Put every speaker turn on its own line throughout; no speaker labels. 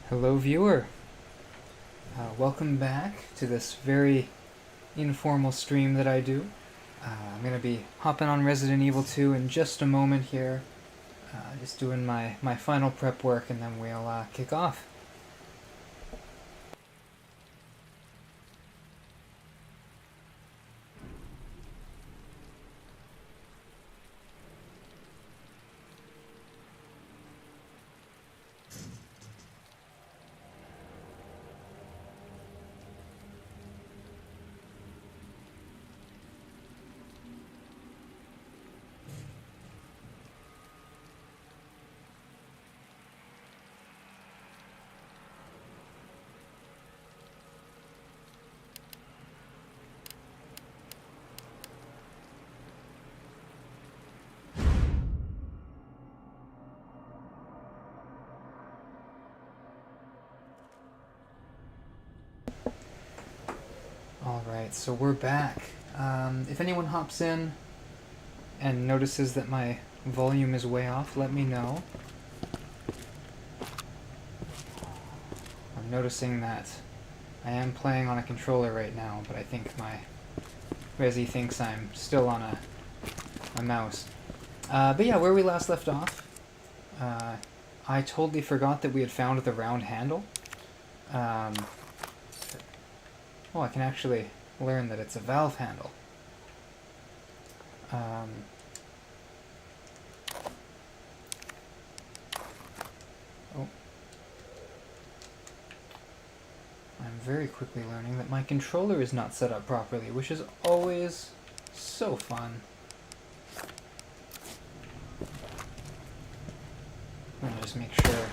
Hello viewer, welcome back to this very informal stream that I do. I'm going to be hopping on Resident Evil 2 in just a moment here, just doing my final prep work and then we'll kick off. Alright, so we're back. If anyone hops in and notices that my volume is way off, let me know. I'm noticing that I am playing on a controller right now, but I think my Resi thinks I'm still on a mouse. But yeah, where we last left off, I totally forgot that we had found the round handle. Oh, I can actually learn that it's a valve handle. Oh. I'm very quickly learning that my controller is not set up properly, which is always so fun. I'm gonna just make sure.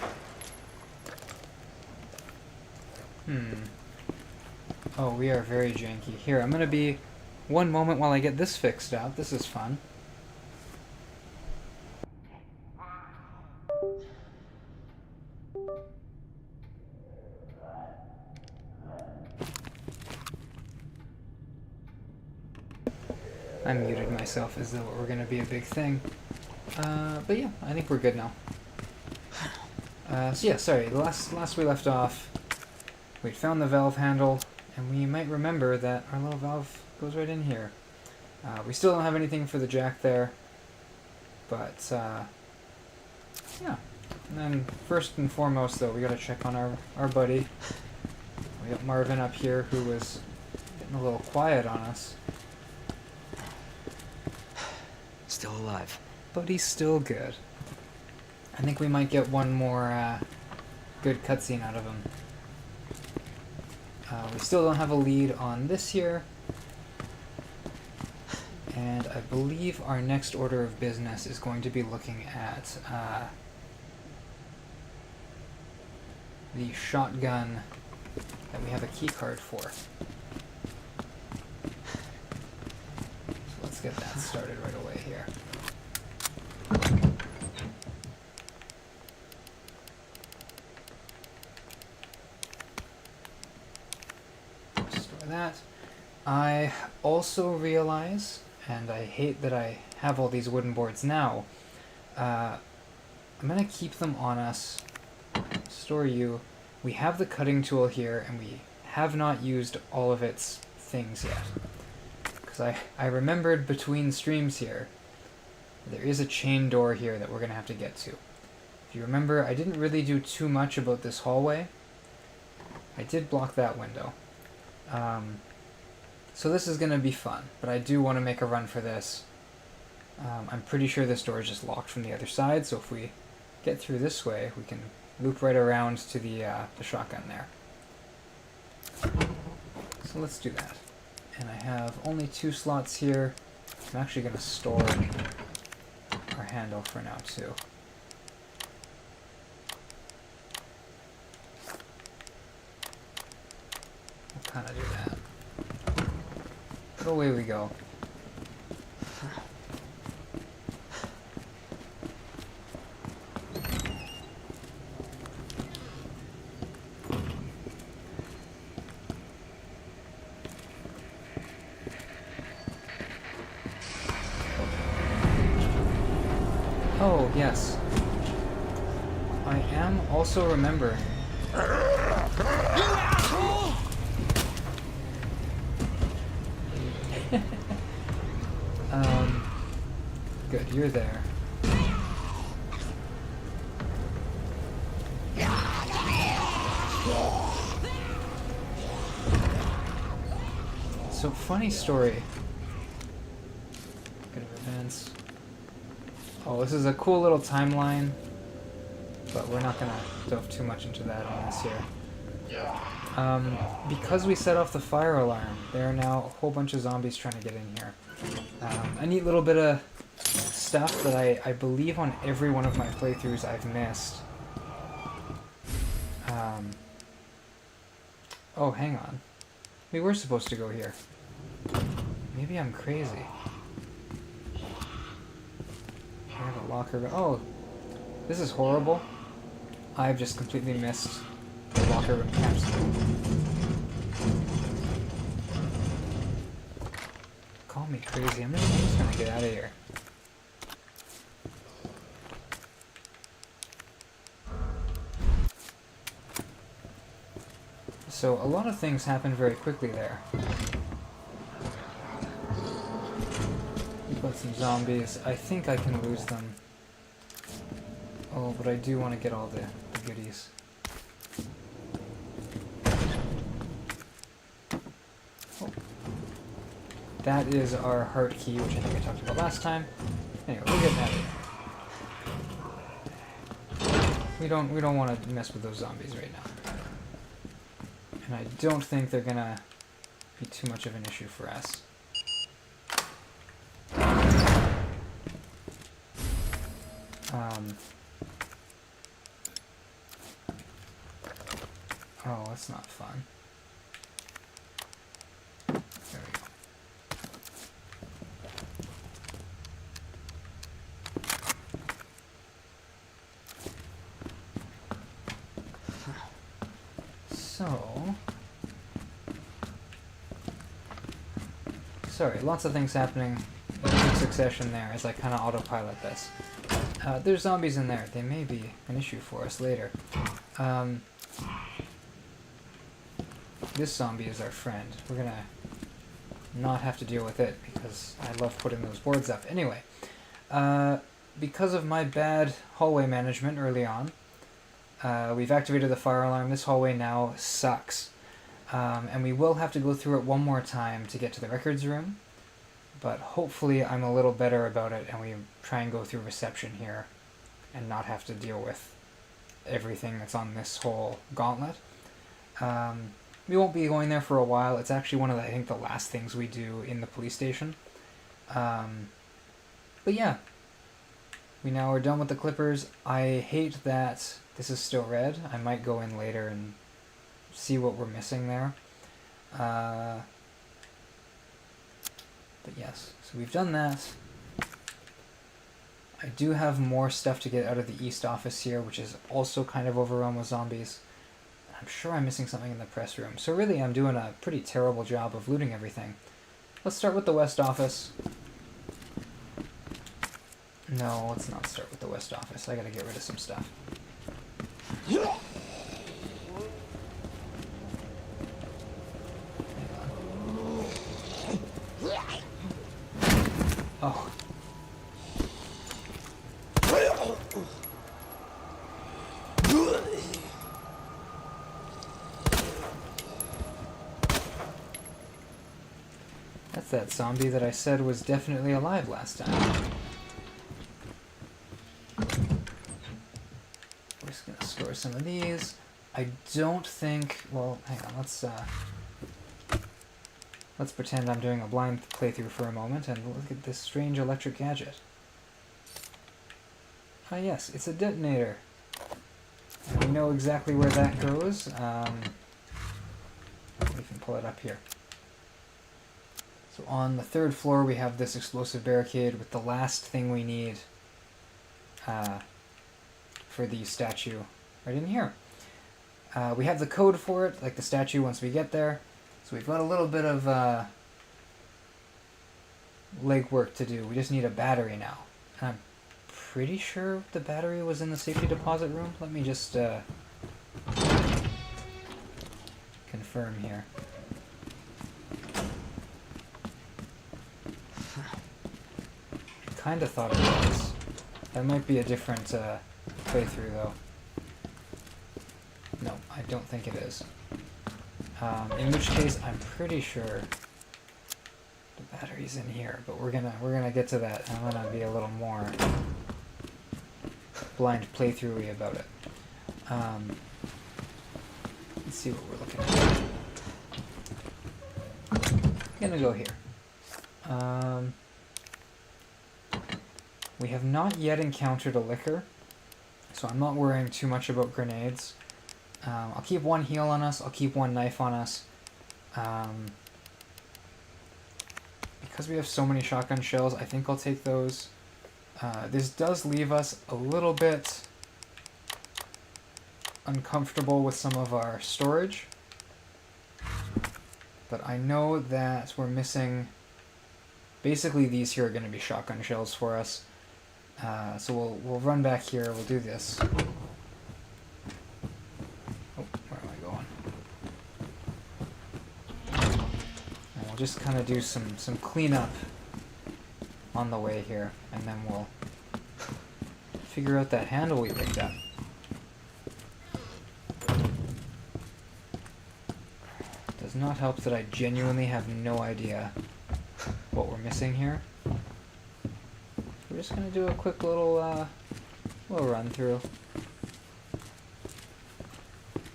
Oh, we are very janky. Here, I'm gonna be one moment while I get this fixed up. This is fun. I muted myself as though it were gonna be a big thing. But yeah, I think we're good now. So yeah, sorry, the last we left off, we'd found the valve handle, and we might remember that our little valve goes right in here. We still don't have anything for the jack there, but yeah. And then first and foremost though, we gotta check on our buddy. We got Marvin up here who was getting a little quiet on us.
Still alive.
But he's still good. I think we might get one more good cutscene out of him. We still don't have a lead on this here. And I believe our next order of business is going to be looking at the shotgun that we have a key card for. So let's get that started right away here. That. I also realize, and I hate that I have all these wooden boards now, I'm going to keep them on us. Store you. We have the cutting tool here, and we have not used all of its things yet. Because I remembered between streams here, there is a chain door here that we're going to have to get to. If you remember, I didn't really do too much about this hallway. I did block that window. So this is going to be fun, but I do want to make a run for this. I'm pretty sure this door is just locked from the other side, so if we get through this way, we can loop right around to the shotgun there. So let's do that. And I have only 2 slots here. I'm actually going to store our handle for now, too. We'll kind of do that. But away we go. Oh, yes. I am also remembering. Good, you're there. So, funny story. Bit of events. Oh, this is a cool little timeline, but we're not gonna delve too much into that on this here. Because we set off the fire alarm, there are now a whole bunch of zombies trying to get in here. A neat little bit of stuff that I believe on every one of my playthroughs I've missed. Oh, hang on. We were supposed to go here. Maybe I'm crazy. I have a locker. Oh, this is horrible. I've just completely missed the locker room capsule. Call me crazy. I'm just gonna get out of here. So a lot of things happen very quickly there. We've got some zombies. I think I can lose them. Oh, but I do want to get all the goodies. Oh. That is our heart key, which I think I talked about last time. Anyway, we'll get that. We don't want to mess with those zombies right now. And I don't think they're gonna be too much of an issue for us. Oh, that's not fun. There we go. So... Sorry, lots of things happening in quick succession there as I kind of autopilot this. There's zombies in there. They may be an issue for us later. This zombie is our friend. We're gonna not have to deal with it because I love putting those boards up. Anyway, because of my bad hallway management early on, we've activated the fire alarm. This hallway now sucks. And we will have to go through it one more time to get to the records room. But hopefully I'm a little better about it and we try and go through reception here and not have to deal with everything that's on this whole gauntlet. We won't be going there for a while. It's actually one of the, I think, the last things we do in the police station. But yeah, we now are done with the clippers. I hate that this is still red. I might go in later and see what we're missing there. But yes, so we've done that. I do have more stuff to get out of the east office here, which is also kind of overrun with zombies. I'm sure I'm missing something in the press room. So really I'm doing a pretty terrible job of looting everything. Let's start with the west office. No, let's not start with the west office. I gotta get rid of some stuff. Oh. That's that zombie that I said was definitely alive last time. We're just gonna store some of these. I don't think... Well, hang on, let's pretend I'm doing a blind playthrough for a moment and look at this strange electric gadget. Ah yes, it's a detonator. And we know exactly where that goes. We can pull it up here. So on the third floor we have this explosive barricade with the last thing we need for the statue right in here. We have the code for it, like the statue, once we get there. So we've got a little bit of legwork to do. We just need a battery now. And I'm pretty sure the battery was in the safety deposit room. Let me just confirm here. Kinda thought it was. That might be a different playthrough though. No, I don't think it is. In which case, I'm pretty sure the battery's in here, but we're gonna get to that. I'm gonna be a little more blind playthrough-y about it. Let's see what we're looking at. I'm gonna go here. We have not yet encountered a liquor, so I'm not worrying too much about grenades. I'll keep one heal on us, I'll keep one knife on us. Because we have so many shotgun shells, I think I'll take those. This does leave us a little bit uncomfortable with some of our storage. But I know that we're missing... Basically these here are going to be shotgun shells for us. So we'll run back here, we'll do this. Oh, where am I going? And we'll just kind of do some cleanup on the way here, and then we'll figure out that handle we picked up. Does not help that I genuinely have no idea what we're missing here. We're just gonna do a quick little run through.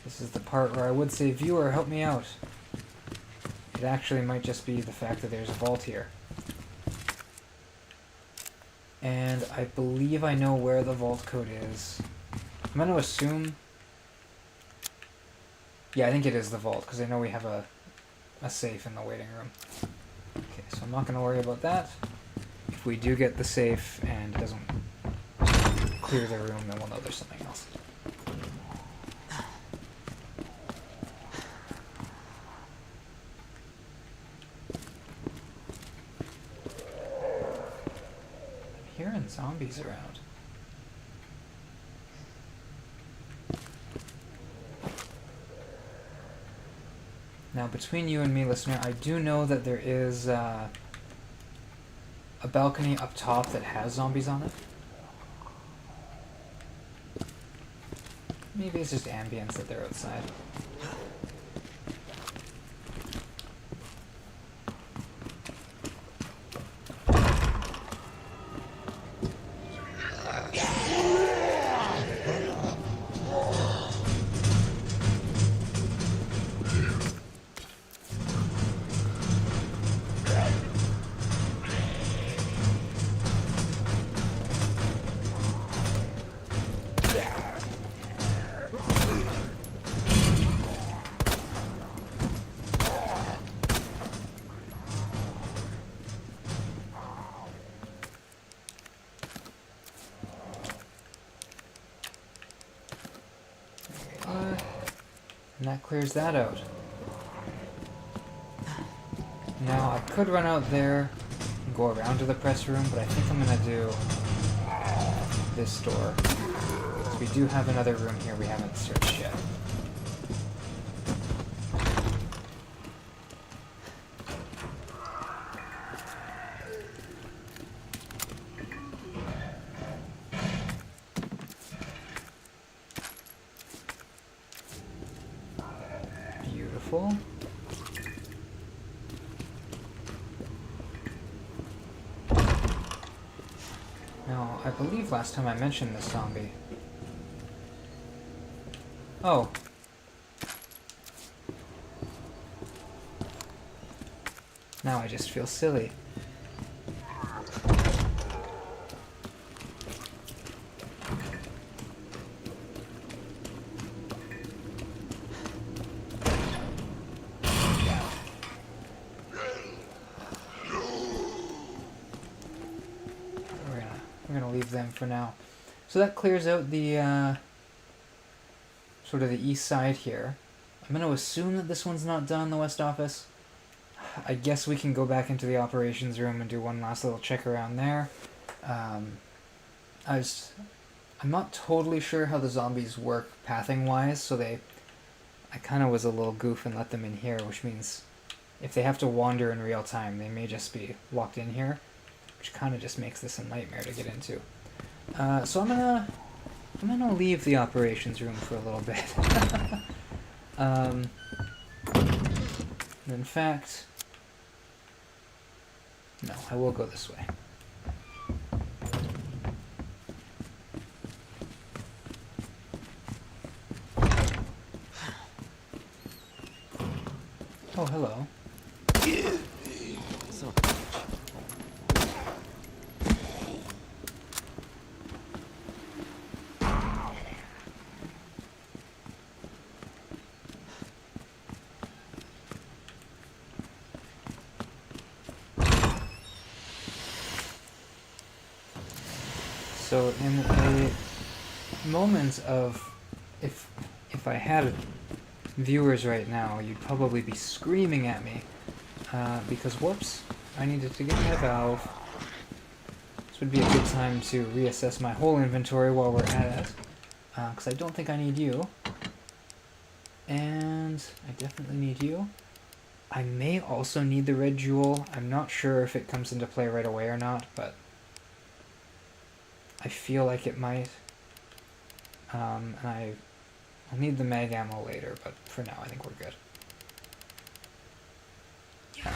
This is the part where I would say, viewer, help me out. It actually might just be the fact that there's a vault here. And I believe I know where the vault code is. I'm gonna assume... Yeah, I think it is the vault, because I know we have a safe in the waiting room. Okay, so I'm not gonna worry about that. If we do get the safe and it doesn't clear the room, then we'll know there's something else. I'm hearing zombies around. Now, between you and me, listener, I do know that there is a balcony up top that has zombies on it. Maybe it's just ambience that they're outside. And that clears that out. Now, I could run out there and go around to the press room, but I think I'm gonna do this door. Because we do have another room here we haven't searched yet. Beautiful. Now, I believe last time I mentioned this zombie. Oh. Now I just feel silly. We're gonna leave them for now. So that clears out the sort of the east side here. I'm gonna assume that this one's not done, the west office. I guess we can go back into the operations room and do one last little check around there. I'm not totally sure how the zombies work pathing-wise, so I kind of was a little goof and let them in here, which means if they have to wander in real time, they may just be locked in here, which kind of just makes this a nightmare to get into. So I'm gonna leave the operations room for a little bit. In fact, no, I will go this way. Oh, hello.
So,
So in a moment of, if I had viewers right now, you'd probably be screaming at me, because whoops, I needed to get my valve. This would be a good time to reassess my whole inventory while we're at it, because I don't think I need you, and I definitely need you. I may also need the red jewel. I'm not sure if it comes into play right away or not, but I feel like it might. And I'll need the mag ammo later, but for now I think we're good. Yeah.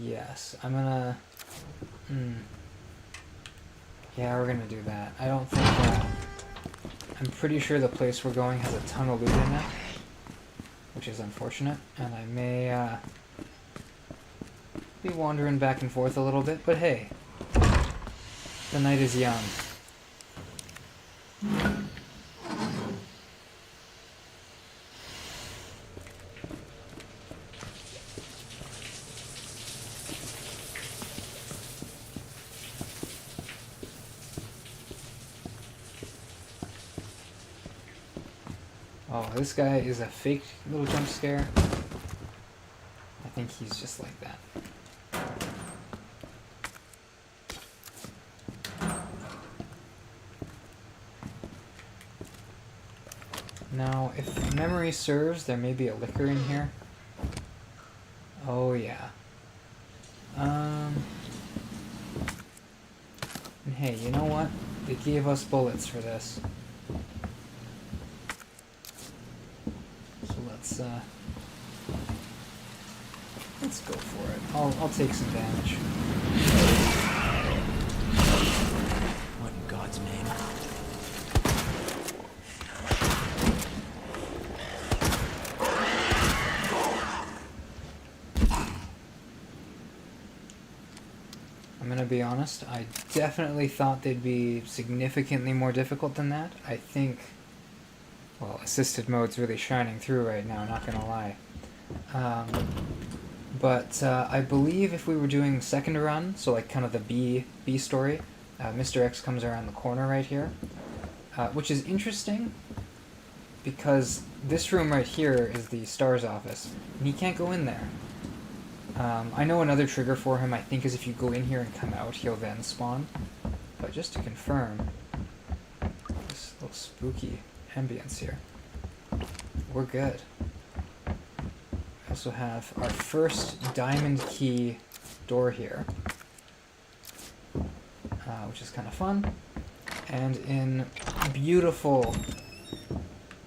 Yes, I'm gonna... Yeah, we're gonna do that. I don't think I'm pretty sure the place we're going has a ton of loot in it, which is unfortunate, and I may be wandering back and forth a little bit, but hey, the night is young. Oh, this guy is a fake little jump scare. I think he's just like that. Now, if memory serves, there may be a liquor in here. Oh yeah. And hey, you know what? They gave us bullets for this. So let's go for it. I'll take some damage.
what in God's name?
I'm gonna be honest, I definitely thought they'd be significantly more difficult than that. I think, well, assisted mode's really shining through right now, not gonna lie. But I believe if we were doing second run, so like kind of the B story, Mr. X comes around the corner right here, which is interesting because this room right here is the S.T.A.R.S office, and he can't go in there. I know another trigger for him, I think, is if you go in here and come out, he'll then spawn. But just to confirm, this little spooky ambience here, we're good. We also have our first diamond key door here, which is kind of fun. And in beautiful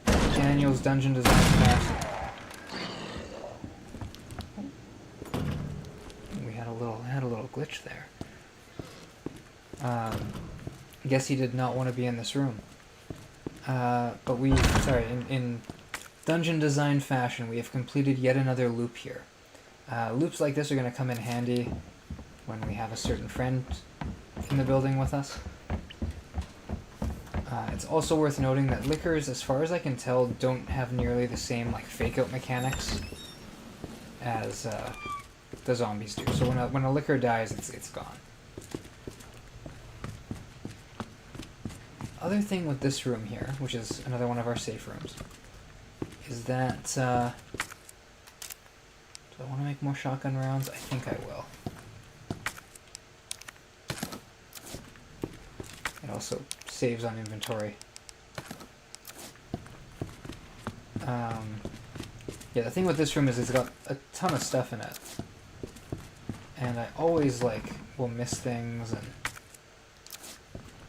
Daniel's dungeon design fashion, we had a little glitch there. I guess he did not want to be in this room. But in dungeon design fashion, we have completed yet another loop here. Loops like this are going to come in handy when we have a certain friend in the building with us. It's also worth noting that liquors, as far as I can tell, don't have nearly the same like fake-out mechanics as the zombies do. So when a liquor dies, it's gone. Other thing with this room here, which is another one of our safe rooms, is that Do I want to make more shotgun rounds? I think I will. It also saves on inventory. Yeah, the thing with this room is it's got a ton of stuff in it. And I always, like, will miss things, and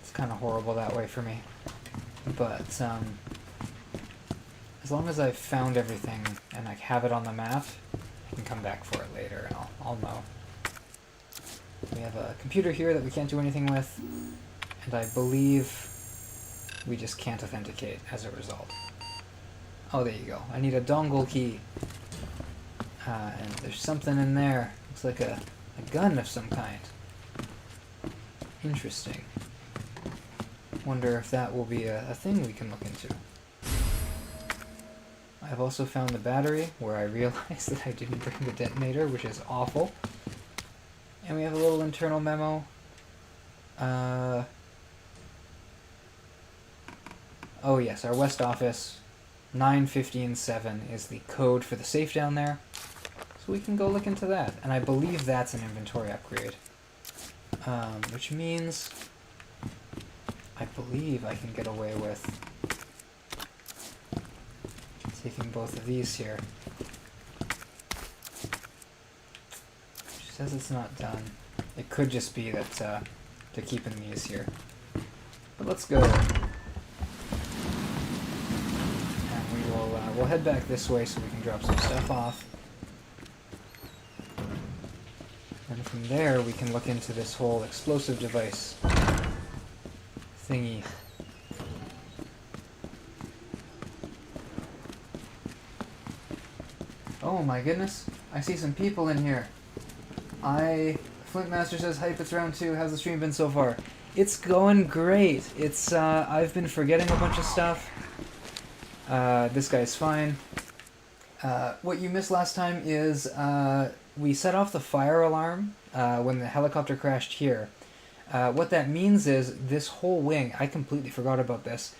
it's kind of horrible that way for me. But, as long as I've found everything and I have it on the map, I can come back for it later and I'll know. We have a computer here that we can't do anything with, and I believe we just can't authenticate as a result. Oh, there you go. I need a dongle key. And there's something in there. Looks like a gun of some kind. Interesting. Wonder if that will be a thing we can look into. I've also found the battery, where I realized that I didn't bring the detonator, which is awful. And we have a little internal memo. Oh yes, our west office, 915-7 is the code for the safe down there. So we can go look into that. And I believe that's an inventory upgrade. Which means I believe I can get away with taking both of these here. She says it's not done. It could just be that they're keeping these here. But let's go. And we'll head back this way so we can drop some stuff off. And from there we can look into this whole explosive device thingy. Oh my goodness, I see some people in here. Flintmaster says, hype, it's round 2, how's the stream been so far? It's going great. It's, I've been forgetting a bunch of stuff. This guy's fine. What you missed last time is, we set off the fire alarm, when the helicopter crashed here. What that means is, this whole wing, I completely forgot about this,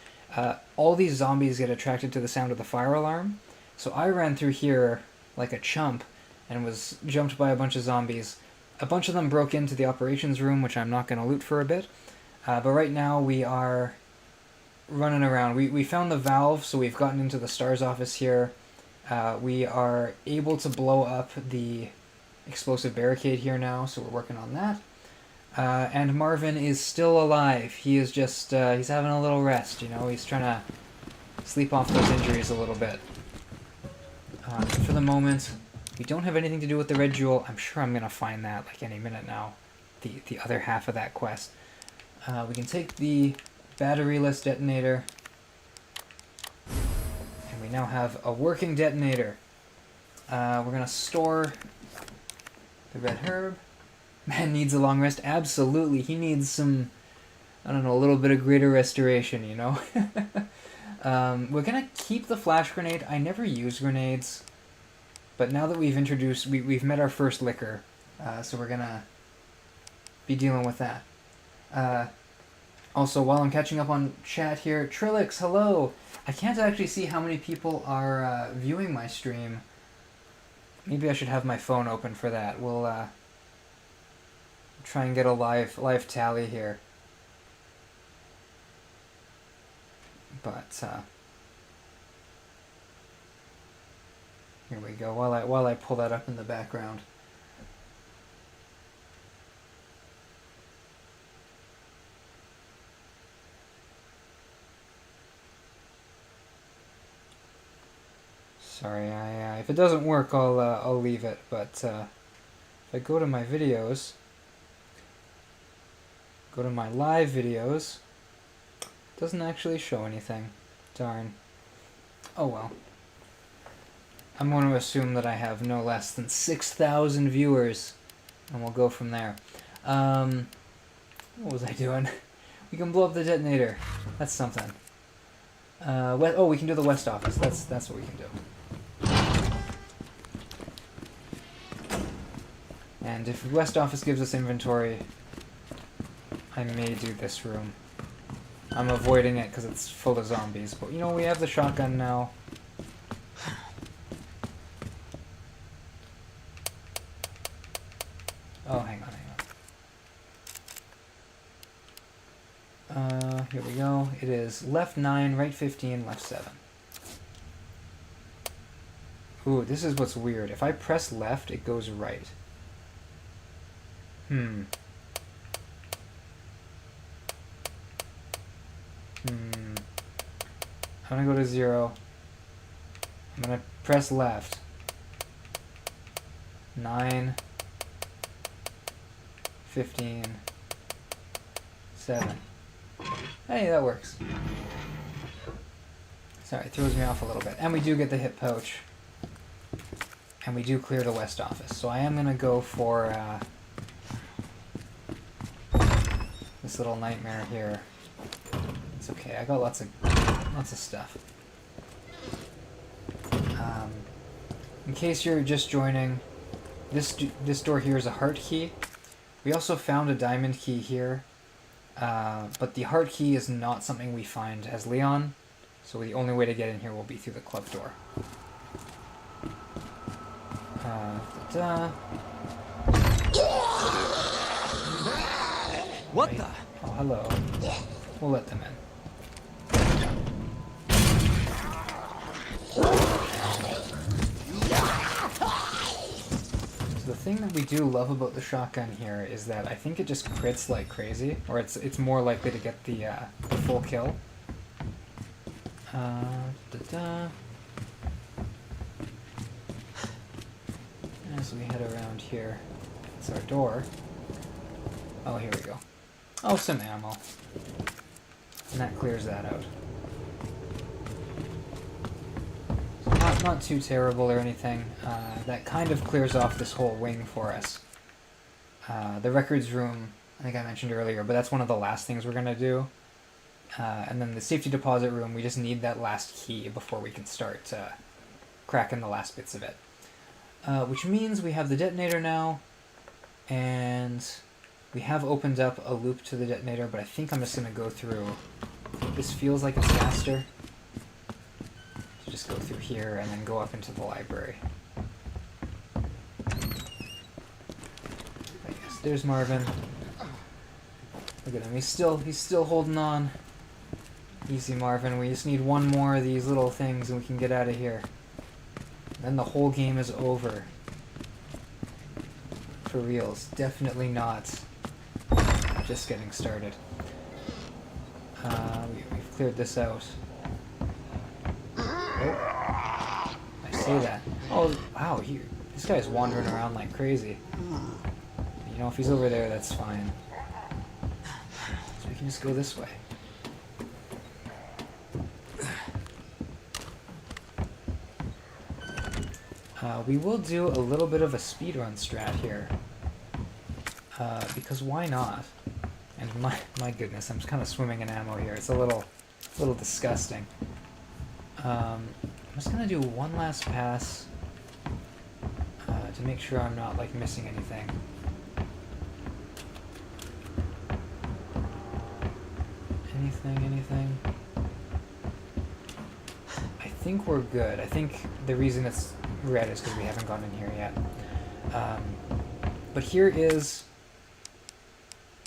all these zombies get attracted to the sound of the fire alarm. So I ran through here like a chump and was jumped by a bunch of zombies. A bunch of them broke into the operations room, which I'm not going to loot for a bit. But right now we are running around. We found the valve, so we've gotten into the S.T.A.R.S office here. We are able to blow up the explosive barricade here now, so we're working on that. And Marvin is still alive. He is just, he's having a little rest, you know? He's trying to sleep off those injuries a little bit. For the moment, we don't have anything to do with the red jewel. I'm sure I'm going to find that like any minute now. The other half of that quest. We can take the batteryless detonator. And we now have a working detonator. We're going to store the red herb. Man needs a long rest. Absolutely. He needs some, I don't know, a little bit of greater restoration, you know? We're going to keep the flash grenade. I never use grenades. But now that we've introduced, we've met our first liquor. So we're going to be dealing with that. Also, while I'm catching up on chat here, Trilix, hello! I can't actually see how many people are viewing my stream. Maybe I should have my phone open for that. We'll try and get a live tally here. But here we go. While I pull that up in the background. Sorry, if it doesn't work, I'll leave it. But if I go to my videos, go to my live videos, it doesn't actually show anything. Darn. Oh well. I'm going to assume that I have no less than 6,000 viewers, and we'll go from there. What was I doing? We can blow up the detonator. That's something. Oh, we can do the west office. That's what we can do. And if the west office gives us inventory, I may do this room. I'm avoiding it because it's full of zombies, but you know, we have the shotgun now. Oh, hang on. Here we go. It is left 9, right 15, left 7. Ooh, this is what's weird. If I press left, it goes right. I'm gonna go to 0. I'm gonna press left. 9, 15, 7. Hey, that works. Sorry, it throws me off a little bit. And we do get the hit pouch. And we do clear the west office. So I am gonna go for this little nightmare here. It's okay, I got lots of stuff. In case you're just joining, this door here is a heart key. We also found a diamond key here, but the heart key is not something we find as Leon, so the only way to get in here will be through the club door.
What the?
Oh, hello. We'll let them in. So the thing that we do love about the shotgun here is that I think it just crits like crazy, or it's more likely to get the full kill. As we head around here, it's our door. Oh, here we go. Oh, some ammo. And that clears that out. So not too terrible or anything. That kind of clears off this whole wing for us. The records room, I think I mentioned earlier, but that's one of the last things we're going to do. And then the safety deposit room, we just need that last key before we can start cracking the last bits of it. Which means we have the detonator now, and we have opened up a loop to the detonator, but I think I'm just going to go through. This feels like it's faster. So just go through here and then go up into the library. I guess there's Marvin. Look at him, he's still holding on. Easy, Marvin, we just need one more of these little things and we can get out of here. Then the whole game is over. For reals. Definitely not just getting started. We've cleared this out. Oh. I say that. Oh, wow, this guy's wandering around like crazy. You know, if he's over there, that's fine. So we can just go this way. We will do a little bit of a speedrun strat here, because why not? And my goodness, I'm just kind of swimming in ammo here. It's a little disgusting. I'm just gonna do one last pass to make sure I'm not like missing anything. Anything? I think we're good. I think the reason it's red is because we haven't gone in here yet. But here is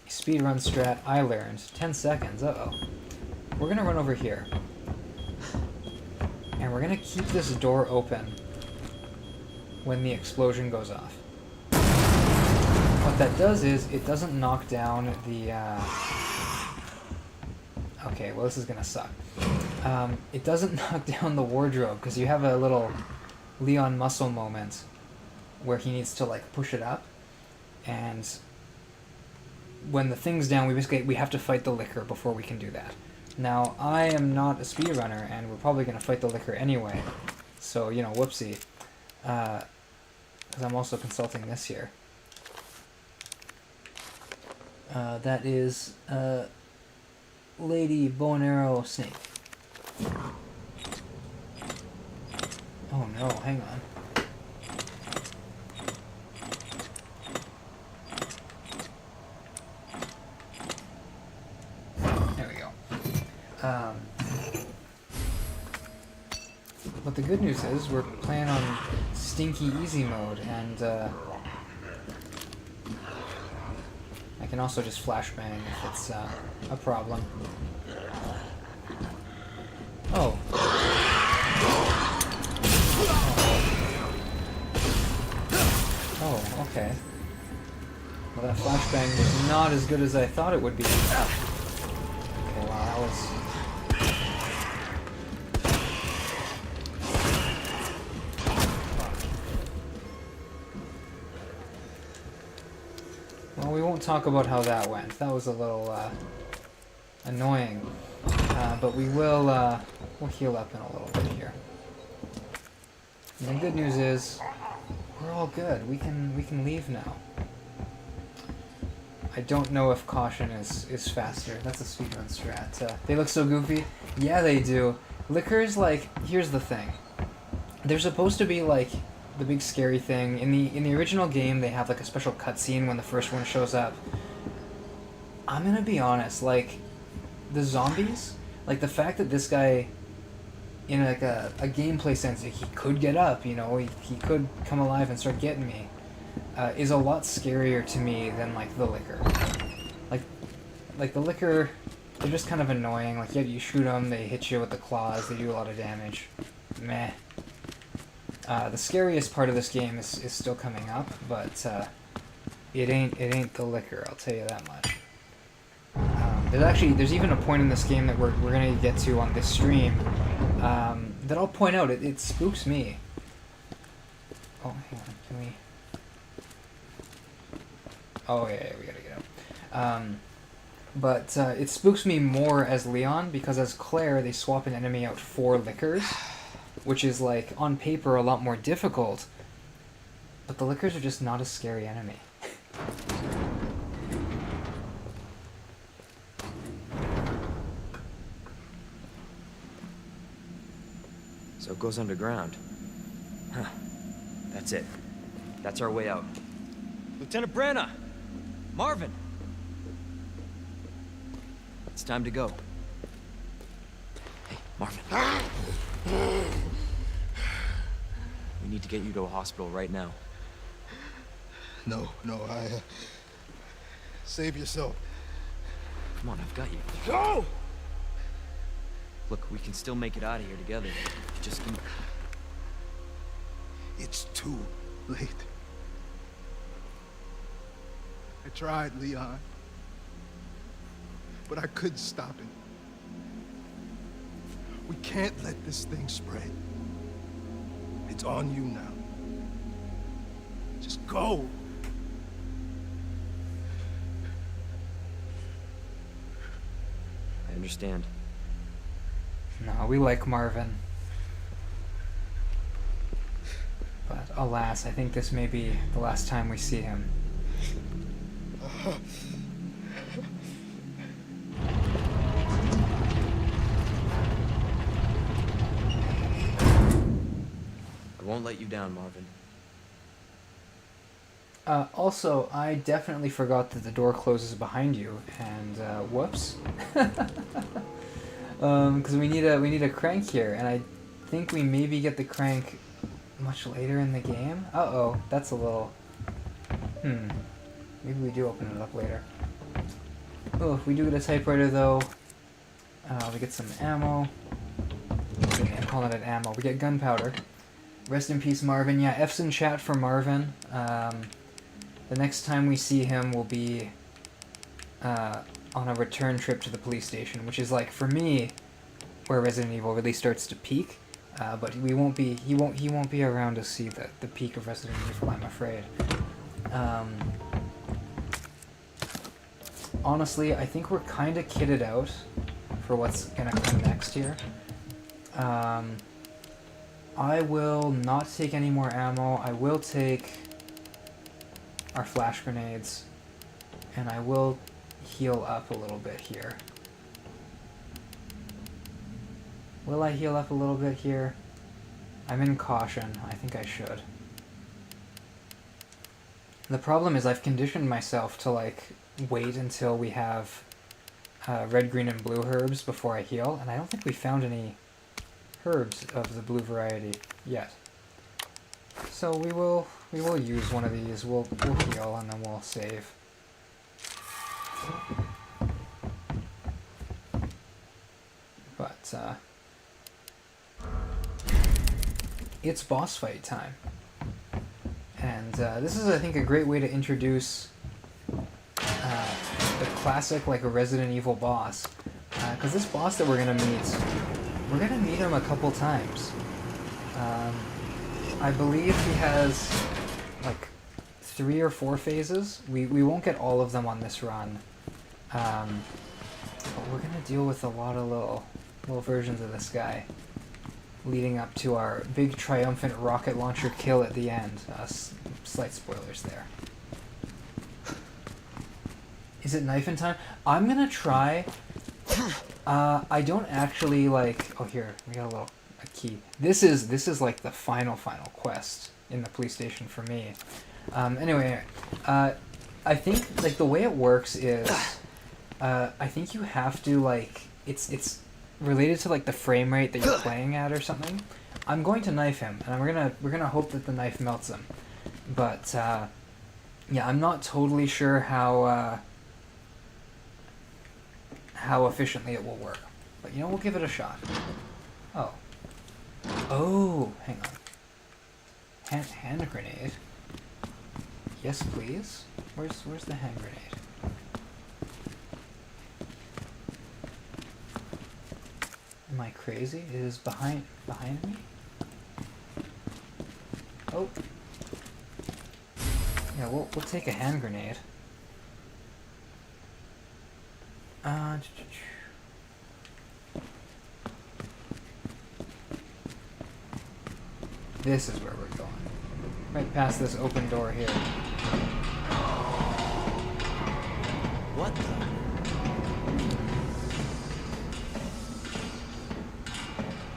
a speedrun strat I learned. 10 seconds. Uh-oh. We're going to run over here. And we're going to keep this door open when the explosion goes off. What that does is, it doesn't knock down the... Okay, well this is going to suck. It doesn't knock down the wardrobe, because you have a little Leon muscle moment where he needs to like push it up, and when the thing's down, we have to fight the liquor before we can do that. Now, I am not a speedrunner, and we're probably going to fight the liquor anyway, so, you know, whoopsie. Because I'm also consulting this here. That is Lady Bow and Arrow Snake. Oh no, hang on. There we go. But the good news is we're playing on Stinky Easy mode, and can also just flashbang if it's a problem. Oh. Oh, okay. Well, that flashbang was not as good as I thought it would be. Okay, wow, that was... Well, we won't talk about how that went. That was a little, annoying. But we will, we'll heal up in a little bit here. And the good news is, we're all good. We can leave now. I don't know if caution is faster. That's a speedrun strat. They look so goofy. Yeah, they do. Liquors, like, here's the thing. They're supposed to be like the big scary thing. In the original game, they have like a special cutscene when the first one shows up. I'm gonna be honest, like, the zombies, like the fact that this guy, in like a gameplay sense, he could get up, you know, he could come alive and start getting me, is a lot scarier to me than like the liquor. Like the liquor, they're just kind of annoying. Like, yeah, you shoot them, they hit you with the claws, they do a lot of damage. Meh. The scariest part of this game is still coming up, but it ain't the liquor, I'll tell you that much. There's even a point in this game that we're gonna get to on this stream that I'll point out. It spooks me. Oh, hang on, can we? Oh yeah, we gotta get out. But it spooks me more as Leon, because as Claire they swap an enemy out for liquors, which is like on paper a lot more difficult. But the liquors are just not a scary enemy.
So it goes underground. Huh. That's it. That's our way out. Lieutenant Branna! Marvin! It's time to go. Hey, Marvin. We need to get you to a hospital right now.
No, save yourself.
Come on, I've got you.
Go!
Look, we can still make it out of here together. Just give me...
It's too late. I tried, Leon. But I couldn't stop it. We can't let this thing spread. It's on you now. Just go.
I understand.
No, we like Marvin. But alas, I think this may be the last time we see him.
I won't let you down, Marvin.
Also, I definitely forgot that the door closes behind you, and whoops. Because we need a crank here, and I think we maybe get the crank much later in the game. Uh-oh, that's a little... Maybe we do open it up later. Oh, if we do get a typewriter though, we get some ammo. I'm calling it ammo. We get gunpowder. Rest in peace, Marvin. Yeah, F's in chat for Marvin. The next time we see him will be on a return trip to the police station, which is like, for me, where Resident Evil really starts to peak. But he won't be around to see the peak of Resident Evil, I'm afraid. Honestly, I think we're kind of kitted out for what's gonna come next here. I will not take any more ammo. I will take our flash grenades, and I will heal up a little bit here. Will I heal up a little bit here? I'm in caution. I think I should. The problem is I've conditioned myself to, like, wait until we have red, green, and blue herbs before I heal, and I don't think we found any herbs of the blue variety yet. So we will use one of these. We'll heal, and then we'll save. But, it's boss fight time. And this is, I think, a great way to introduce the classic, like, a Resident Evil boss. Because this boss that we're going to meet him a couple times. I believe he has, like, 3 or 4 phases. We won't get all of them on this run. But we're going to deal with a lot of little versions of this guy, leading up to our big triumphant rocket launcher kill at the end. Slight spoilers there. Is it knifing time? I'm gonna try. I don't actually like. Oh, here we got a key. This is like the final quest in the police station for me. Anyway, I think like the way it works is, I think you have to like it's related to like the frame rate that you're playing at or something. I'm going to knife him, and we're gonna hope that the knife melts him. But yeah, I'm not totally sure how efficiently it will work. But you know, we'll give it a shot. Oh, hang on. Hand grenade. Yes, please. Where's the hand grenade? Am I crazy? It is behind me? Oh. Yeah, we'll take a hand grenade. This is where we're going. Right past this open door here.
What the?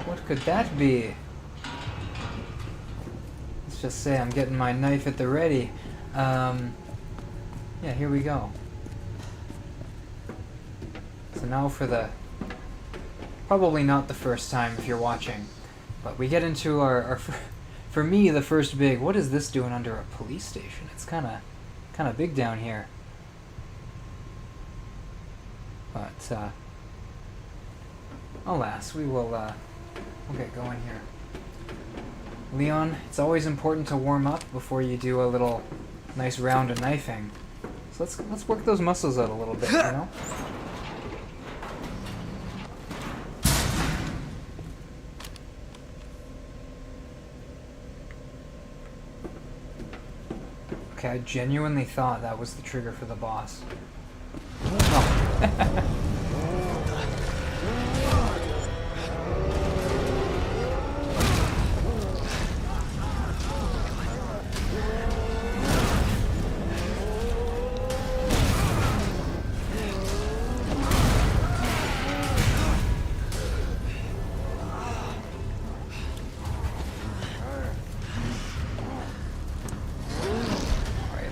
What could that be? Let's just say I'm getting my knife at the ready. Yeah, here we go. So now for the... Probably not the first time if you're watching, but we get into our for me, the first big... What is this doing under a police station? It's kind of big down here. But, alas, we'll get going here. Leon, it's always important to warm up before you do a little nice round of knifing. So let's work those muscles out a little bit, you know? Okay, I genuinely thought that was the trigger for the boss. Oh.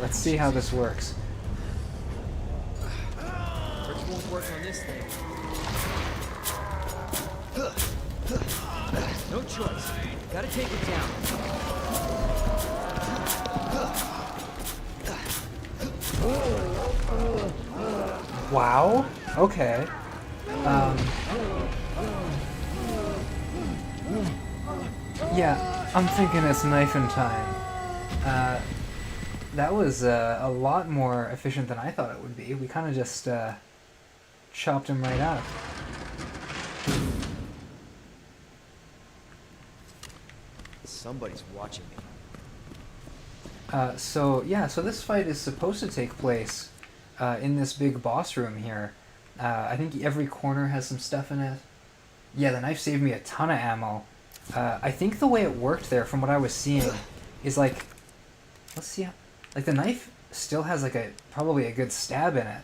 Let's see how this works.
It won't work on this thing. No choice. Gotta take it down.
Wow. Okay. Yeah, I'm thinking it's knifing time. That was a lot more efficient than I thought it would be. We kind of just chopped him right up.
Somebody's watching me.
So this fight is supposed to take place in this big boss room here. I think every corner has some stuff in it. Yeah, the knife saved me a ton of ammo. I think the way it worked there, from what I was seeing, is like... Let's see how... Like, the knife still has, like, probably a good stab in it.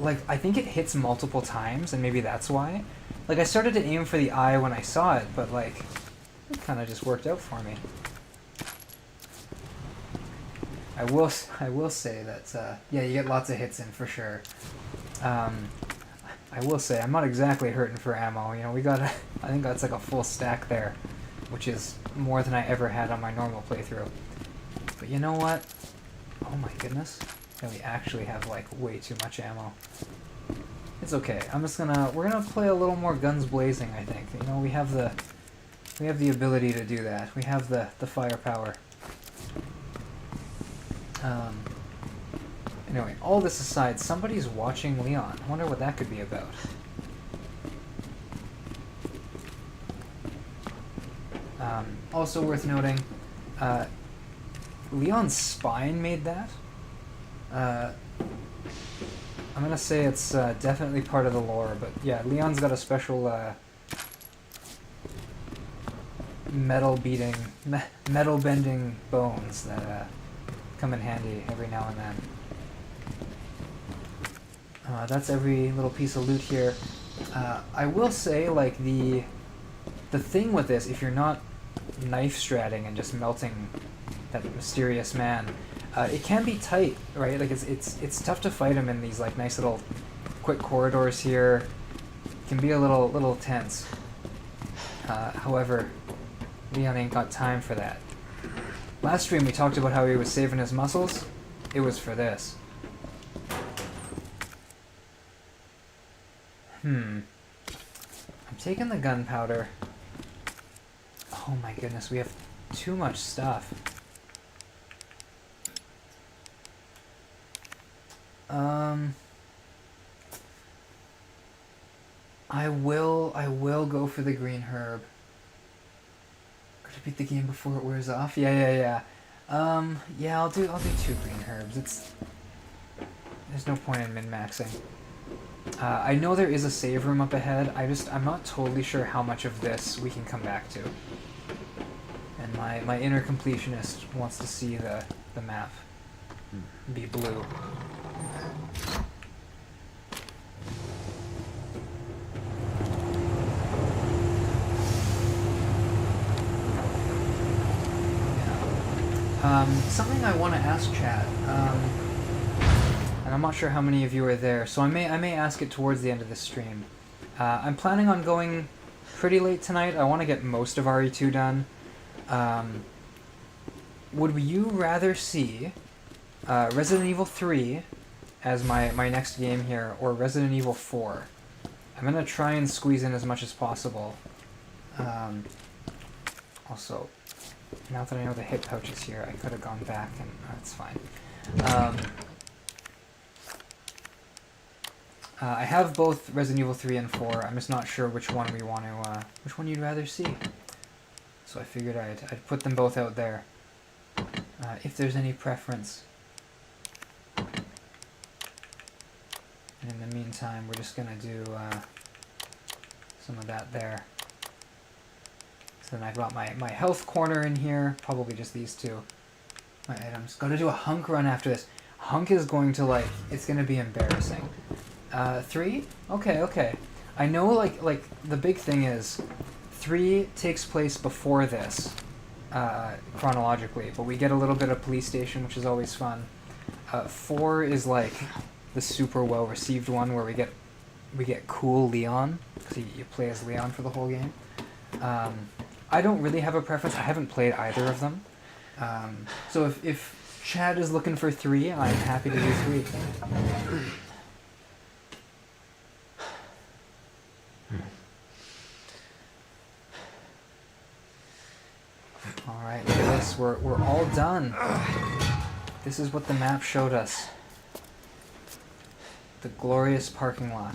Like, I think it hits multiple times, and maybe that's why. Like, I started to aim for the eye when I saw it, but, like, it kind of just worked out for me. I will say that, yeah, you get lots of hits in, for sure. I will say, I'm not exactly hurting for ammo. You know, we got, I think that's like a full stack there, which is more than I ever had on my normal playthrough. But you know what? Oh my goodness. And we actually have like way too much ammo. It's okay. We're gonna play a little more guns blazing, I think. You know, we have the ability to do that. We have the firepower. Anyway, all this aside, somebody's watching Leon. I wonder what that could be about. Also worth noting, Leon's spine made that. I'm gonna say it's definitely part of the lore, but yeah, Leon's got a special metal bending bones that come in handy every now and then. That's every little piece of loot here. I will say, like, the thing with this, if you're not knife stratting and just melting that mysterious man, it can be tight, right? Like, it's tough to fight him in these like nice little quick corridors here. It can be a little tense. However, Leon ain't got time for that. Last stream we talked about how he was saving his muscles. It was for this. I'm taking the gunpowder. Oh my goodness, we have too much stuff. I will go for the green herb. Could I beat the game before it wears off? Yeah. Yeah, I'll do 2 green herbs. There's no point in min-maxing. I know there is a save room up ahead. I'm not totally sure how much of this we can come back to. And my inner completionist wants to see the map be blue. Something I want to ask Chad, and I'm not sure how many of you are there, so I may ask it towards the end of this stream. I'm planning on going pretty late tonight. I want to get most of RE2 done. Would you rather see Resident Evil 3 as my next game here, or Resident Evil 4? I'm going to try and squeeze in as much as possible. Also, now that I know the hip pouch is here, I could have gone back, and that's fine. I have both Resident Evil 3 and 4. I'm just not sure which one which one you'd rather see. So I figured I'd put them both out there, if there's any preference. And in the meantime, we're just gonna do some of that there. So then I've got my health corner in here, probably just these 2. My items. Gotta do a hunk run after this. Hunk is going to, it's gonna be embarrassing. 3? Okay. I know, like the big thing is, 3 takes place before this, chronologically, but we get a little bit of police station, which is always fun. 4 is, like, the super well-received one where we get cool Leon, because you play as Leon for the whole game. I don't really have a preference. I haven't played either of them. So if Chad is looking for 3, I'm happy to do 3. Alright, look at this. We're all done. This is what the map showed us. The glorious parking lot.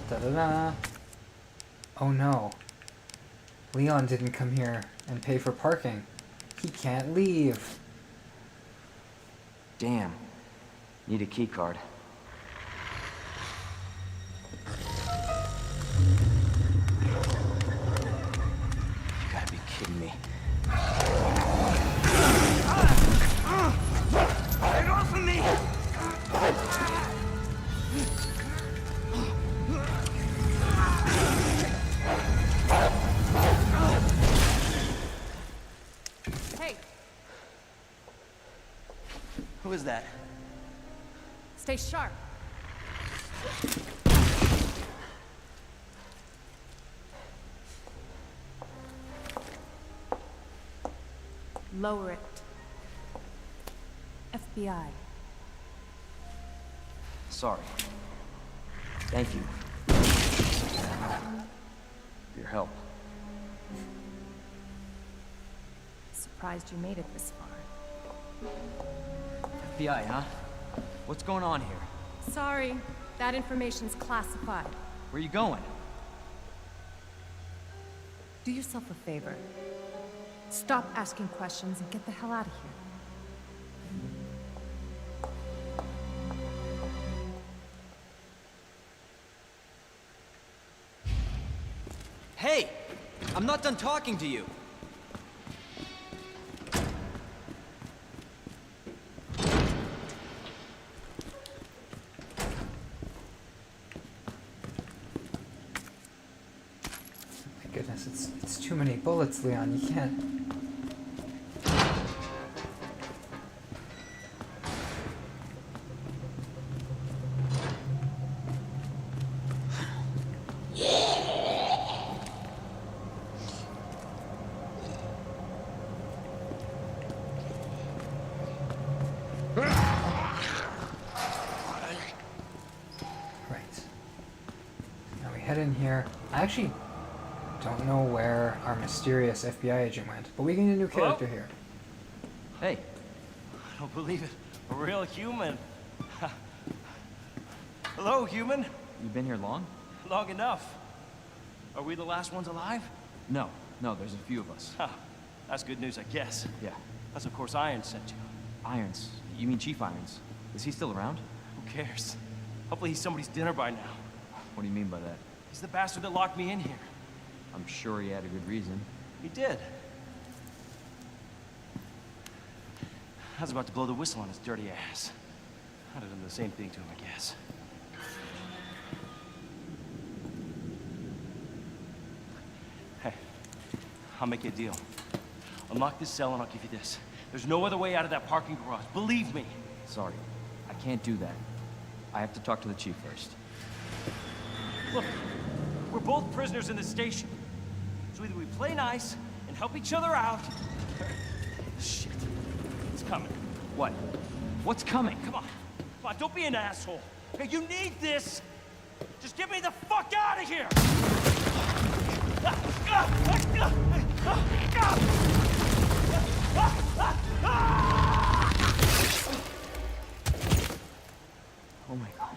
Da-da-da-da. Oh no. Leon didn't come here and pay for parking. He can't leave.
Damn. Need a key card. You gotta be kidding me. Get off of me!
Hey,
Who is that?
stay sharp. Lower it. FBI.
Sorry. Thank you. For your help.
Surprised you made it this far.
FBI, huh? What's going on here?
Sorry, that information's classified.
Where are you going?
Do yourself a favor. Stop asking questions and get the hell out of here.
Hey! I'm not done talking to you!
My goodness, it's too many bullets, Leon. You can't. Head in here. I actually don't know where our mysterious FBI agent went, but we get a new character here.
Hey.
I don't believe it. A real human. Hello, human.
You been here long?
Long enough. Are we the last ones alive?
No, there's a few of us.
Huh. That's good news, I guess.
Yeah.
That's of course Irons sent you.
Irons? You mean Chief Irons? Is he still around?
Who cares? Hopefully he's somebody's dinner by now.
What do you mean by that?
He's the bastard that locked me in here.
I'm sure he had a good reason.
He did. I was about to blow the whistle on his dirty ass. I'd have done the same thing to him, I guess. Hey, I'll make you a deal. Unlock this cell and I'll give you this. There's no other way out of that parking garage. Believe me.
Sorry, I can't do that. I have to talk to the chief first.
Look, we're both prisoners in this station. So either we play nice and help each other out, or... Shit. It's coming.
What? What's coming?
Come on, don't be an asshole. Okay, you need this. Just get me the fuck out of here!
Oh my god.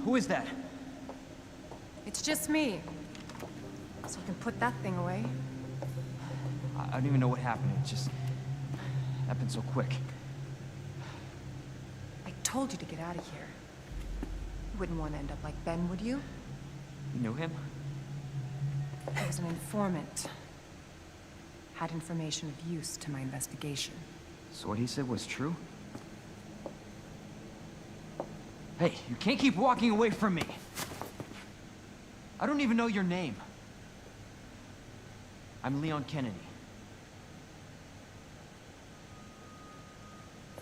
Who is that?
It's just me. So you can put that thing away.
I don't even know what happened. It just happened so quick.
I told you to get out of here. You wouldn't want to end up like Ben, would you?
You knew him?
He was an informant. Had information of use to my investigation.
So what he said was true? Hey, you can't keep walking away from me. I don't even know your name. I'm Leon Kennedy.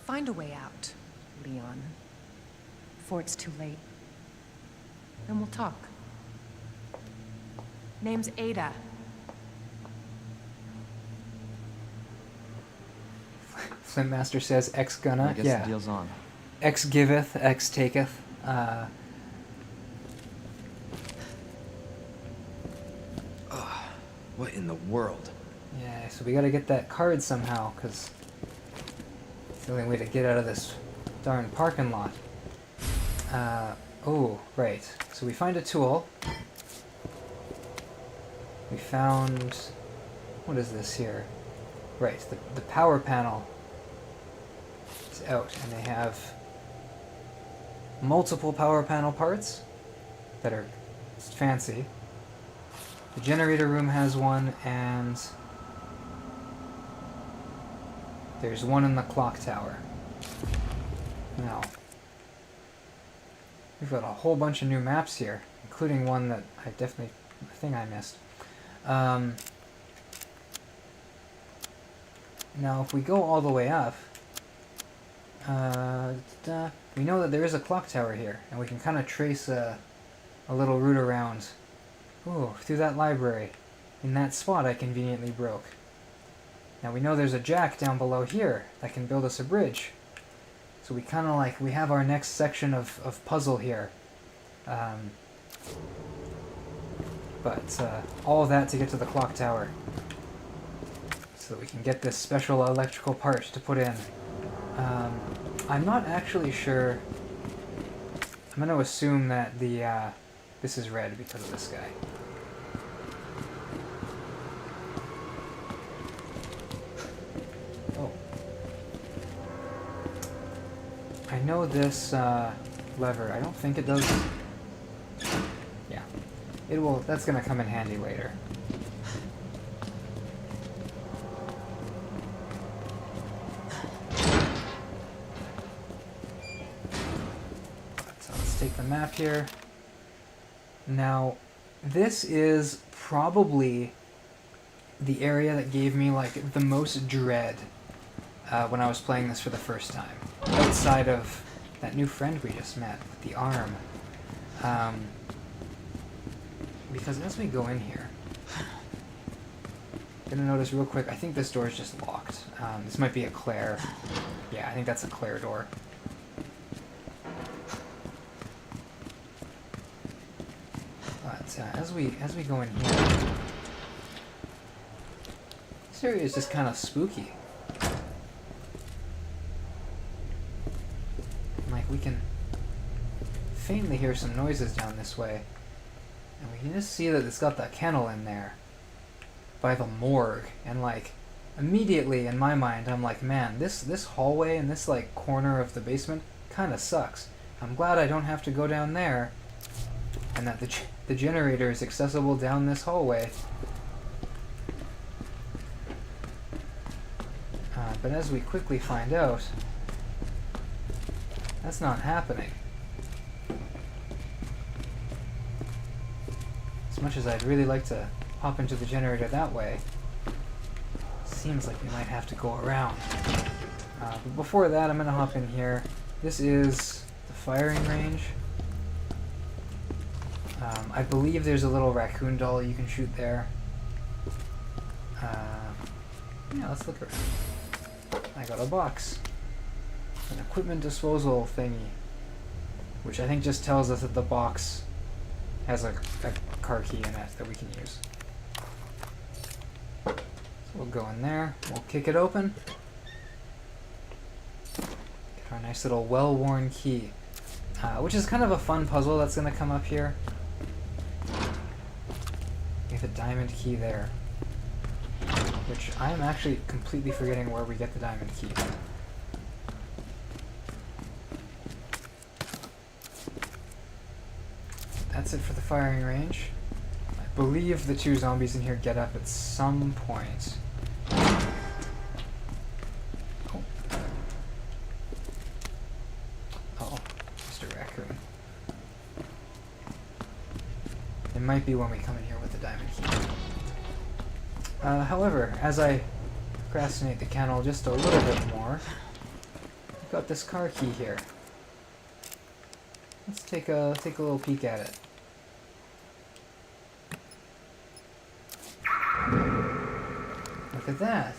Find a way out, Leon. Before it's too late. Then we'll talk. Name's Ada.
Flintmaster says X gonna.
I guess
Yeah.
the deal's on.
X giveth, X taketh.
What in the world?
Yeah, so we gotta get that card somehow, because it's the only way to get out of this darn parking lot. Oh, right. So we find a tool. We found... What is this here? Right, the power panel is out, and they have multiple power panel parts that are fancy. The generator room has one, and there's one in the clock tower. Now, we've got a whole bunch of new maps here, including one that I think I missed. Now, if we go all the way up, we know that there is a clock tower here, and we can kind of trace a a little route around. Ooh, through that library. In that spot I conveniently broke. Now we know there's a jack down below here that can build us a bridge. So we kind of like, we have our next section of puzzle here. But all of that to get to the clock tower. So that we can get this special electrical part to put in. I'm not actually sure. I'm going to assume that this is red because of this guy. Oh. I know this lever. I don't think it does. Yeah. It will. That's going to come in handy later. So let's take the map here. Now, this is probably the area that gave me like the most dread when I was playing this for the first time. Outside of that new friend we just met with the arm. Because as we go in here, I'm gonna notice real quick, I think this door is just locked. This might be a Claire. Yeah, I think that's a Claire door. But as we go in here, this area is just kind of spooky. Like we can faintly hear some noises down this way, and we can just see that it's got that kennel in there by the morgue, and like immediately in my mind I'm like, man, this hallway and this like corner of the basement kind of sucks. I'm glad I don't have to go down there, and that the generator is accessible down this hallway. But as we quickly find out, that's not happening. As much as I'd really like to hop into the generator that way, seems like we might have to go around. But before that, I'm going to hop in here. This is the firing range. I believe there's a little raccoon doll you can shoot there. Yeah, let's look around. I got a box. An equipment disposal thingy. Which I think just tells us that the box has a car key in it that we can use. So we'll go in there, we'll kick it open. Get our nice little well-worn key. Which is kind of a fun puzzle that's going to come up here. We have a diamond key there. Which I am actually completely forgetting where we get the diamond key. That's it for the firing range. I believe the two zombies in here get up at some point. Oh. Uh-oh, Mr. Raccoon. It might be when we come in here with the diamond key. However, as I procrastinate the kennel just a little bit more, I've got this car key here. Let's take a little peek at it. Look at that.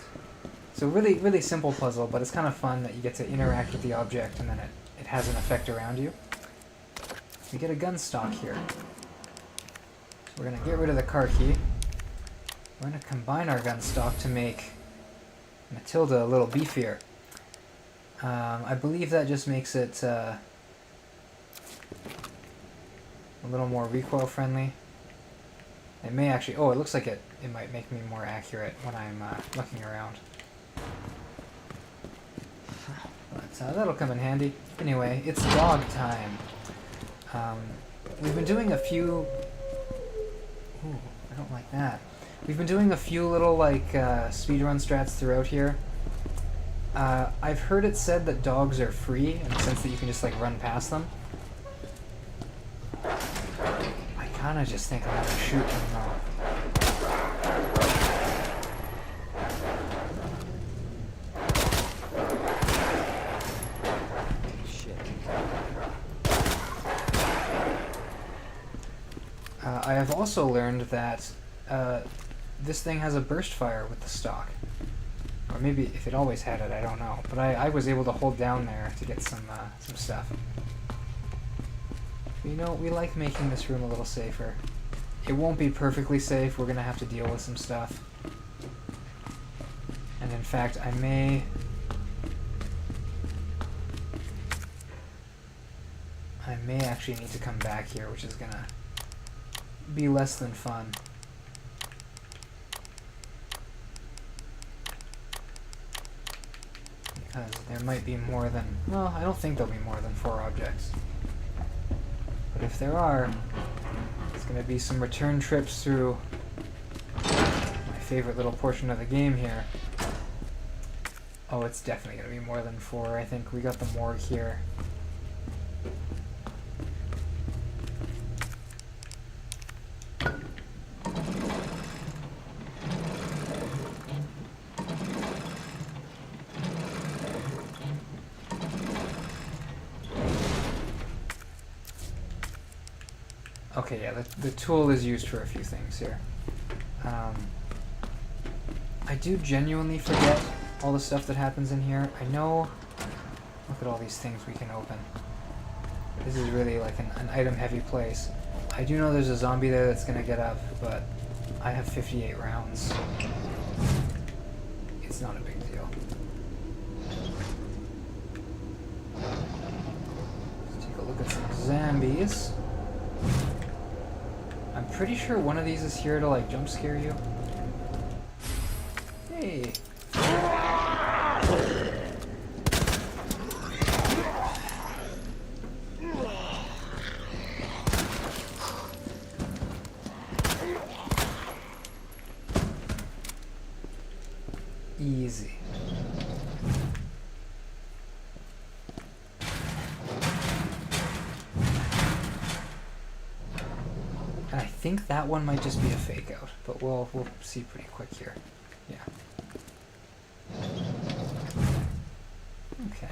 So really simple puzzle, but it's kind of fun that you get to interact with the object and then it has an effect around you. We get a gun stock here. So we're going to get rid of the car key. We're going to combine our gun stock to make Matilda a little beefier. I believe that just makes it a little more recoil friendly. It may actually, oh, it looks like it might make me more accurate when I'm looking around. But that'll come in handy. Anyway, it's dog time. We've been doing a few... Ooh, I don't like that. We've been doing a few little like speedrun strats throughout here. I've heard it said that dogs are free in the sense that you can just like run past them. I kind of just think I'm gonna shoot them though. I have also learned that this thing has a burst fire with the stock. Or maybe if it always had it, I don't know. But I was able to hold down there to get some stuff. You know, we like making this room a little safer. It won't be perfectly safe. We're going to have to deal with some stuff. And in fact, I may actually need to come back here, which is going to be less than fun. Because there might be more than... Well, I don't think there'll be more than 4 objects. But if there are, it's going to be some return trips through my favorite little portion of the game here. Oh, it's definitely going to be more than 4. I think we got the morgue here. Okay, yeah, the tool is used for a few things here. I do genuinely forget all the stuff that happens in here. I know... Look at all these things we can open. This is really like an item-heavy place. I do know there's a zombie there that's gonna get up, but I have 58 rounds. It's not a big deal. Let's take a look at some zombies. I'm pretty sure one of these is here to like jump scare you. Hey. Easy. And I think that one might just be a fake out, but we'll see pretty quick here. Yeah. Okay.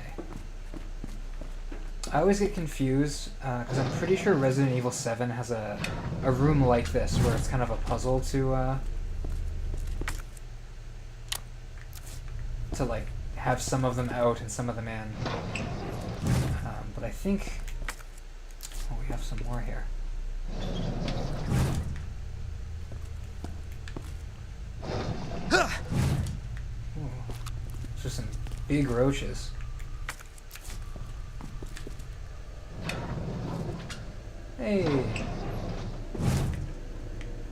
I always get confused because I'm pretty sure Resident Evil 7 has a room like this where it's kind of a puzzle to like have some of them out and some of them in. But I think we have some more here. Ooh. Just some big roaches. Hey!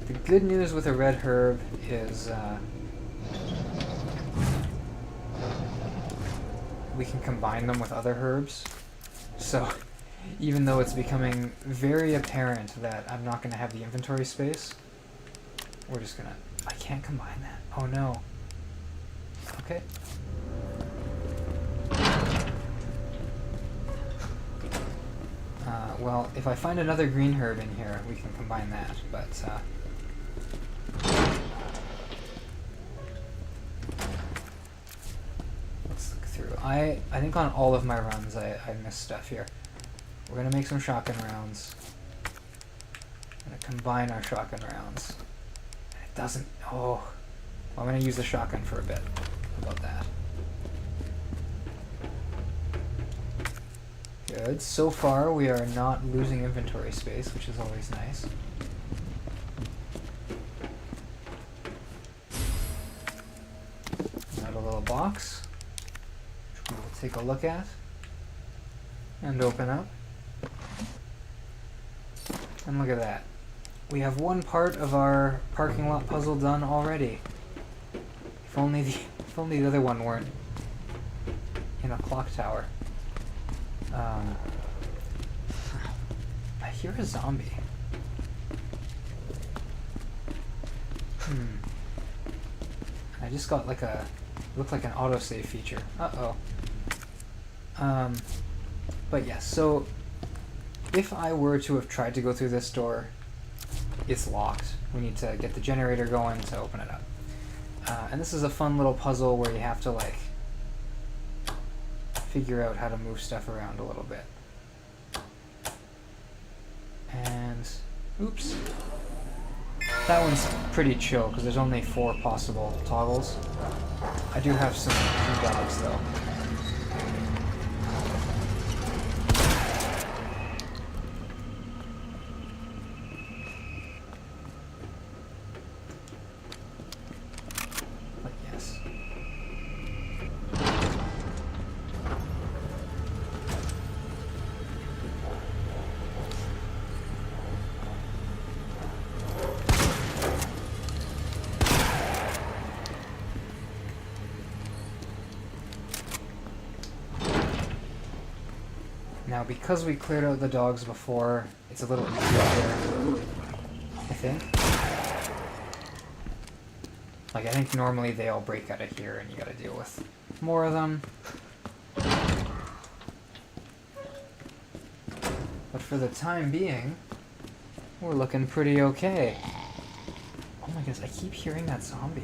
The good news with a red herb is we can combine them with other herbs. So even though it's becoming very apparent that I'm not going to have the inventory space, we're just going to... I can't combine that. Oh no. Okay. Well, if I find another green herb in here, we can combine that, but... let's look through. I think on all of my runs I missed stuff here. We're going to make some shotgun rounds. I'm going to combine our shotgun rounds. It doesn't... Oh. Well, I'm going to use the shotgun for a bit. How about that? Good. So far, we are not losing inventory space, which is always nice. Got a little box, which we will take a look at and open up. And look at that. We have one part of our parking lot puzzle done already. If only the other one weren't in a clock tower. I hear a zombie. I just got like a... looked like an autosave feature. Uh-oh. But yes, so... if I were to have tried to go through this door, it's locked. We need to get the generator going to open it up. And this is a fun little puzzle where you have to, like, figure out how to move stuff around a little bit. And... oops. That one's pretty chill because there's only 4 possible toggles. I do have some dogs though. But yes. Now, because we cleared out the dogs before, it's a little easier here, I think. Like, I think normally they all break out of here and you gotta deal with more of them. But for the time being, we're looking pretty okay. Oh my goodness, I keep hearing that zombie.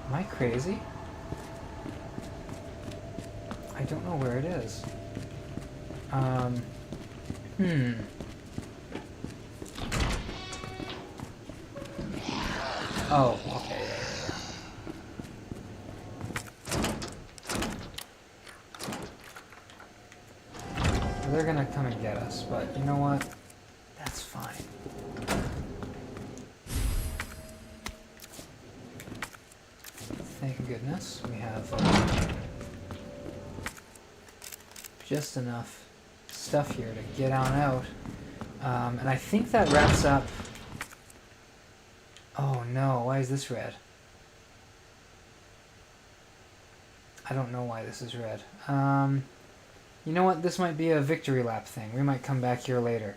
Am I crazy? I don't know where it is. Oh, okay, yeah. They're gonna come and get us, but you know what? That's fine. Thank goodness we have just enough stuff here to get on out. And I think that wraps up... Oh no, why is this red? I don't know why this is red. You know what? This might be a victory lap thing. We might come back here later.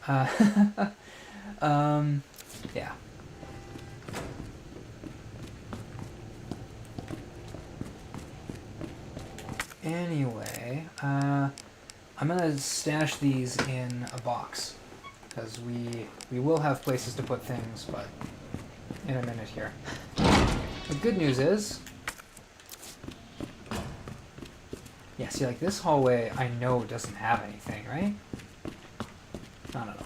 Yeah. Anyway, I'm gonna stash these in a box, because we will have places to put things, but in a minute here. The good news is, yeah, see, like this hallway I know doesn't have anything, right? I don't know.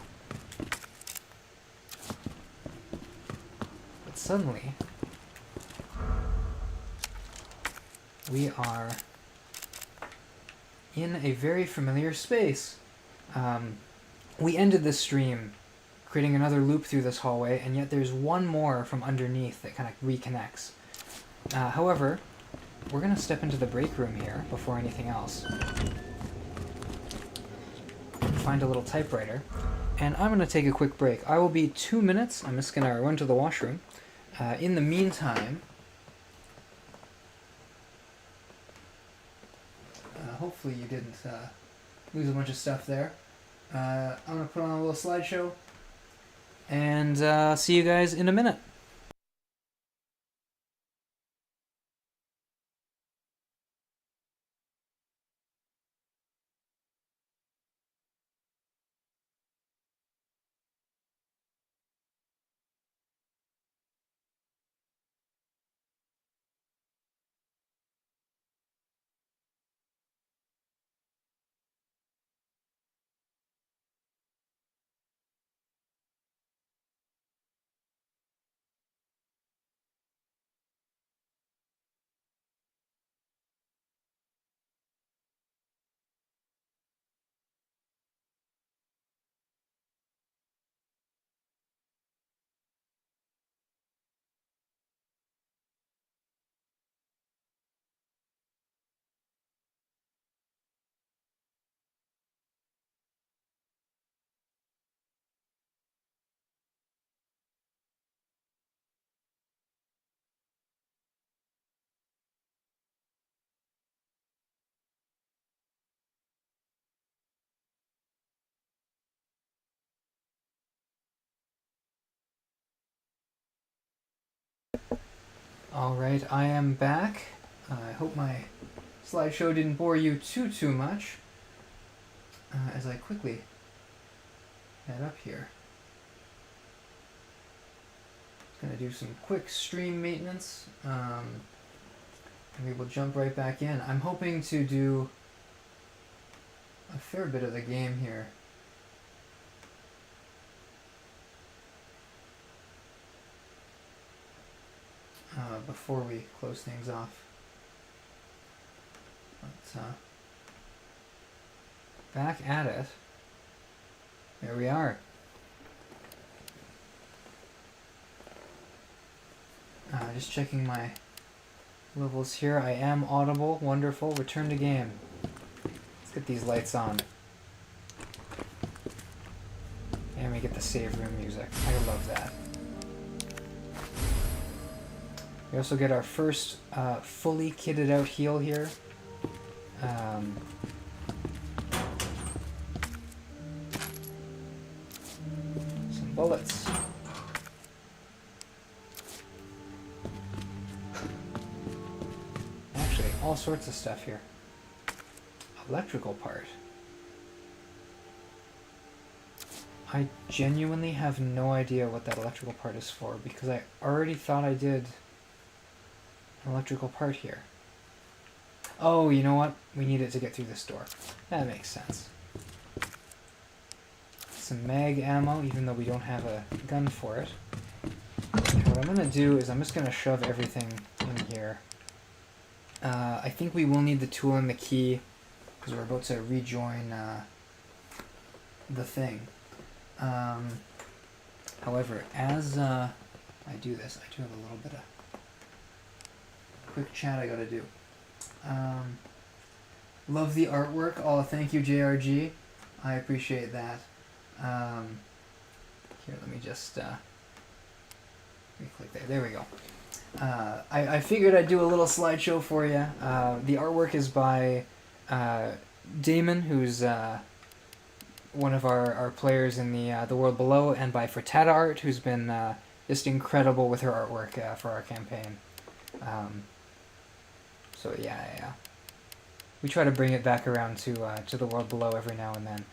But suddenly, we are in a very familiar space. We ended this stream creating another loop through this hallway, and yet there's one more from underneath that kind of reconnects. However, we're going to step into the break room here before anything else. Find a little typewriter, and I'm going to take a quick break. I will be 2 minutes. I'm just going to run to the washroom. In the meantime, hopefully you didn't lose a bunch of stuff there. I'm going to put on a little slideshow, and see you guys in a minute. Alright, I am back. I hope my slideshow didn't bore you too much. As I quickly head up here. Gonna do some quick stream maintenance, and we will jump right back in. I'm hoping to do a fair bit of the game here. before we close things off. But, back at it. There we are. Just checking my levels here. I am audible. Wonderful. Return to game. Let's get these lights on. And we get the save room music. I love that. We also get our first fully kitted out heal here. Some bullets. Actually, all sorts of stuff here. Electrical part. I genuinely have no idea what that electrical part is for because I already thought I did an electrical part here. Oh, you know what? We need it to get through this door. That makes sense. Some mag ammo, even though we don't have a gun for it. And what I'm going to do is I'm just going to shove everything in here. I think we will need the tool and the key because we're about to rejoin the thing. However, as I do this, I do have a little bit of quick chat I gotta do. Love the artwork. Oh, thank you, JRG. I appreciate that. Here, let me just click there. There we go. I figured I'd do a little slideshow for you. The artwork is by Damon, who's one of our players in the World Below, and by S.T.A.R.S, who's been just incredible with her artwork for our campaign. So yeah. We try to bring it back around to the World Below every now and then.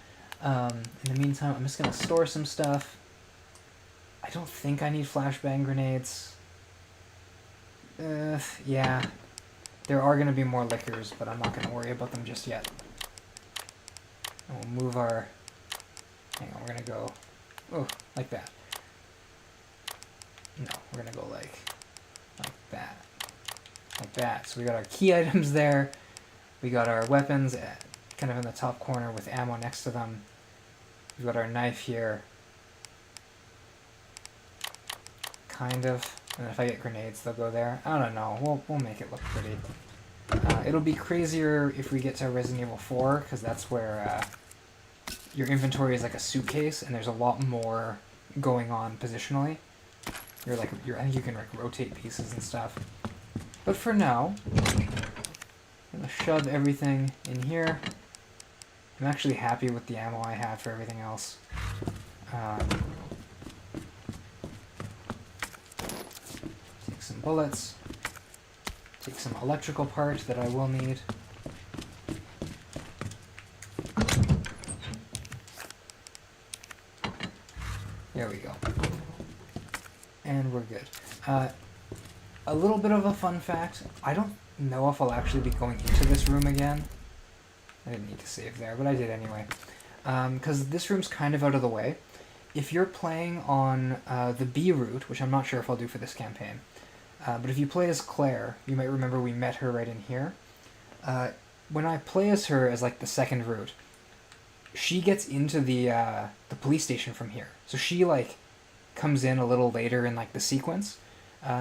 In the meantime, I'm just gonna store some stuff. I don't think I need flashbang grenades. Yeah. There are gonna be more liquors, but I'm not gonna worry about them just yet. And we'll move our... Hang on, we're gonna go... Oh, like that. No, we're gonna go like that. Like that. So we got our key items there. We got our weapons kind of in the top corner with ammo next to them. We've got our knife here. Kind of. And if I get grenades, they'll go there. I don't know. We'll make it look pretty. It'll be crazier if we get to Resident Evil 4, because that's where your inventory is like a suitcase, and there's a lot more going on positionally. I think you can like rotate pieces and stuff. But for now, I'm gonna shove everything in here. I'm actually happy with the ammo I have for everything else. Take some bullets. Take some electrical parts that I will need. There we go. And we're good. A little bit of a fun fact. I don't know if I'll actually be going into this room again. I didn't need to save there, but I did anyway. Because this room's kind of out of the way. If you're playing on the B route, which I'm not sure if I'll do for this campaign, but if you play as Claire, you might remember we met her right in here. When I play as her as like the second route, she gets into the police station from here. So she like comes in a little later in like the sequence,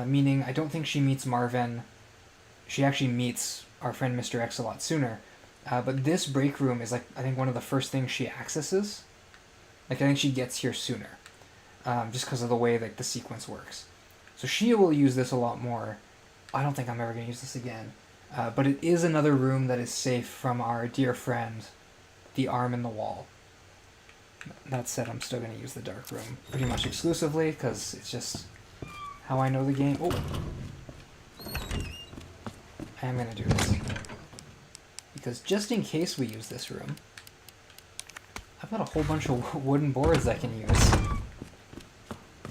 meaning I don't think she meets Marvin. She actually meets our friend Mr. X a lot sooner. But this break room is like, I think one of the first things she accesses. Like I think she gets here sooner, just because of the way like the sequence works. So she will use this a lot more. I don't think I'm ever going to use this again. But it is another room that is safe from our dear friend, the arm in the wall. That said, I'm still going to use the dark room pretty much exclusively, because it's just how I know the game. Oh! I am going to do this. Because just in case we use this room, I've got a whole bunch of wooden boards I can use.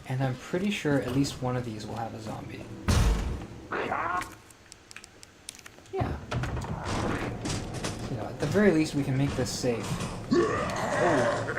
And I'm pretty sure at least one of these will have a zombie. Yeah. You know, at the very least we can make this safe. Oh.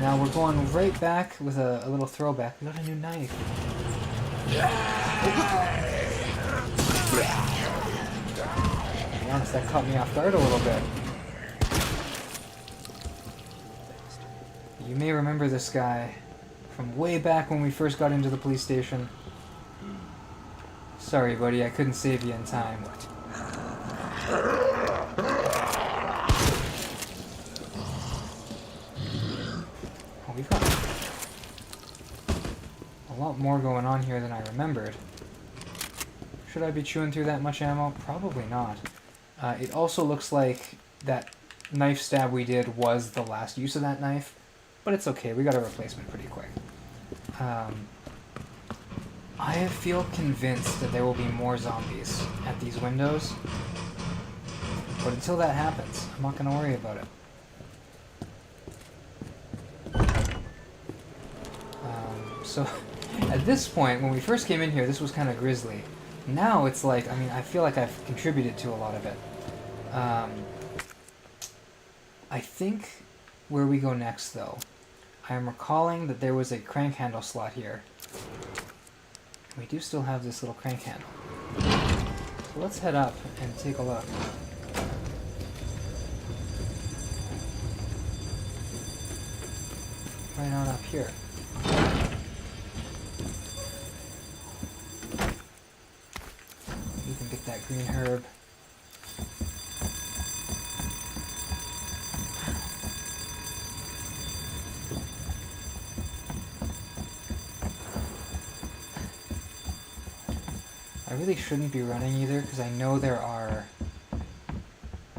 Now we're going right back with a little throwback. We got a new knife. To be honest, that caught me off guard a little bit. You may remember this guy from way back when we first got into the police station. Sorry, buddy, I couldn't save you in time. Oh, we've got a lot more going on here than I remembered. Should I be chewing through that much ammo? Probably not. It also looks like that knife stab we did was the last use of that knife, but it's okay, we got a replacement pretty quick. I feel convinced that there will be more zombies at these windows, but until that happens, I'm not going to worry about it. So, at this point, when we first came in here, this was kind of grisly. Now it's like, I mean, I feel like I've contributed to a lot of it. I think where we go next, though, I am recalling that there was a crank handle slot here. We do still have this little crank handle. So let's head up and take a look. Right on up here. You can get that green herb. I really shouldn't be running either, because I know there are,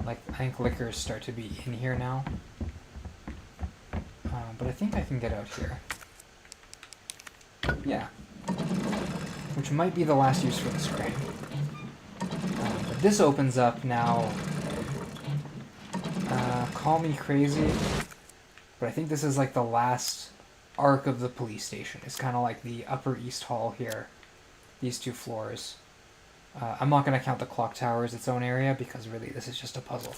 like, I think liquors start to be in here now. But I think I can get out here. Yeah. Which might be the last use for the spray. But this opens up now. Call me crazy, but I think this is like the last arc of the police station. It's kind of like the Upper East Hall here. These two floors. I'm not going to count the clock tower as its own area, because really this is just a puzzle.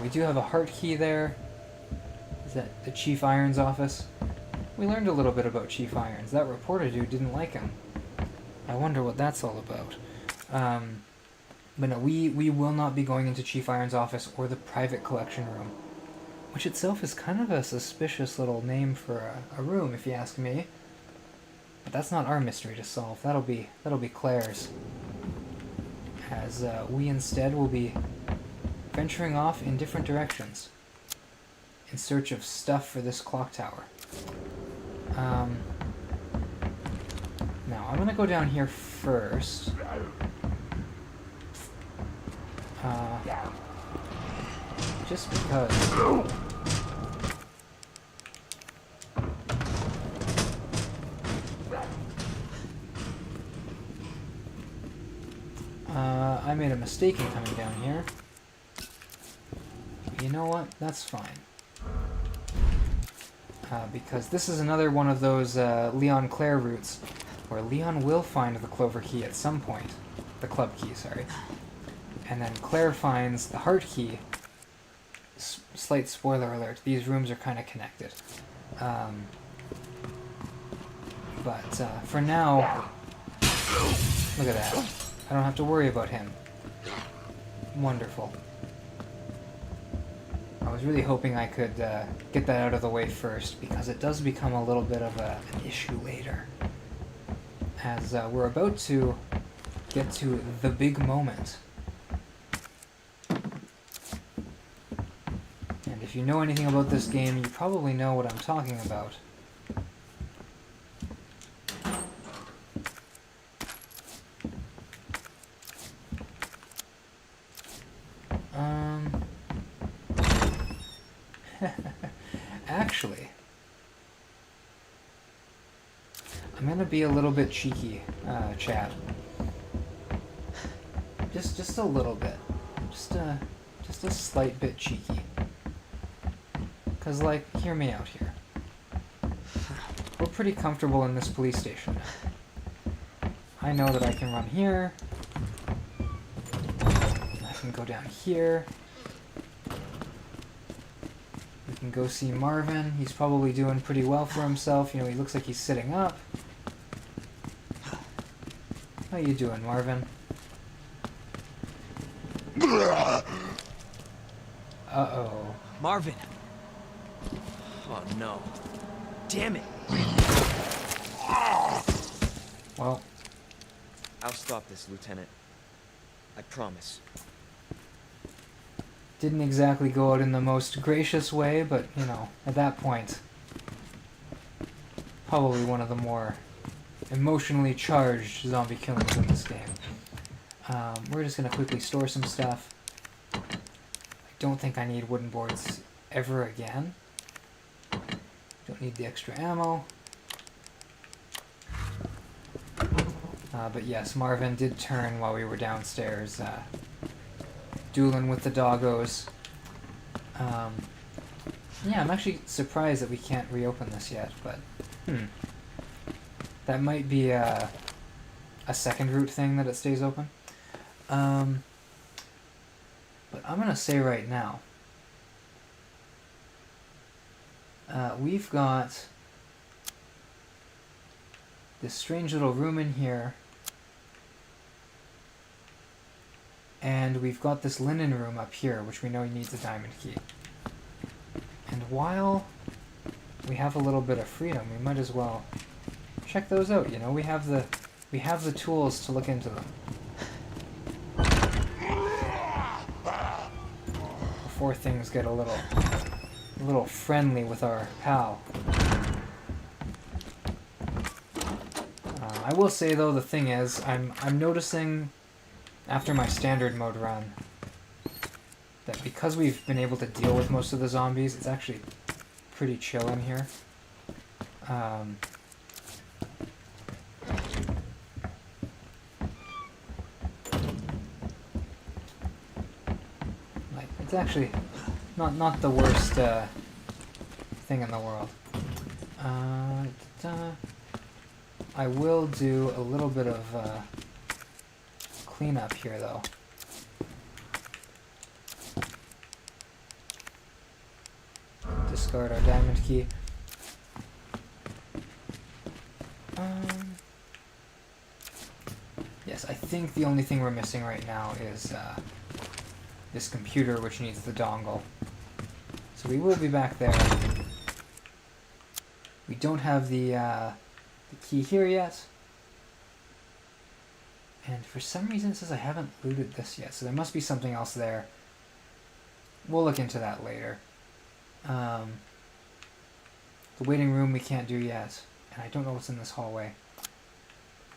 We do have a heart key there. Is that the Chief Irons office? We learned a little bit about Chief Irons. That reporter dude didn't like him. I wonder what that's all about. But no, we will not be going into Chief Irons' office or the private collection room, which itself is kind of a suspicious little name for a room, if you ask me. But that's not our mystery to solve. That'll be Claire's. As we instead will be venturing off in different directions in search of stuff for this clock tower. Now, I'm going to go down here first. Just because. I made a mistake in coming down here. You know what? That's fine. Because this is another one of those Leon-Claire routes where Leon will find the clover key at some point. The club key, sorry. And then Claire finds the heart key. Slight spoiler alert, these rooms are kind of connected. But for now, look at that. I don't have to worry about him. Wonderful. I was really hoping I could get that out of the way first, because it does become a little bit of an issue later. As we're about to get to the big moment. And if you know anything about this game, you probably know what I'm talking about. Actually, I'm gonna be a little bit cheeky, chat. Just a little bit. Just a slight bit cheeky. Because, like, hear me out here. We're pretty comfortable in this police station now. I know that I can run here. I can go down here. We can go see Marvin. He's probably doing pretty well for himself. You know, he looks like he's sitting up. How you doing, Marvin? Uh-oh.
Marvin! Oh no. Damn it!
Well,
I'll stop this, Lieutenant. I promise.
didn't exactly go out in the most gracious way, but, you know, at that point, probably one of the more emotionally charged zombie killings in this game. We're just going to quickly store some stuff. I don't think I need wooden boards ever again. Don't need the extra ammo. But yes, Marvin did turn while we were downstairs, dueling with the doggos. Yeah, I'm actually surprised that we can't reopen this yet, but that might be a second route thing that it stays open. But I'm gonna say right now, we've got this strange little room in here, and we've got this linen room up here, which we know needs a diamond key. And while we have a little bit of freedom, we might as well check those out. You know, we have the tools to look into them before things get a little friendly with our pal. I will say though, the thing is, I'm noticing after my standard mode run that because we've been able to deal with most of the zombies, it's actually pretty chill in here. Like, it's actually not the worst thing in the world. I will do a little bit of cleanup here, though. Discard our diamond key. Yes, I think the only thing we're missing right now is this computer, which needs the dongle. So we will be back there. We don't have the key here yet. And for some reason it says I haven't looted this yet, so there must be something else there. We'll look into that later. The waiting room we can't do yet, and I don't know what's in this hallway.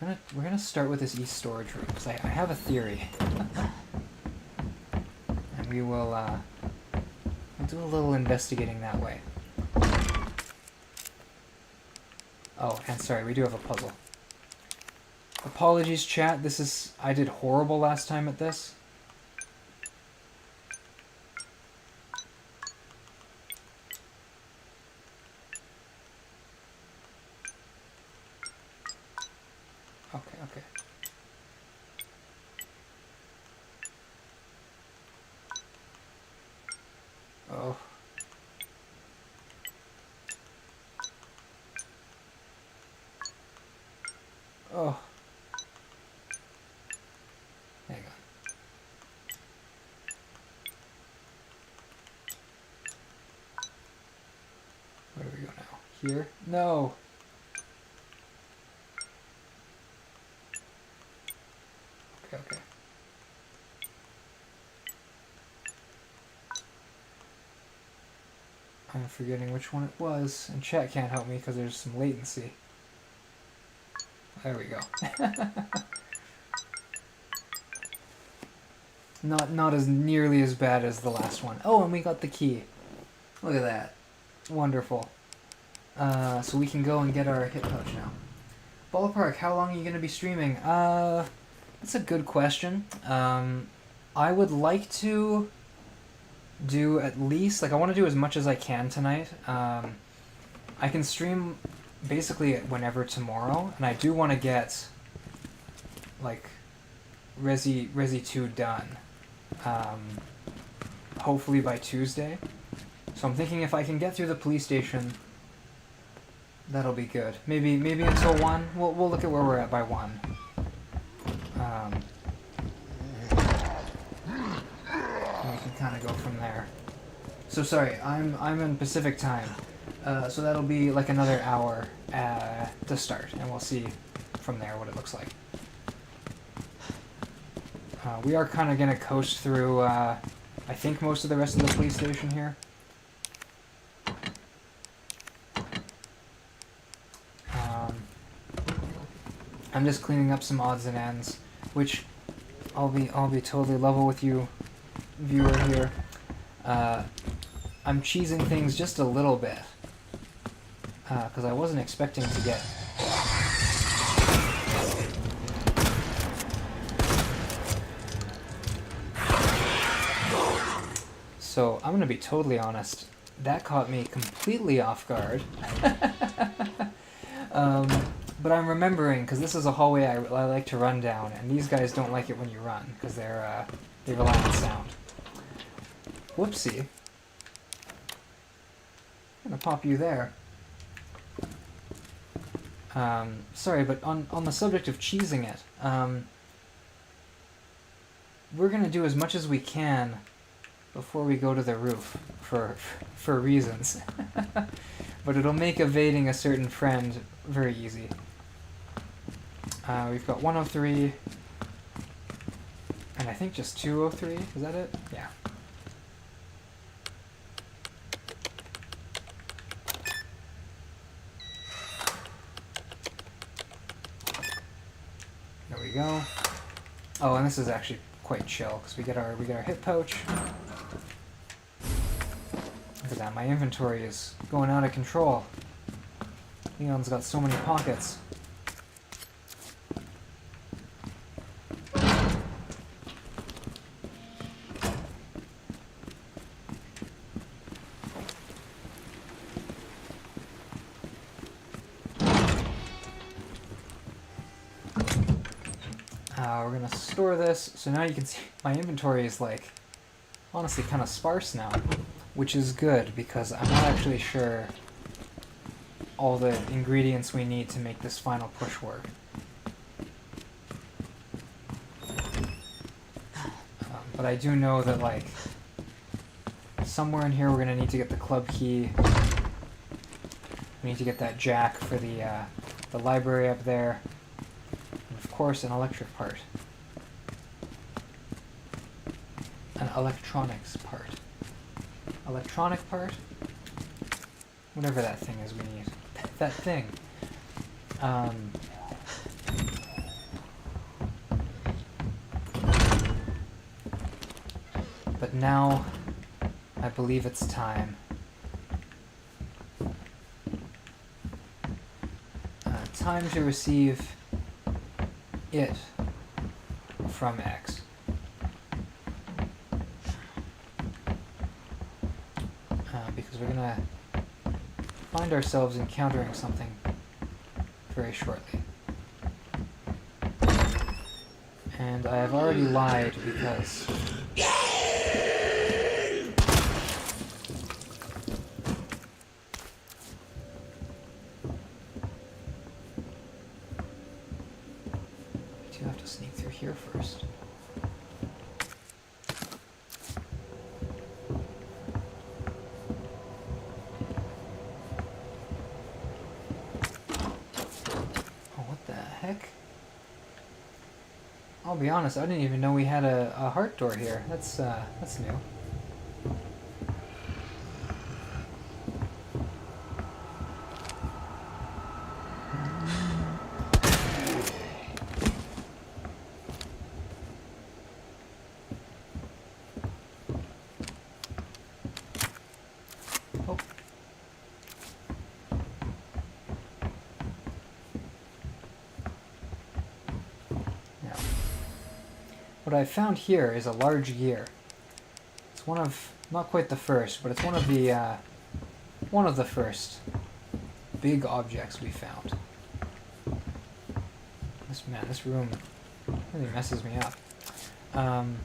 We're gonna start with this east storage room, because I have a theory. And we will we'll do a little investigating that way. Oh, and sorry, we do have a puzzle. Apologies, chat. I did horrible last time at this. Okay. Oh. Oh. Hang on. Where do we go now? Here? No! Okay. I'm forgetting which one it was, and chat can't help me because there's some latency. There we go. Not as nearly as bad as the last one. Oh, and we got the key. Look at that. Wonderful. So we can go and get our hit pouch now. Ballpark, how long are you going to be streaming? That's a good question. I would like to do at least, like, I want to do as much as I can tonight. I can stream basically whenever tomorrow, and I do want to get, like, Resi 2 done. Hopefully by Tuesday. So I'm thinking if I can get through the police station, that'll be good. Maybe until 1. We'll look at where we're at by 1. And we can kind of go from there. So sorry, I'm in Pacific time, so that'll be like another hour to start, and we'll see from there what it looks like. We are kind of gonna coast through, I think, most of the rest of the police station here. I'm just cleaning up some odds and ends, which I'll be totally level with you, viewer here. I'm cheesing things just a little bit because I wasn't expecting to get. So I'm gonna be totally honest. That caught me completely off guard. But I'm remembering, because this is a hallway I like to run down, and these guys don't like it when you run, because they rely on sound. Whoopsie. I'm gonna pop you there. Sorry, but on the subject of cheesing it, we're gonna do as much as we can before we go to the roof, for reasons. But it'll make evading a certain friend very easy. We've got 103, and I think just 203, is that it? Yeah. There we go. Oh, and this is actually quite chill, because we get our hip pouch. Look at that, my inventory is going out of control. Leon's got so many pockets. We're gonna store this, so now you can see my inventory is, like, honestly kind of sparse now, which is good because I'm not actually sure all the ingredients we need to make this final push work. But I do know that, like, somewhere in here we're gonna need to get the club key. We need to get that jack for the library up there, and of course an electric part. An electronics part. Electronic part? Whatever that thing is we need. That thing. But now, I believe it's time. Time to receive it from X. Because we're gonna find ourselves encountering something very shortly. And I have already lied because I do have to sneak through here first. I'll be honest, I didn't even know we had a heart door here. That's new. Oh. What I found here is a large gear. It's one of, not quite the first, but it's one of the first big objects we found. This room really messes me up. And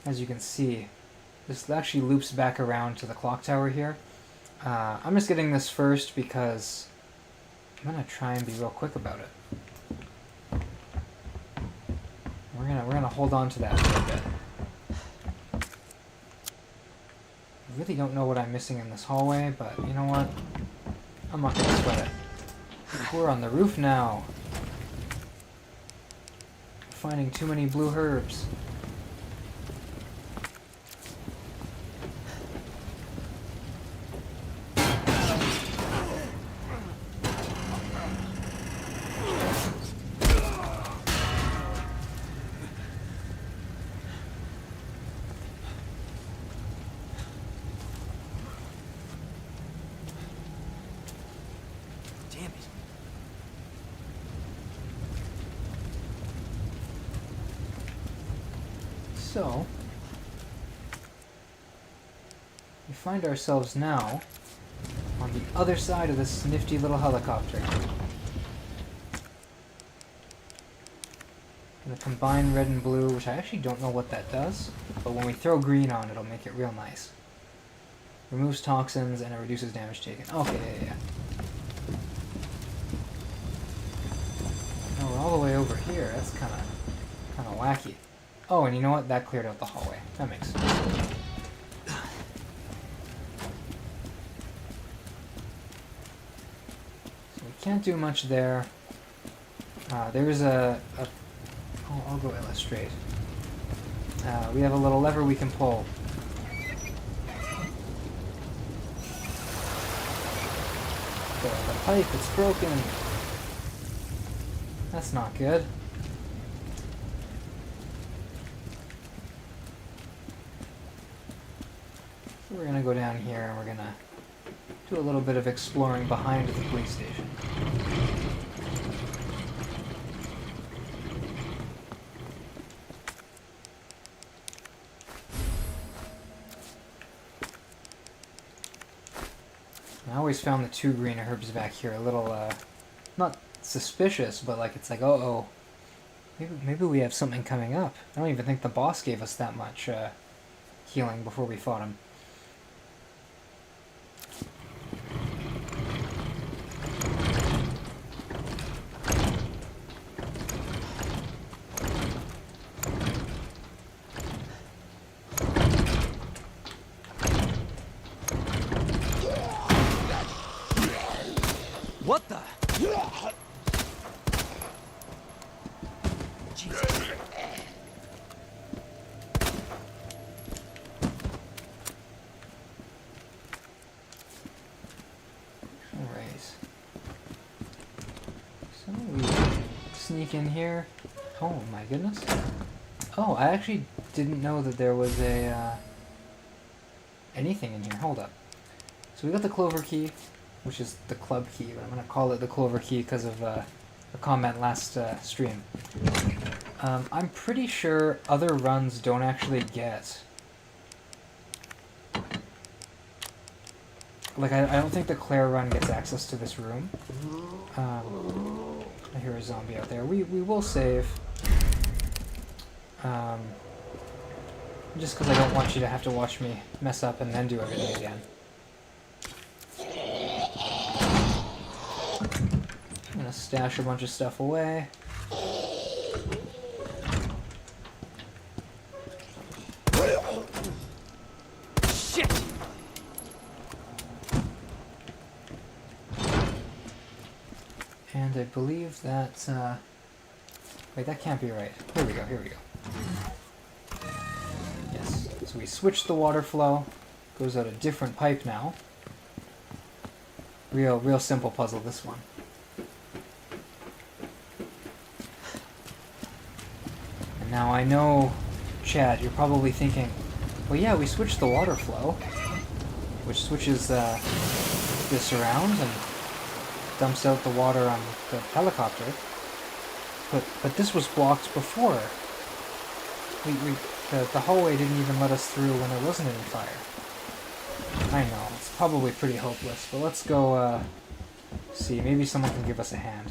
as you can see, this actually loops back around to the clock tower here. I'm just getting this first because I'm gonna try and be real quick about it. We're gonna hold on to that for a bit. I really don't know what I'm missing in this hallway, but you know what? I'm not gonna sweat it. We're on the roof now. Finding too many blue herbs.
Damn it.
So, we find ourselves now on the other side of this nifty little helicopter. Gonna combine red and blue, which I actually don't know what that does, but when we throw green on, it'll make it real nice. Removes toxins and it reduces damage taken. Okay, yeah. Now we're all the way over here. That's kind of wacky. Oh, and you know what? That cleared out the hallway. That makes sense. So we can't do much there. There's I'll go illustrate. We have a little lever we can pull. The pipe, it's broken. That's not good. So we're gonna go down here and we're gonna do a little bit of exploring behind the police station. I always found the 2 green herbs back here a little, not suspicious, but like it's like, uh-oh, maybe we have something coming up. I don't even think the boss gave us that much healing before we fought him.
What the? Jesus.
Alright. So we sneak in here. Oh my goodness. Oh, I actually didn't know that there was a anything in here. Hold up. So we got the clover key, which is the club key, but I'm going to call it the clover key because of a comment last stream. I'm pretty sure other runs don't actually get... Like, I don't think the Claire run gets access to this room. I hear a zombie out there. We will save. Just because I don't want you to have to watch me mess up and then do everything again. I'm gonna stash a bunch of stuff away.
Shit!
And I believe that, wait, that can't be right. Here we go, here we go. Yes, so we switched the water flow. Goes out a different pipe now. Real simple puzzle, this one. And now I know, Chad, you're probably thinking, well yeah, we switched the water flow, which switches this around and dumps out the water on the helicopter. But this was blocked before. The hallway didn't even let us through when there wasn't any fire. I know, it's probably pretty hopeless, but let's go, see, maybe someone can give us a hand.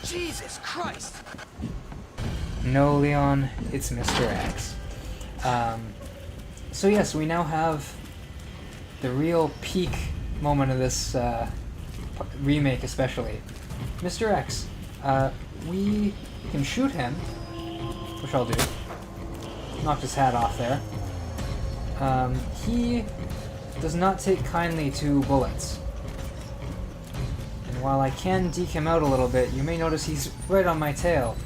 Jesus Christ!
No, Leon, it's Mr. X. So yes, we now have the real peak moment of this remake especially. Mr. X, we can shoot him, which I'll do. Knocked his hat off there. He does not take kindly to bullets. And while I can deke him out a little bit, you may notice he's right on my tail.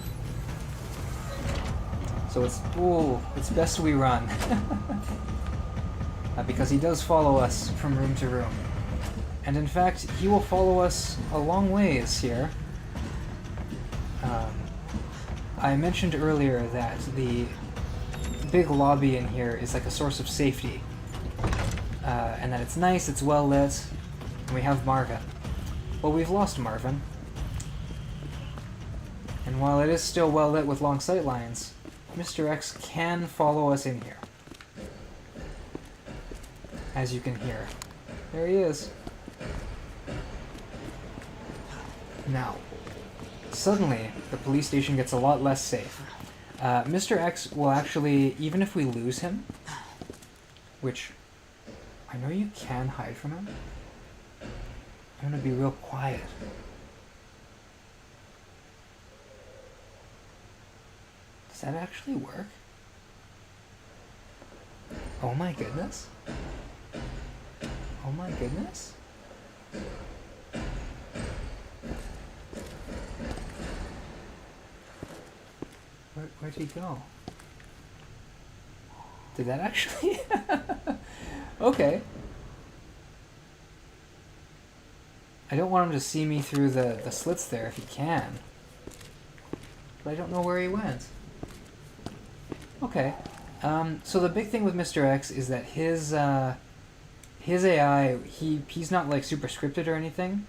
So it's best we run. Because he does follow us from room to room. And in fact, he will follow us a long ways here. I mentioned earlier that the big lobby in here is like a source of safety. And that it's nice, it's well lit, and we have Marvin. Well, we've lost Marvin. And while it is still well lit with long sight lines, Mr. X can follow us in here. As you can hear. There he is. Now, suddenly, the police station gets a lot less safe. Mr. X will actually, even if we lose him, which I know you can hide from him, I'm gonna be real quiet. Does that actually work? Oh my goodness. Oh my goodness. Where'd he go? Did that actually? Okay. I don't want him to see me through the slits there if he can. But I don't know where he went. Okay. So the big thing with Mr. X is that his AI, he's not like super scripted or anything.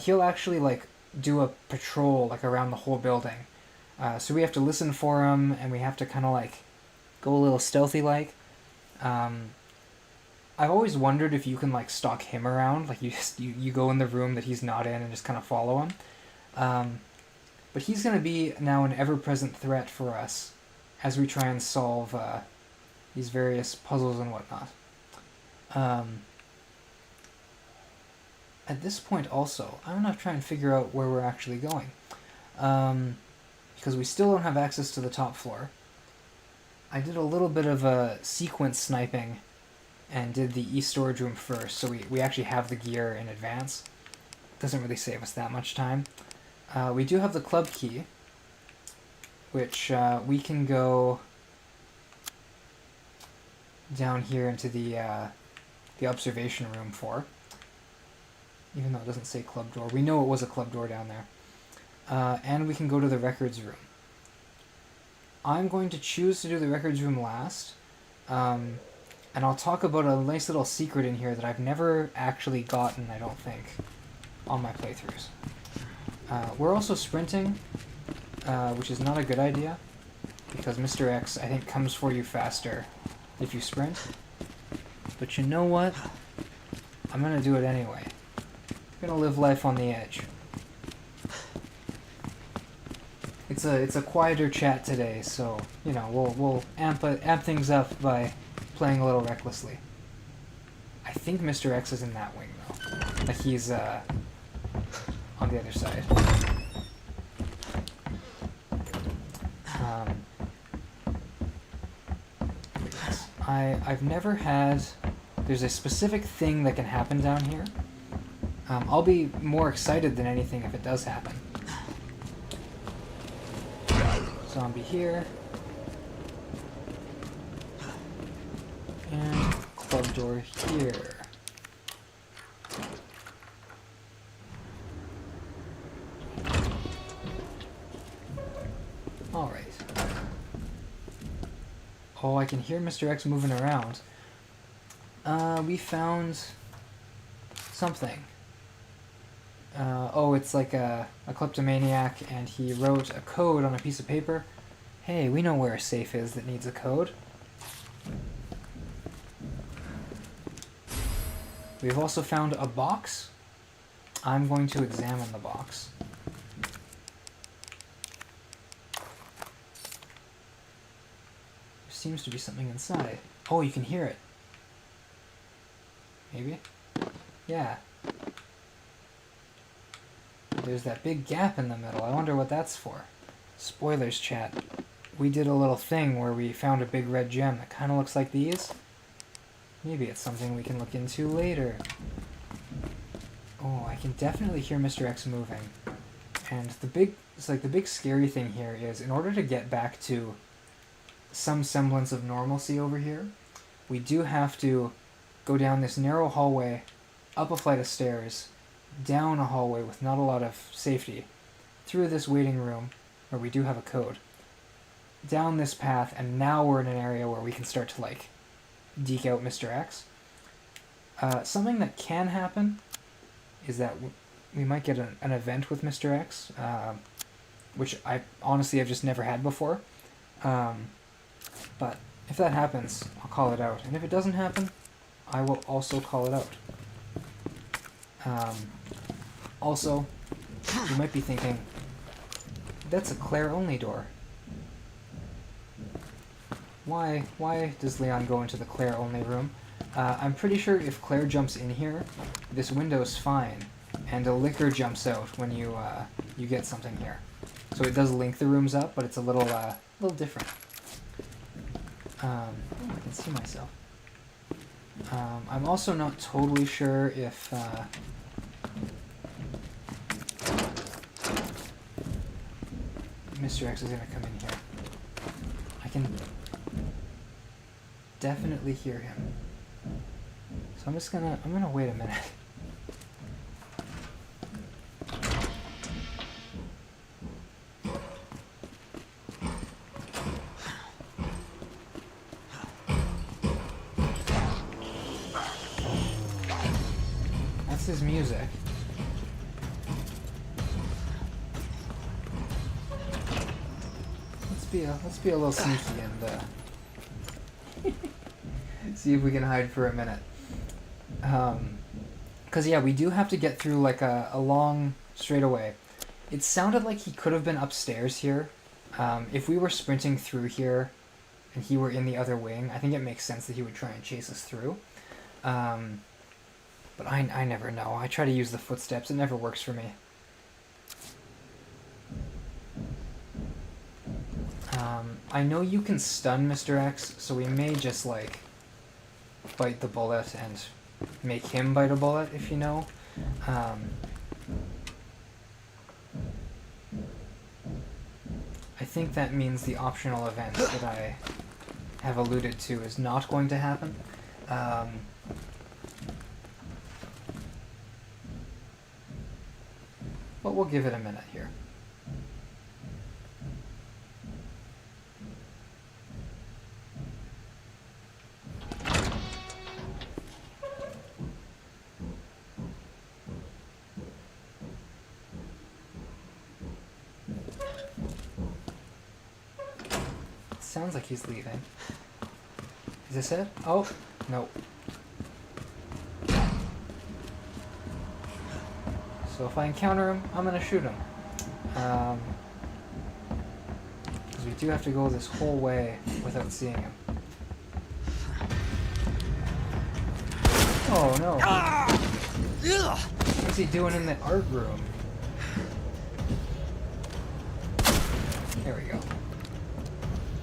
He'll actually like do a patrol like around the whole building. So we have to listen for him, and we have to kind of like go a little stealthy like. I've always wondered if you can like stalk him around, like you go in the room that he's not in and just kind of follow him. But he's going to be now an ever-present threat for us as we try and solve these various puzzles and whatnot. At this point also, I'm going to try and figure out where we're actually going. Because we still don't have access to the top floor. I did a little bit of a sequence sniping and did the East storage room first, so we actually have the gear in advance. Doesn't really save us that much time. We do have the club key, which we can go down here into the observation room for. Even though it doesn't say club door. We know it was a club door down there. And we can go to the records room. I'm going to choose to do the records room last. And I'll talk about a nice little secret in here that I've never actually gotten, I don't think, on my playthroughs. We're also sprinting, which is not a good idea, because Mr. X, I think, comes for you faster if you sprint. But you know what? I'm gonna do it anyway. I'm gonna live life on the edge. It's a quieter chat today, so you know we'll amp things up by playing a little recklessly. I think Mr. X is in that wing though. Like he's on the other side. I've never had. There's a specific thing that can happen down here. I'll be more excited than anything if it does happen. Zombie here. And club door here. Alright. Oh, I can hear Mr. X moving around. We found something. Oh, it's like a kleptomaniac, and he wrote a code on a piece of paper. Hey, we know where a safe is that needs a code. We've also found a box. I'm going to examine the box. There seems to be something inside. Oh, you can hear it. Maybe? Yeah. There's that big gap in the middle. I wonder what that's for. Spoilers, chat. We did a little thing where we found a big red gem that kind of looks like these. Maybe it's something we can look into later. Oh, I can definitely hear Mr. X moving. And the big scary thing here is, in order to get back to some semblance of normalcy over here, we do have to go down this narrow hallway, up a flight of stairs, down a hallway with not a lot of safety, through this waiting room, where we do have a code, down this path, and now we're in an area where we can start to, like, deke out Mr. X. Something that can happen is that we might get an event with Mr. X, which I honestly have just never had before. But if that happens, I'll call it out. And if it doesn't happen, I will also call it out. Also, you might be thinking, that's a Claire-only door. Why does Leon go into the Claire-only room? I'm pretty sure if Claire jumps in here, this window's fine, and a liquor jumps out when you get something here. So it does link the rooms up, but it's a little different. Oh, I can see myself. I'm also not totally sure if Mr. X is gonna come in here. I can definitely hear him. So I'm gonna wait a minute. That's his music. Let's be a little sneaky and see if we can hide for a minute. Cause yeah, we do have to get through like a long straightaway. It sounded like he could have been upstairs here. If we were sprinting through here and he were in the other wing, I think it makes sense that he would try and chase us through. But I never know. I try to use the footsteps. It never works for me. I know you can stun Mr. X, so we may just, like, bite the bullet and make him bite a bullet, if you know. I think that means the optional event that I have alluded to is not going to happen. But we'll give it a minute here. Sounds like he's leaving. Is this it? Oh, no. So if I encounter him, I'm gonna shoot him. Because we do have to go this whole way without seeing him. Oh no. What's he doing in the art room? There we go.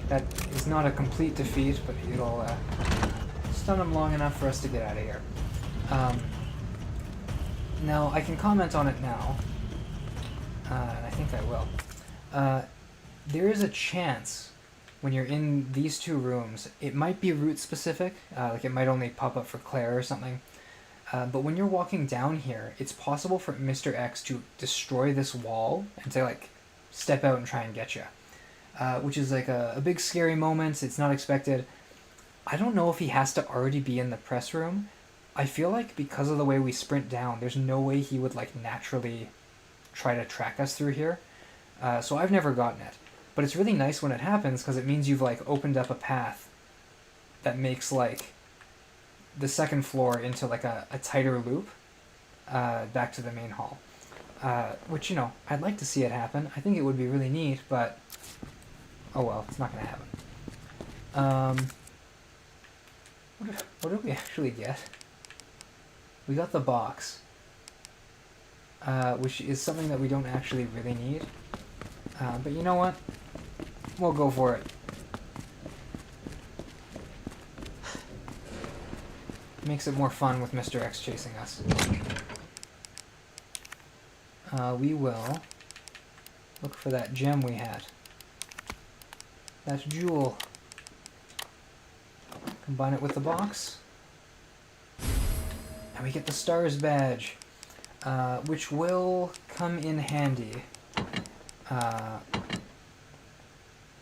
That is not a complete defeat, but it'll stun him long enough for us to get out of here. Now, I can comment on it now, and I think I will. There is a chance, when you're in these two rooms, it might be route specific, like it might only pop up for Claire or something, but when you're walking down here, it's possible for Mr. X to destroy this wall and to, like, step out and try and get you. Which is like a big scary moment. It's not expected. I don't know if he has to already be in the press room, I feel like because of the way we sprint down, there's no way he would like naturally try to track us through here. So I've never gotten it. But it's really nice when it happens because it means you've like opened up a path that makes like the second floor into like a tighter loop back to the main hall. Which, you know, I'd like to see it happen. I think it would be really neat, but oh well, it's not going to happen. What did we actually get? We got the box, which is something that we don't actually really need. But you know what? We'll go for it. Makes it more fun with Mr. X chasing us. We will look for that gem we had. That jewel. Combine it with the box. And we get the S.T.A.R.S badge, which will come in handy.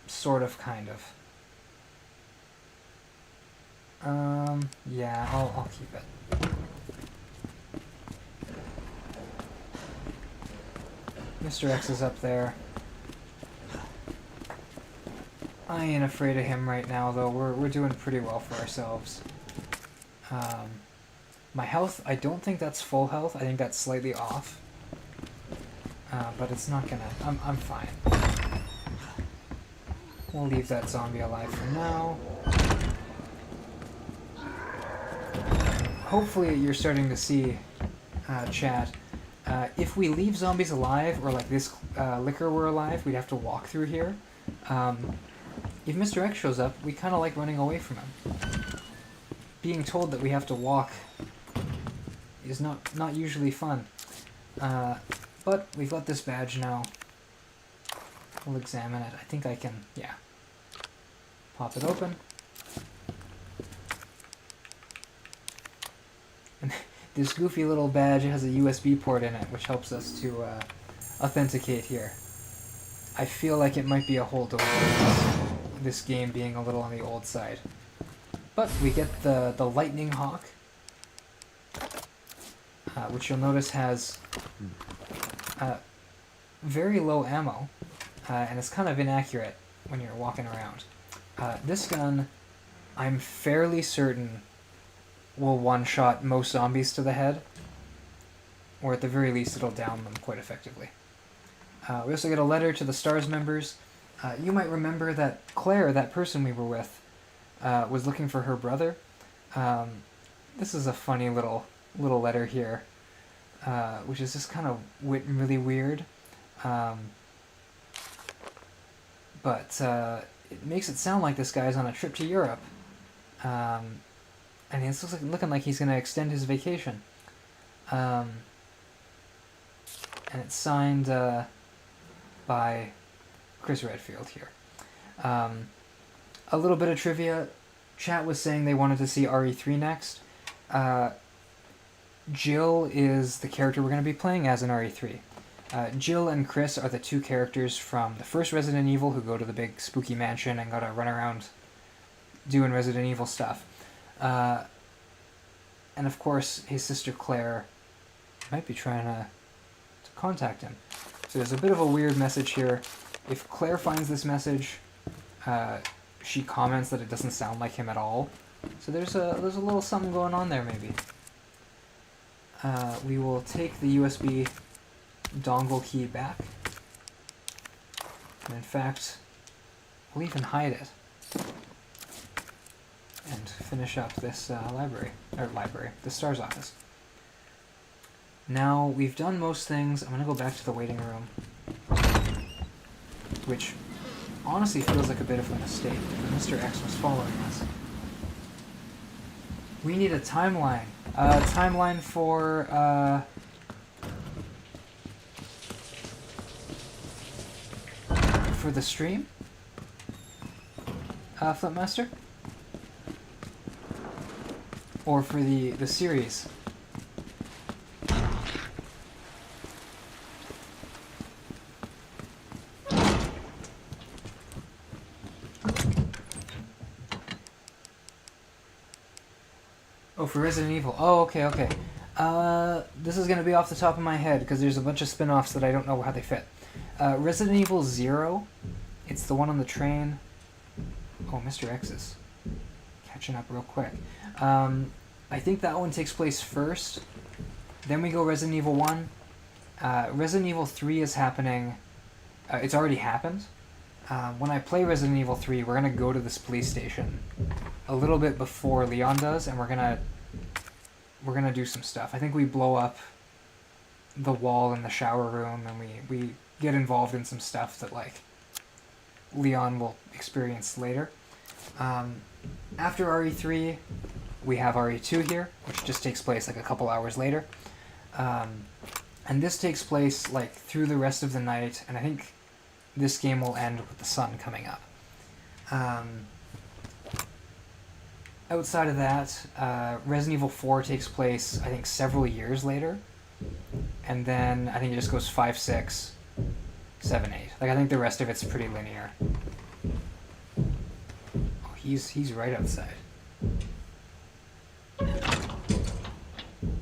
Sort of, kind of. Yeah, I'll keep it. Mr. X is up there. I ain't afraid of him right now, though. We're doing pretty well for ourselves. My health, I don't think that's full health. I think that's slightly off. But it's not gonna... I'm fine. We'll leave that zombie alive for now. Hopefully you're starting to see, chat. If we leave zombies alive, or like this liquor were alive, we'd have to walk through here. If Mr. X shows up, we kind of like running away from him. Being told that we have to walk is not usually fun. But we've got this badge now. We'll examine it. I think I can, yeah. Pop it open. And this goofy little badge has a USB port in it, which helps us to authenticate here. I feel like it might be a holdover, this game being a little on the old side. But we get the Lightning Hawk, which you'll notice has very low ammo, and it's kind of inaccurate when you're walking around. This gun, I'm fairly certain, will one-shot most zombies to the head, or at the very least it'll down them quite effectively. We also get a letter to the S.T.A.R.S members. You might remember that Claire, that person we were with, was looking for her brother. This is a funny little letter here, which is just kind of really weird. But it makes it sound like this guy's on a trip to Europe. And it's looking like he's going to extend his vacation. And it's signed by Chris Redfield here. A little bit of trivia. Chat was saying they wanted to see RE3 next. Jill is the character we're going to be playing as in RE3. Jill and Chris are the two characters from the first Resident Evil who go to the big spooky mansion and gotta run around doing Resident Evil stuff. And of course, his sister Claire might be trying to contact him. So there's a bit of a weird message here. If Claire finds this message, she comments that it doesn't sound like him at all. So there's a little something going on there, maybe. We will take the USB dongle key back. And in fact, we'll even hide it. And finish up this the S.T.A.R.S office. Now, we've done most things. I'm gonna go back to the waiting room. Which honestly feels like a bit of a mistake, because Mr. X was following us. We need a timeline. Timeline for, for the stream? Flipmaster? Or for the series? Oh, for Resident Evil. Oh, okay, okay. This is gonna be off the top of my head because there's a bunch of spin-offs that I don't know how they fit. Resident Evil 0. It's the one on the train. Oh, Mr. X is catching up real quick. I think that one takes place first. Then we go Resident Evil 1. Resident Evil 3 is happening. It's already happened. When I play Resident Evil 3, we're gonna go to this police station a little bit before Leon does, and we're gonna do some stuff. I think we blow up the wall in the shower room, and we get involved in some stuff that like Leon will experience later. After RE3, we have RE2 here, which just takes place like a couple hours later. And this takes place like through the rest of the night, and I think this game will end with the sun coming up. Outside of that, Resident Evil 4 takes place, I think, several years later. And then I think it just goes 5, 6, 7, 8. Like, I think the rest of it's pretty linear. Oh, he's right outside.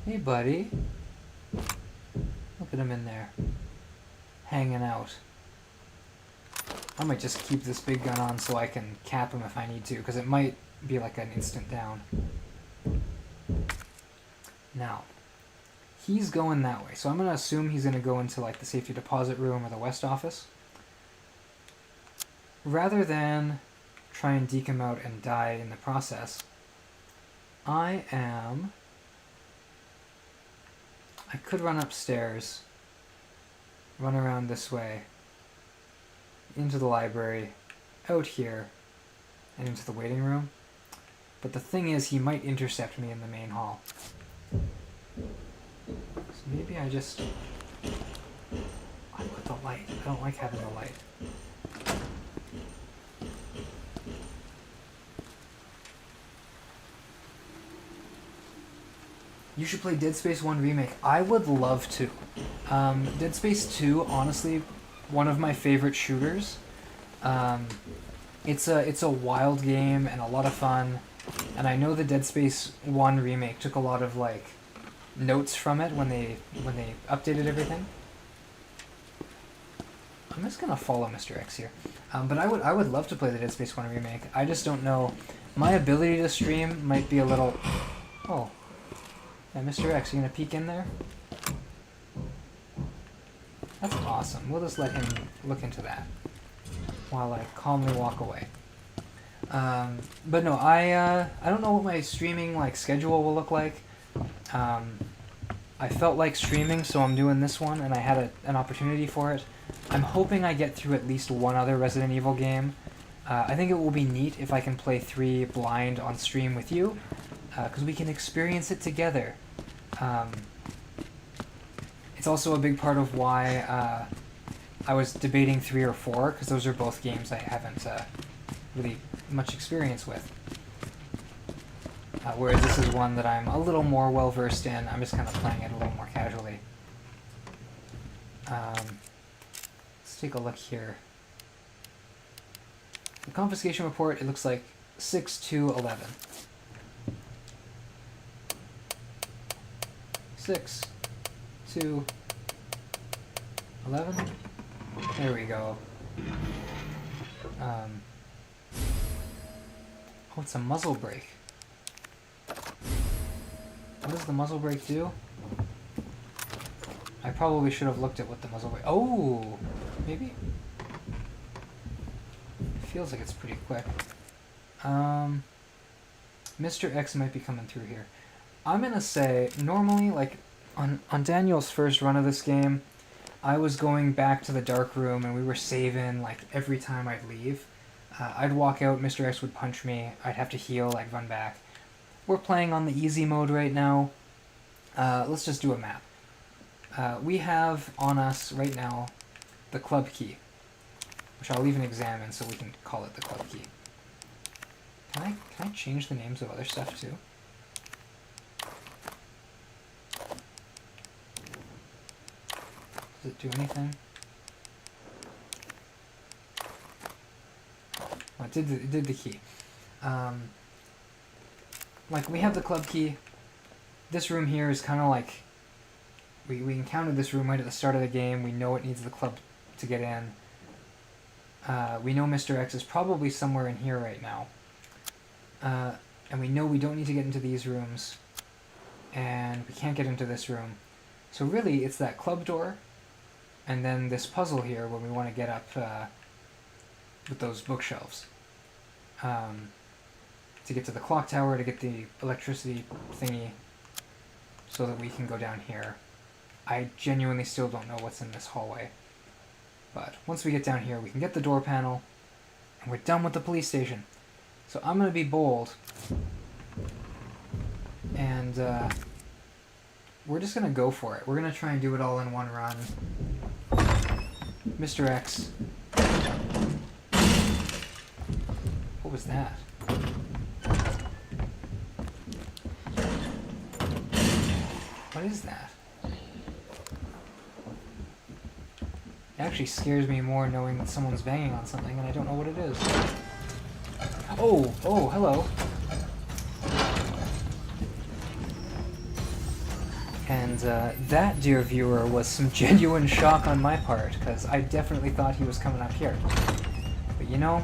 Hey, buddy. Look at him in there. Hanging out. I might just keep this big gun on so I can cap him if I need to, because it might be like an instant down. Now, he's going that way, so I'm going to assume he's going to go into like the safety deposit room or the West office. Rather than try and deke him out and die in the process, I could run upstairs, run around this way, into the library, out here, and into the waiting room. But the thing is, he might intercept me in the main hall. So maybe I just... I put the light. I don't like having the light. You should play Dead Space 1 Remake. I would love to. Dead Space 2, honestly, one of my favorite shooters. It's a wild game and a lot of fun, and I know the Dead Space 1 Remake took a lot of like notes from it when they updated everything. I'm just gonna follow Mr. X here, but I would love to play the Dead Space 1 Remake. I just don't know. My ability to stream might be a little. Oh. Yeah, Mr. X, you gonna peek in there? That's awesome. We'll just let him look into that while I calmly walk away. But no, I don't know what my streaming like schedule will look like. I felt like streaming, so I'm doing this one, and I had an opportunity for it. I'm hoping I get through at least one other Resident Evil game. I think it will be neat if I can play 3 blind on stream with you, because we can experience it together. It's also a big part of why I was debating 3 or 4, because those are both games I haven't really much experience with. Whereas this is one that I'm a little more well-versed in. I'm just kind of playing it a little more casually. Let's take a look here. The confiscation report, it looks like 6-2-11. 6-2-11. There we go. Oh, it's a muzzle brake. What does the muzzle brake do? I probably should have looked at what the muzzle brake... Oh! Maybe? It feels like it's pretty quick. Mr. X might be coming through here. I'm gonna say, normally, like, on Daniel's first run of this game, I was going back to the dark room and we were saving, like, every time I'd leave. I'd walk out, Mr. X would punch me, I'd have to heal, I'd run back. We're playing on the easy mode right now. Let's just do a map. We have on us right now the club key, which I'll even examine so we can call it the club key. Can I change the names of other stuff too? Does it do anything? Oh, it did the key. like, we have the club key. This room here is kind of like... We encountered this room right at the start of the game. We know it needs the club to get in. We know Mr. X is probably somewhere in here right now. And we know we don't need to get into these rooms. And we can't get into this room. So really, it's that club door, and then this puzzle here where we want to get up with those bookshelves. To get to the clock tower, to get the electricity thingy, so that we can go down here. I genuinely still don't know what's in this hallway. But once we get down here, we can get the door panel, and we're done with the police station. So I'm going to be bold, and we're just going to go for it. We're going to try and do it all in one run. Mr. X. What was that? What is that? It actually scares me more knowing that someone's banging on something and I don't know what it is. Oh, hello. And that, dear viewer, was some genuine shock on my part, because I definitely thought he was coming up here. But you know,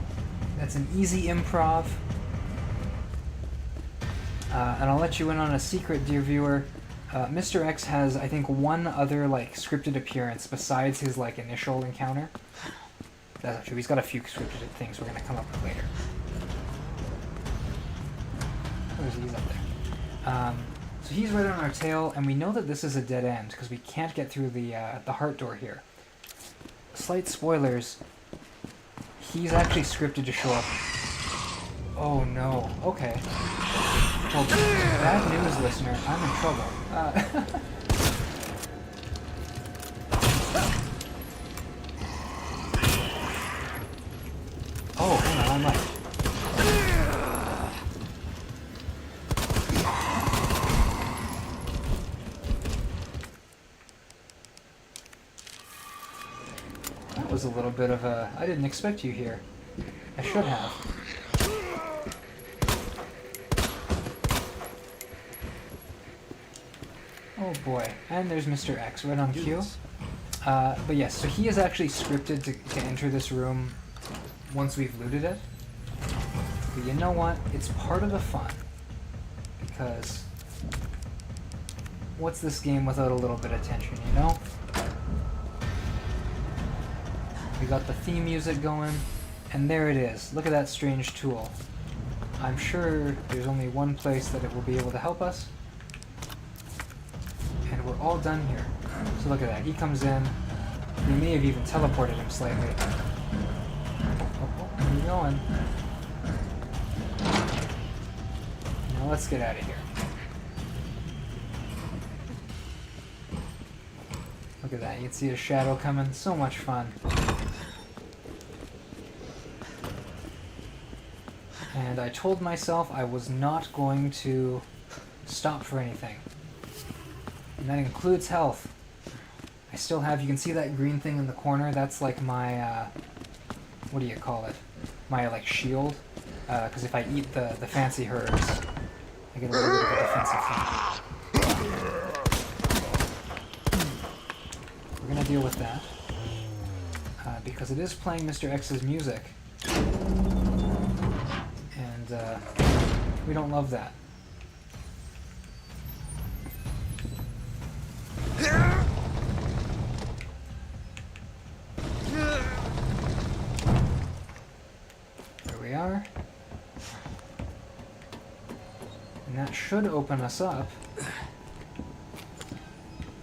that's an easy improv. And I'll let you in on a secret, dear viewer. Mr. X has, I think, one other, like, scripted appearance besides his, like, initial encounter. That's not true. He's got a few scripted things we're going to come up with later. Where's he? He's up there. So he's right on our tail, and we know that this is a dead end, because we can't get through the heart door here. Slight spoilers. He's actually scripted to show up. Oh no. Okay. Well, bad news, listener. I'm in trouble. Oh, hang on, I'm like... That was a little bit of a... I didn't expect you here. I should have. Oh boy, and there's Mr. X right on cue. But yes, so he is actually scripted to enter this room once we've looted it. But you know what? It's part of the fun. Because what's this game without a little bit of tension, you know? We got the theme music going, and there it is. Look at that strange tool. I'm sure there's only one place that it will be able to help us. And we're all done here. So look at that. He comes in. We may have even teleported him slightly. Oh, where are you going? Now let's get out of here. Look at that. You can see a shadow coming. So much fun. And I told myself I was not going to stop for anything. And that includes health. I still have, you can see that green thing in the corner, that's like my, what do you call it? My, like, shield. Because if I eat the fancy herbs, I get a little bit of a defensive thing. We're gonna deal with that. Because it is playing Mr. X's music. And, we don't love that. There we are. And that should open us up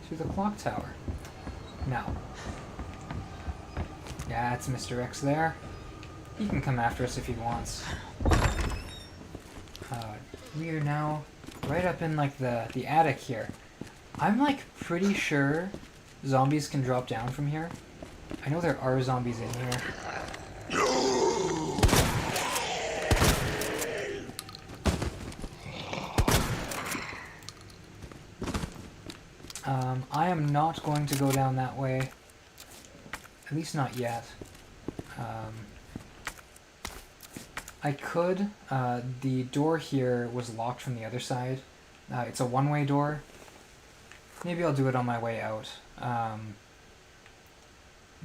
to the clock tower. Now. Yeah, it's Mr. X there. He can come after us if he wants. We are now right up in, like, the attic here. I'm, like, pretty sure zombies can drop down from here. I know there are zombies in here. I am not going to go down that way. At least not yet. I could. The door here was locked from the other side. It's a one-way door. Maybe I'll do it on my way out.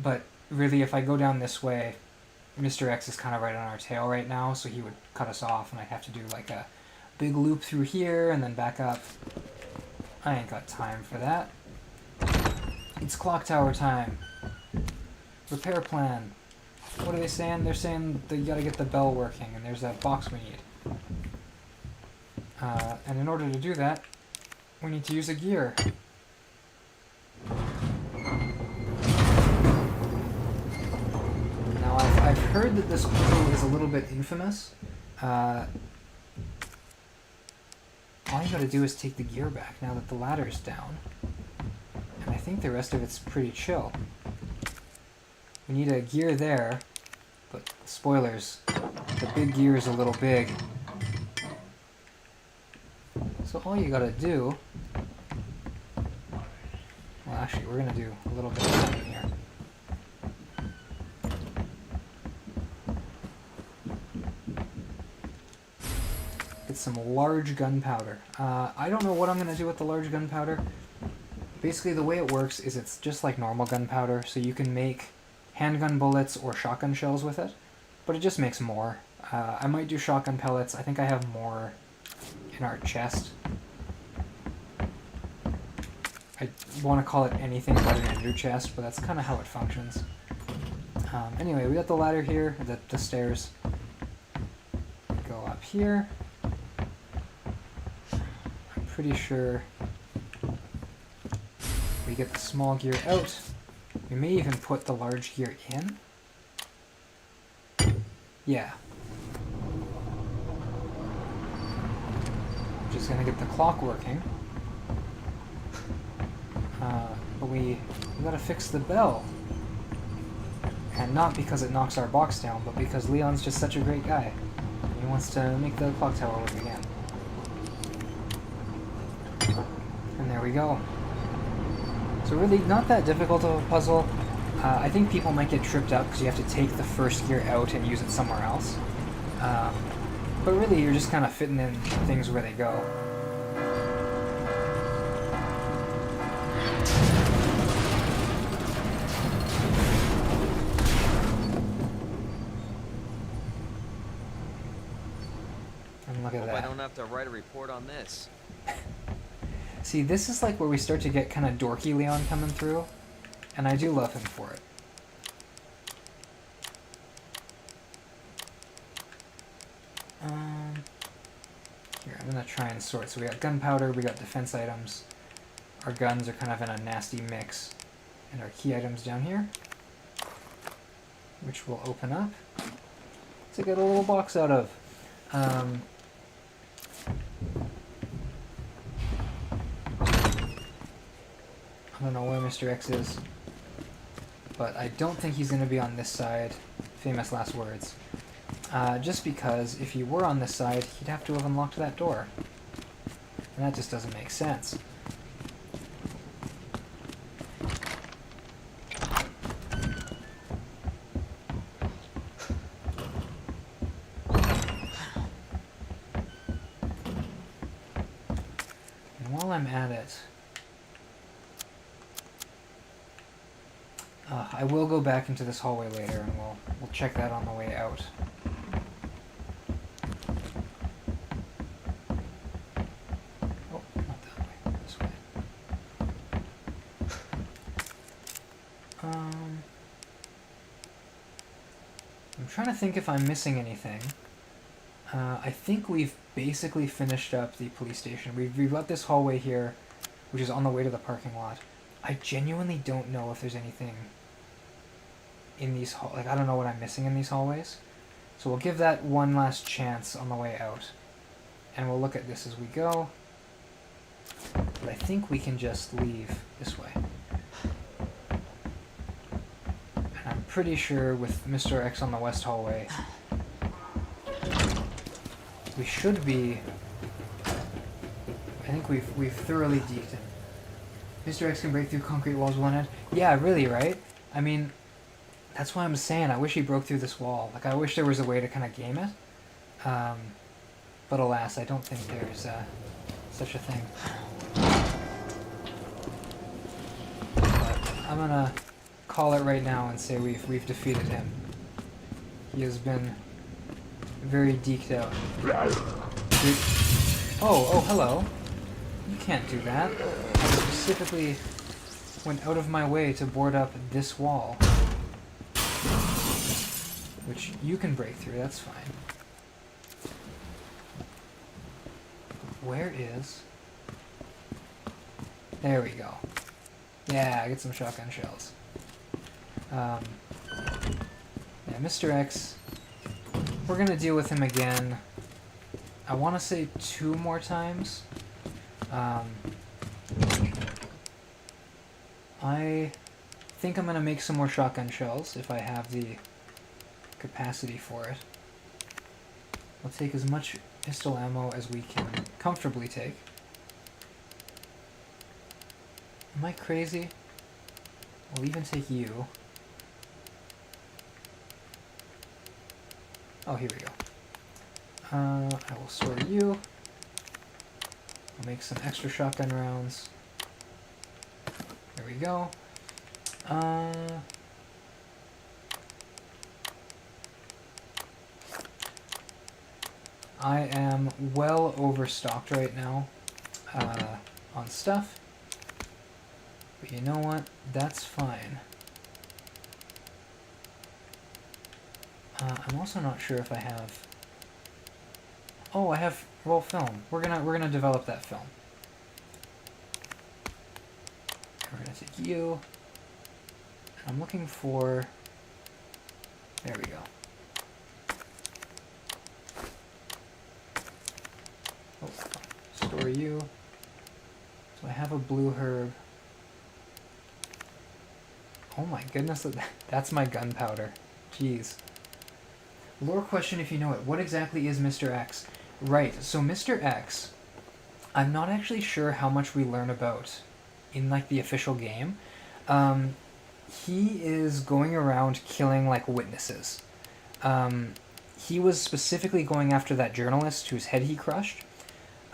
But really, if I go down this way, Mr. X is kind of right on our tail right now, so he would cut us off, and I'd have to do like a big loop through here and then back up. I ain't got time for that. It's clock tower time. Repair plan. What are they saying? They're saying that you gotta get the bell working, and there's that box we need. And in order to do that, we need to use a gear. Now, I've heard that this puzzle is a little bit infamous. All you gotta do is take the gear back now that the ladder's down. And I think the rest of it's pretty chill. We need a gear there, but spoilers, the big gear is a little big. So all you gotta do... Well, actually, we're gonna do a little bit of something here. Get some large gunpowder. I don't know what I'm gonna do with the large gunpowder. Basically, the way it works is it's just like normal gunpowder, so you can make handgun bullets or shotgun shells with it, but it just makes more. I might do shotgun pellets. I think I have more in our chest. I want to call it anything but an ender chest, but that's kind of how it functions. Anyway, we got the ladder here, the stairs. Go up here. I'm pretty sure we get the small gear out. We may even put the large gear in. Yeah. Just gonna get the clock working. But we gotta fix the bell. And not because it knocks our box down, but because Leon's just such a great guy. He wants to make the clock tower work again. And there we go. So really, not that difficult of a puzzle. I think people might get tripped up because you have to take the first gear out and use it somewhere else. But really, you're just kind of fitting in things where they go. And look at that.
I don't have to write a report on this.
See, this is like where we start to get kind of dorky Leon coming through, and I do love him for it. Here, I'm gonna try and sort. So we got gunpowder, we got defense items. Our guns are kind of in a nasty mix. And our key items down here, which we'll open up to get a little box out of. I don't know where Mr. X is, but I don't think he's going to be on this side. Famous last words. Just because if he were on this side, he'd have to have unlocked that door. And that just doesn't make sense. And while I'm at it, I will go back into this hallway later, and we'll check that on the way out. Oh, not that way. This way. I'm trying to think if I'm missing anything. I think we've basically finished up the police station. We've got this hallway here, which is on the way to the parking lot. I genuinely don't know if there's anything in these like I don't know what I'm missing in these hallways. So we'll give that one last chance on the way out. And we'll look at this as we go. But I think we can just leave this way. And I'm pretty sure with Mr. X on the west hallway, we should be... I think we've thoroughly deked him. Mr. X can break through concrete walls one-handed. Yeah, really, right? I mean, that's why I'm saying I wish he broke through this wall. Like, I wish there was a way to kind of game it. But alas, I don't think there's such a thing. But I'm gonna call it right now and say we've defeated him. He has been very deked out. Oh, hello. You can't do that. I specifically went out of my way to board up this wall. Which you can break through, that's fine. Where is... There we go. Yeah, get some shotgun shells. Yeah, Mr. X, we're gonna deal with him again. I want to say 2 more times. I think I'm gonna make some more shotgun shells if I have the capacity for it. We'll take as much pistol ammo as we can comfortably take. Am I crazy? We'll even take you. Oh, here we go. I will store you. I'll make some extra shotgun rounds. There we go. I am well overstocked right now on stuff. But you know what? That's fine. I'm also not sure if I have... Oh, I have roll film. We're gonna develop that film. We're gonna take you. And I'm looking for... There we go. Oh, store you. So I have a blue herb. Oh my goodness, that's my gunpowder. Jeez. Lore question if you know it. What exactly is Mr. X? Right, so Mr. X, I'm not actually sure how much we learn about in, like, the official game. He is going around killing, like, witnesses. He was specifically going after that journalist whose head he crushed.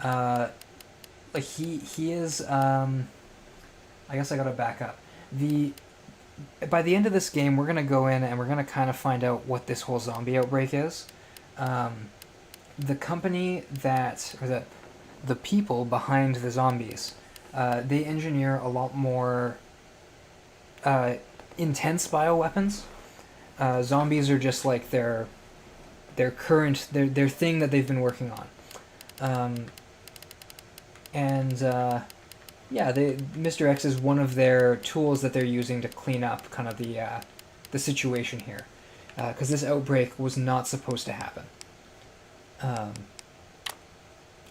Like, he is, I guess I gotta back up. By the end of this game, we're going to go in and we're going to kind of find out what this whole zombie outbreak is. The company that, or the people behind the zombies, they engineer a lot more intense bioweapons. Zombies are just like their current, their thing that they've been working on. Yeah, Mr. X is one of their tools that they're using to clean up kind of the situation here, because this outbreak was not supposed to happen. At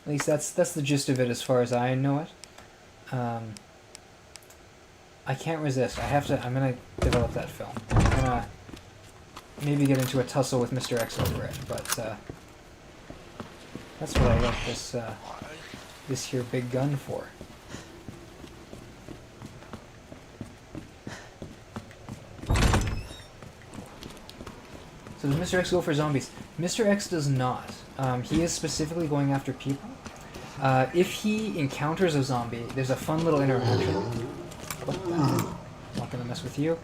least that's the gist of it as far as I know it. I can't resist. I'm gonna develop that film. I'm gonna maybe get into a tussle with Mr. X over it, but that's what I got this here big gun for. So does Mr. X go for zombies? Mr. X does not. He is specifically going after people. If he encounters a zombie, there's a fun little interaction. Not gonna mess with you.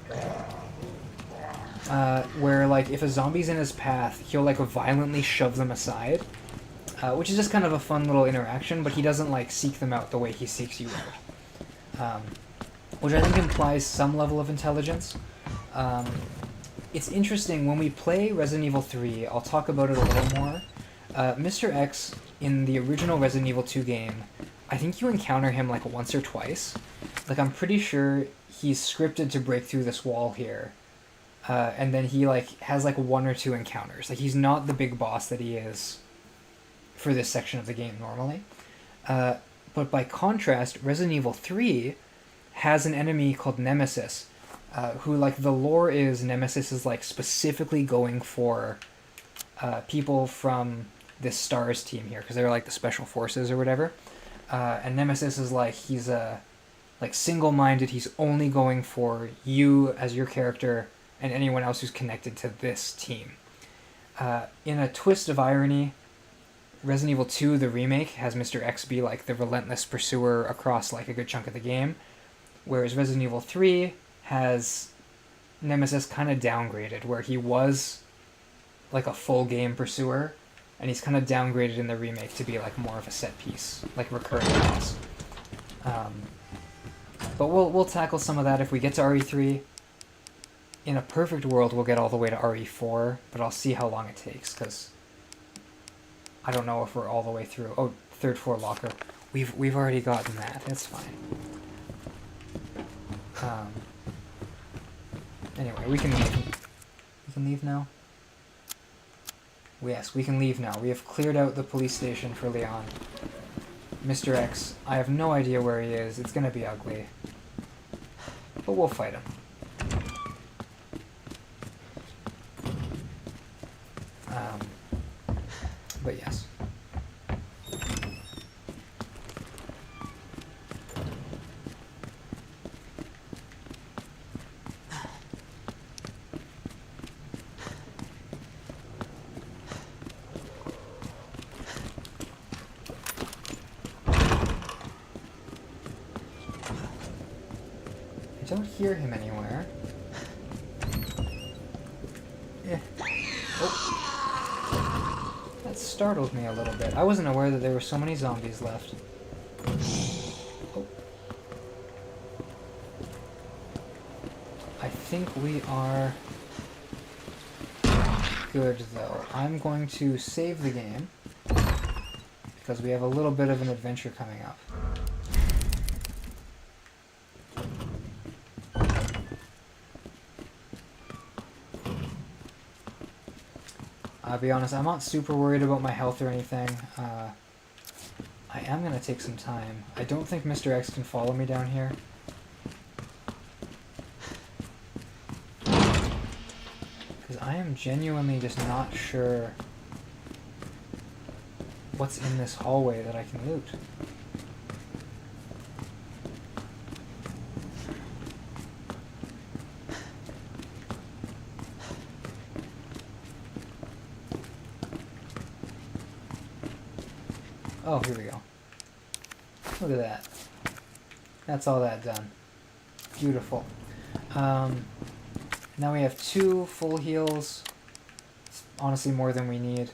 Where, like, if a zombie's in his path, he'll, like, violently shove them aside. Which is just kind of a fun little interaction, but he doesn't, like, seek them out the way he seeks you out. Which I think implies some level of intelligence. It's interesting, when we play Resident Evil 3, I'll talk about it a little more. Mr. X, in the original Resident Evil 2 game, I think you encounter him like once or twice. Like, I'm pretty sure he's scripted to break through this wall here. And then he like has like 1 or 2 encounters. Like, he's not the big boss that he is for this section of the game normally. But by contrast, Resident Evil 3 has an enemy called Nemesis, who, like, the lore is Nemesis is, like, specifically going for people from this S.T.A.R.S team here, because they're, like, the Special Forces or whatever. And Nemesis is, like, he's, like, single-minded. He's only going for you as your character and anyone else who's connected to this team. In a twist of irony, Resident Evil 2, the remake, has Mr. X be like the relentless pursuer across like a good chunk of the game, whereas Resident Evil 3 has Nemesis kind of downgraded, where he was like a full game pursuer, and he's kind of downgraded in the remake to be like more of a set piece, like recurring boss. But we'll tackle some of that if we get to RE3. In a perfect world, we'll get all the way to RE4, but I'll see how long it takes, because I don't know if we're all the way through. Oh, third floor locker. We've already gotten that. It's fine. Anyway, we can leave. We can leave now? Yes, we can leave now. We have cleared out the police station for Leon. Mr. X, I have no idea where he is. It's gonna be ugly. But we'll fight him. But yes. I don't hear him anywhere. Yeah. Oh. That startled me a little bit. I wasn't aware that there were so many zombies left. Oh. I think we are good, though. I'm going to save the game, because we have a little bit of an adventure coming up. I'll be honest, I'm not super worried about my health or anything. I am going to take some time. I don't think Mr. X can follow me down here. Because I am genuinely just not sure what's in this hallway that I can loot. Oh, here we go. Look at that. That's all that done. Beautiful. Now we have 2 full heals. It's honestly more than we need.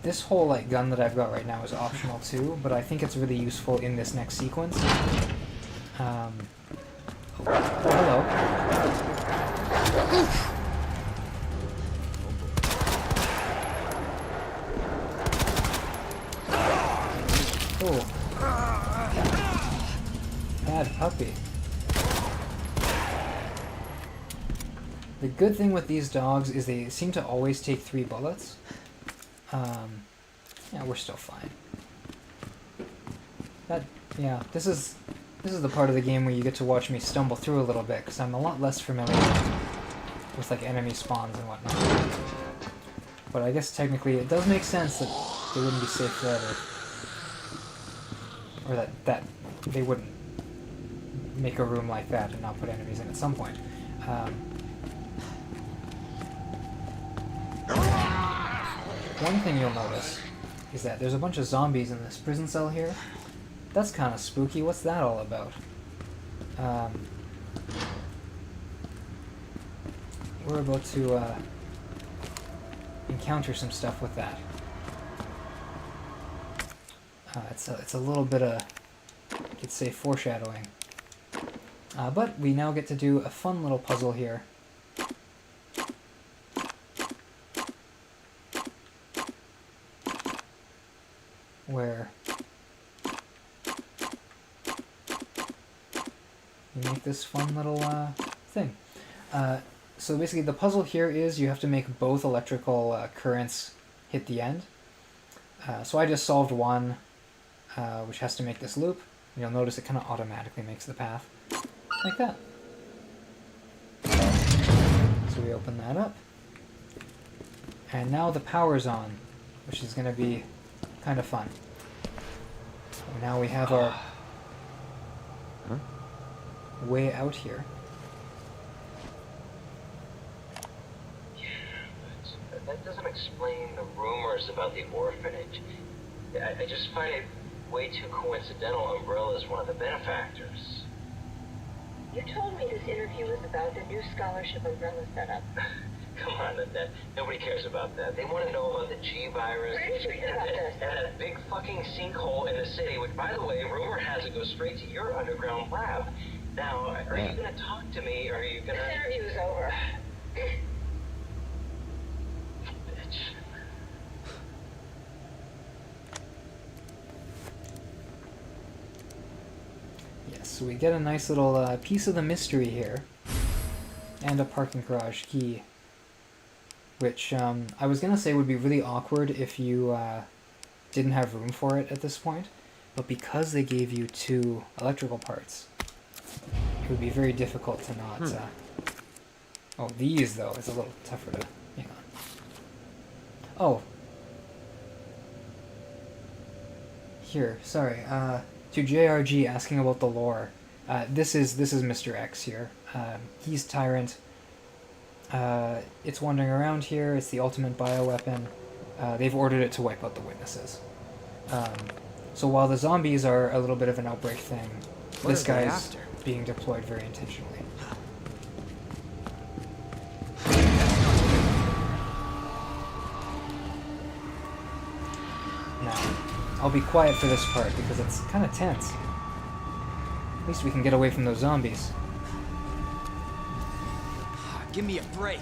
This whole like gun that I've got right now is optional too, but I think it's really useful in this next sequence. Oh, hello. Oh. Bad puppy. The good thing with these dogs is they seem to always take 3 bullets. Yeah, we're still fine. Yeah, this is the part of the game where you get to watch me stumble through a little bit, because I'm a lot less familiar with like enemy spawns and whatnot. But I guess technically it does make sense that they wouldn't be safe forever. Or that they wouldn't make a room like that and not put enemies in at some point. One thing you'll notice is that there's a bunch of zombies in this prison cell here. That's kind of spooky. What's that all about? We're about to encounter some stuff with that. It's a little bit of, you could say, foreshadowing. But we now get to do a fun little puzzle here. Where you make this fun little thing. So basically the puzzle here is you have to make both electrical currents hit the end. So I just solved one, which has to make this loop. You'll notice it kind of automatically makes the path. Like that. So we open that up. And now the power's on, which is going to be kind of fun. Now we have our way out here.
Yeah, that's but that doesn't explain the rumors about the orphanage. I just find it way too coincidental Umbrella's one of the benefactors.
You told me this interview was about the new scholarship Umbrella set up.
Come on, Annette. Nobody cares about that. They want to know about the G virus
Where did you hear about this?
and that big fucking sinkhole in the city, which, by the way, rumor has it goes straight to your underground lab. Now, are you going to talk to me, or are you going to...
This interview is over.
Bitch.
Yes, so we get a nice little piece of the mystery here. And a parking garage key. Which, I was gonna say would be really awkward if you didn't have room for it at this point. But because they gave you 2 electrical parts, it would be very difficult to not... Oh, these, though, is a little tougher to... Hang on. Oh. Here, sorry. To JRG asking about the lore. This is Mr. X here. He's Tyrant. It's wandering around here. It's the ultimate bioweapon. They've ordered it to wipe out the witnesses. So while the zombies are a little bit of an outbreak thing, this guy's being deployed very intentionally. Now, I'll be quiet for this part because it's kind of tense. At least we can get away from those zombies.
Give me a break.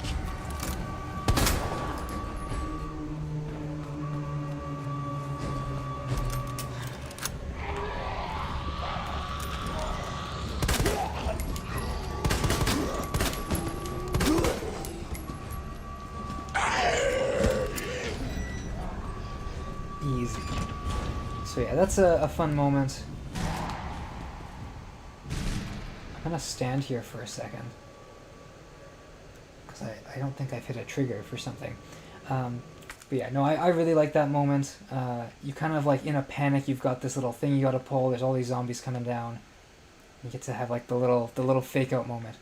Easy. So yeah, that's a fun moment. I'm gonna stand here for a second. Because I don't think I've hit a trigger for something. But yeah, no, I really like that moment. You kind of like in a panic, you've got this little thing you gotta pull, there's all these zombies coming down. You get to have like the little fake out moment.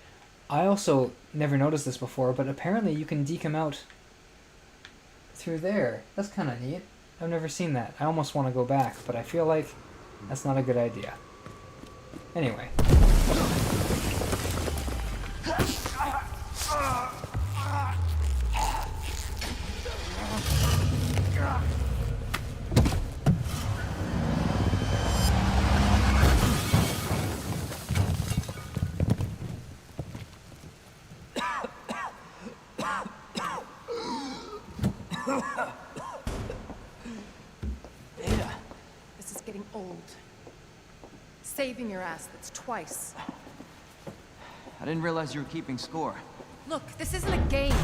I also never noticed this before, but apparently you can deke him out through there. That's kind of neat. I've never seen that. I almost want to go back, but I feel like that's not a good idea. Anyway.
This is getting old. Saving your ass, that's twice.
I didn't realize you were keeping score.
Look, this isn't a game.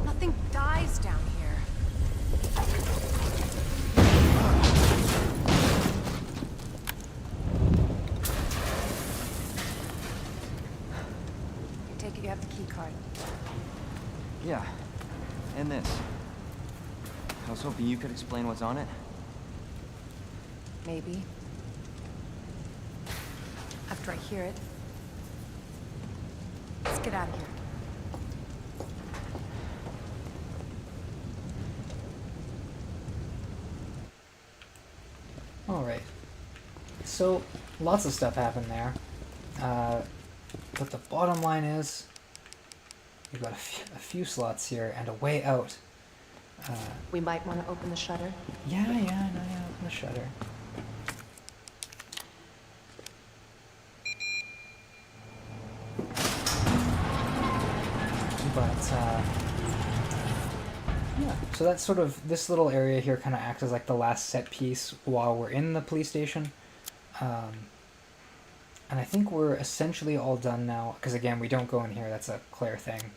Nothing dies down here. I take it you have the key card.
Yeah. And this. I was hoping you could explain what's on it.
Maybe. After I hear it. Let's get out of here.
Alright. So, lots of stuff happened there. But the bottom line is, you've got a few slots here and a way out.
We might want to open the shutter.
Yeah, open the shutter. But, yeah, so that's sort of, this little area here kind of acts as like the last set piece while we're in the police station. And I think we're essentially all done now, because again, we don't go in here, that's a Claire thing.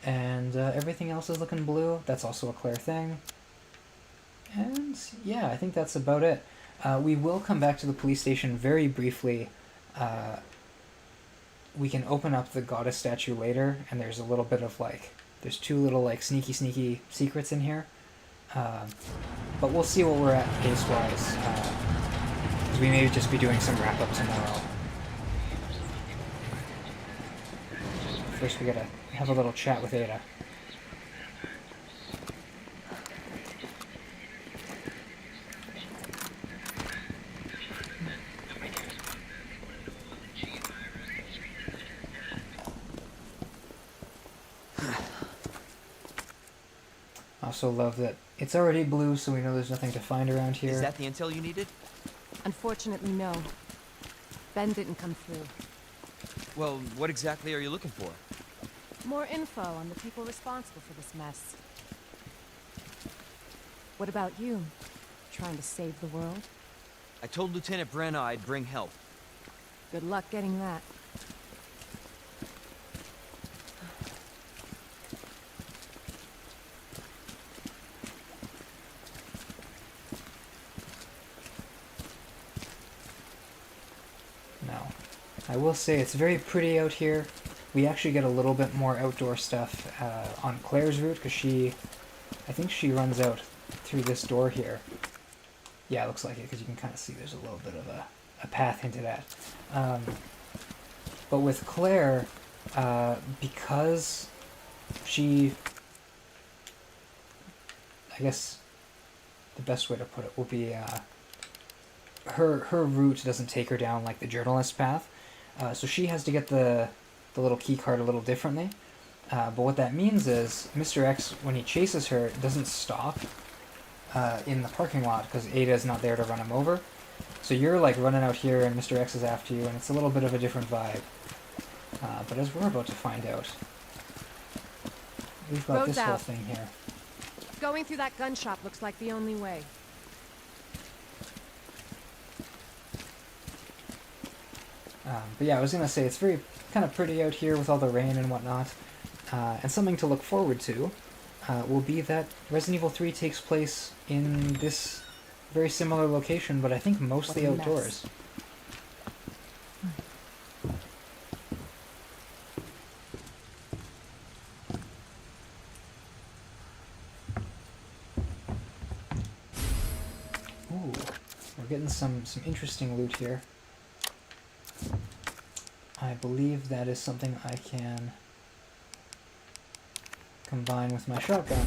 And everything else is looking blue, that's also a Claire thing. And yeah, I think that's about it. We will come back to the police station very briefly. We can open up the goddess statue later, and there's a little bit of like, there's 2 little like sneaky secrets in here. But we'll see what we're at pace-wise, because we may just be doing some wrap-up tomorrow. first we gotta have a little chat with Ada. I also love that it's already blue, so we know there's nothing to find around here.
Is that the intel you needed?
Unfortunately, no. Ben didn't come through.
Well, what exactly are you looking for?
More info on the people responsible for this mess. What about you? Trying to save the world?
I told Lieutenant Brenna I'd bring help.
Good luck getting that.
No. I will say it's very pretty out here. We actually get a little bit more outdoor stuff on Claire's route, because I think she runs out through this door here. Yeah, it looks like it, because you can kind of see there's a little bit of a path hinted at. But with Claire, because she... I guess the best way to put it will be her route doesn't take her down like the journalist path. So she has to get the little key card a little differently. But what that means is Mr. X, when he chases her, doesn't stop in the parking lot because Ada's not there to run him over. So you're like running out here and Mr. X is after you, and it's a little bit of a different vibe. But as we're about to find out, we've got
Road's
this whole
out.
thing here.
Going through that gun shop looks like the only way.
But yeah, I was going to say, it's very kind of pretty out here with all the rain and whatnot. And something to look forward to will be that Resident Evil 3 takes place in this very similar location, but I think mostly
What a mess.
outdoors. Ooh, we're getting some interesting loot here. I believe that is something I can combine with my shotgun.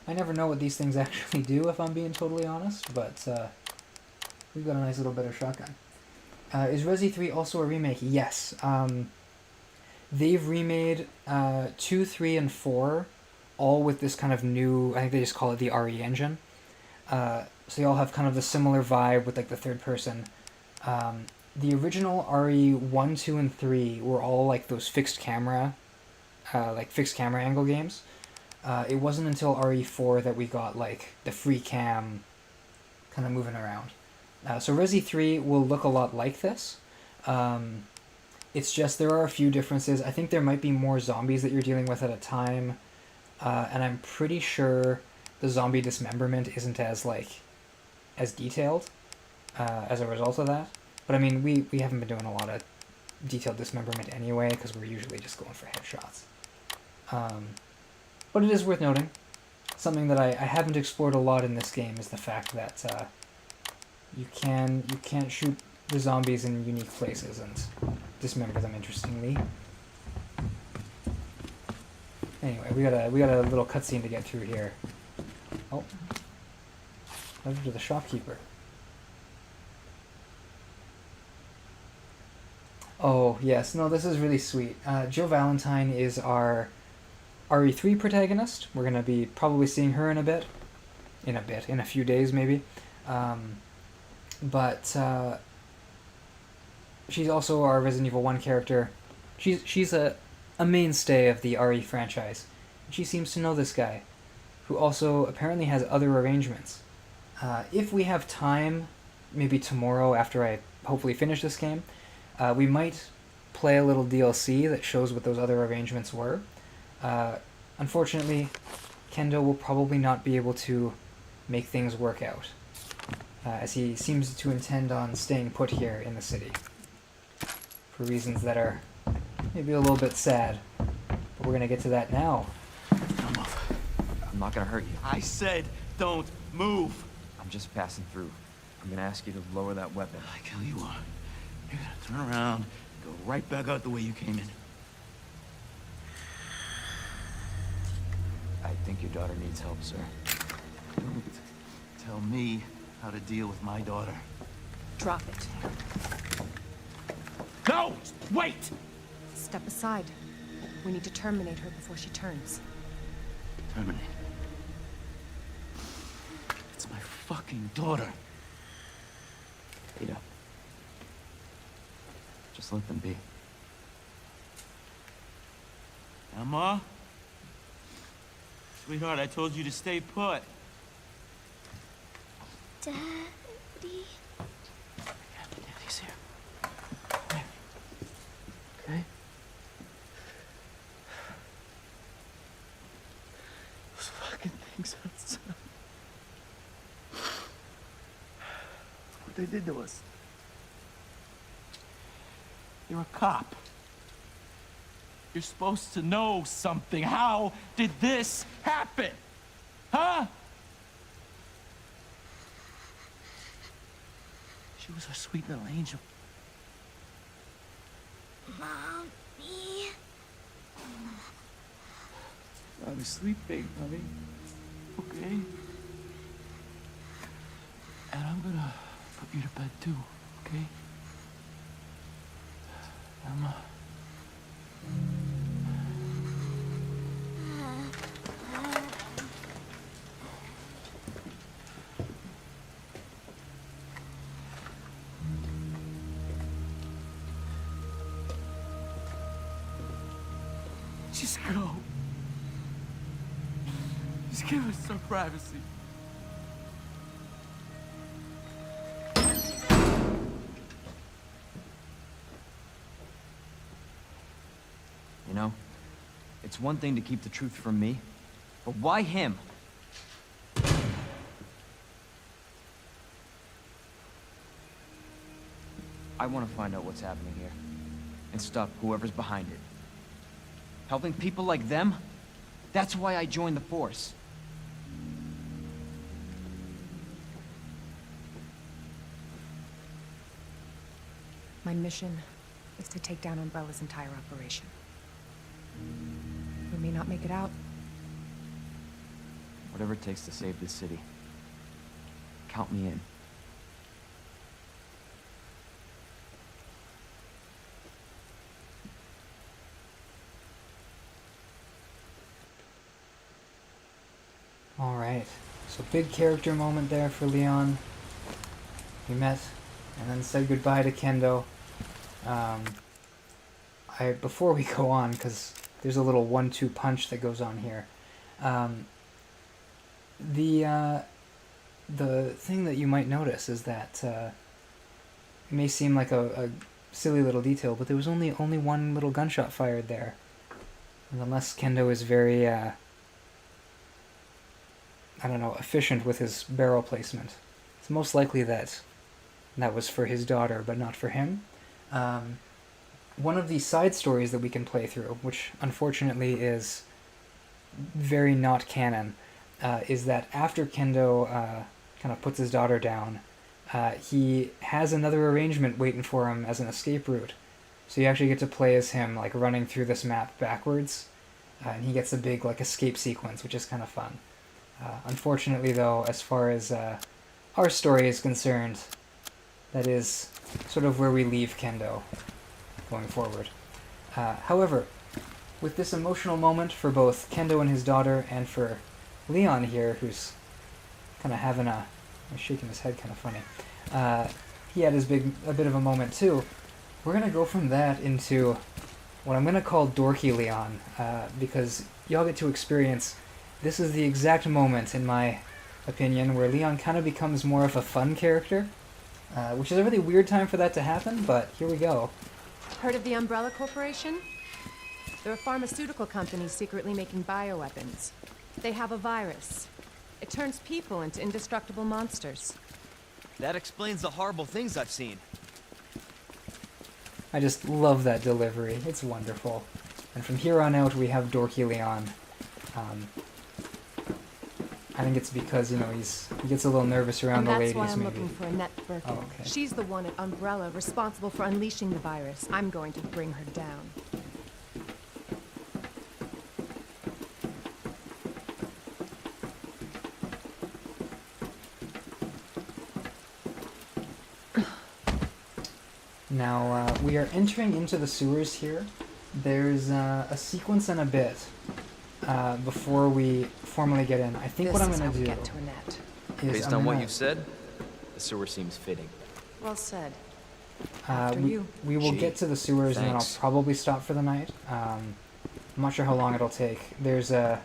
I never know what these things actually do, if I'm being totally honest, but we've got a nice little bit of shotgun. Is Resi 3 also a remake? Yes. They've remade 2, 3, and 4, all with this kind of new, I think they just call it the RE engine. So they all have kind of the similar vibe with like the third person. The original RE 1, 2, and 3 were all like those fixed camera angle games. It wasn't until RE4 that we got like the free cam kind of moving around. So Resi 3 will look a lot like this. It's just there are a few differences. I think there might be more zombies that you're dealing with at a time. And I'm pretty sure the zombie dismemberment isn't as detailed as a result of that. But I mean, we haven't been doing a lot of detailed dismemberment anyway, because we're usually just going for headshots. But it is worth noting. Something that I haven't explored a lot in this game is the fact that you can't shoot the zombies in unique places and dismember them interestingly. Anyway, we got a little cutscene to get through here. Oh, over to the shopkeeper. Oh, yes. No, this is really sweet. Jill Valentine is our RE3 protagonist. We're going to be probably seeing her in a few days maybe. But she's also our Resident Evil 1 character. She's a mainstay of the RE franchise. She seems to know this guy, who also apparently has other arrangements. If we have time, maybe tomorrow after I hopefully finish this game, we might play a little DLC that shows what those other arrangements were. Unfortunately, Kendo will probably not be able to make things work out, as he seems to intend on staying put here in the city, for reasons that are maybe a little bit sad, but we're going to get to that now.
I'm not gonna hurt you.
I said don't move.
I'm just passing through. I'm gonna ask you to lower that weapon.
I tell you what, you're gonna turn around, go right back out the way you came in.
think your daughter needs help, sir.
Don't tell me how to deal with my daughter.
Drop it.
No! Wait!
Step aside. We need to terminate her before she turns.
Terminate. It's my fucking daughter.
Ada. Just let them be.
Emma? Sweetheart, I told you to stay put.
Daddy?
Daddy's here. Come here. Okay? Those fucking things outside. What they did to us. You're a cop. You're supposed to know something. How did this happen? Huh? She was our sweet little angel.
Mommy?
I was sleeping, honey. Okay? And I'm gonna put you to bed too, okay? Emma. Just go. Just give us some privacy.
You know, it's one thing to keep the truth from me, but why him? I want to find out what's happening here, and stop whoever's behind it. Helping people like them? That's why I joined the Force.
My mission is to take down Umbrella's entire operation. We may not make it out.
Whatever it takes to save this city. Count me in.
Alright, so big character moment there for Leon. We met and then said goodbye to Kendo. Before we go on, because there's a little 1-2 punch that goes on here. The thing that you might notice is that it may seem like a silly little detail, but there was only one little gunshot fired there. And unless Kendo is very efficient with his barrel placement, it's most likely that was for his daughter, but not for him. One of the side stories that we can play through, which unfortunately is very not canon, is that after Kendo kind of puts his daughter down, he has another arrangement waiting for him as an escape route. So you actually get to play as him, like, running through this map backwards, and he gets a big, like, escape sequence, which is kind of fun. Unfortunately, though, as far as our story is concerned, that is sort of where we leave Kendo going forward. However, with this emotional moment for both Kendo and his daughter, and for Leon here, who's kind of having he's shaking his head kind of funny. He had a bit of a moment too. We're going to go from that into what I'm going to call dorky Leon, because y'all get to experience, this is the exact moment, in my opinion, where Leon kind of becomes more of a fun character, which is a really weird time for that to happen, but here we go.
Heard of the Umbrella Corporation? They're a pharmaceutical company secretly making bioweapons. They have a virus. It turns people into indestructible monsters.
That explains the horrible things I've seen.
I just love that delivery. It's wonderful. And from here on out, we have dorky Leon. I think it's because, he gets a little nervous around the ladies,
maybe. And that's why I'm
maybe.
looking for Annette Birkin.
Oh, okay.
She's the one at Umbrella responsible for unleashing the virus. I'm going to bring her down.
Now, we are entering into the sewers here. There's a sequence and a bit before we formally get in. I think what I'm going to do
Get to Annette.
is
Based
I'm
on what
gonna-
you've said, the sewer seems fitting.
Well said. After you.
we will
Gee,
get to the sewers and then I'll
thanks.
probably stop for the night. I'm not sure how long it'll take. There's a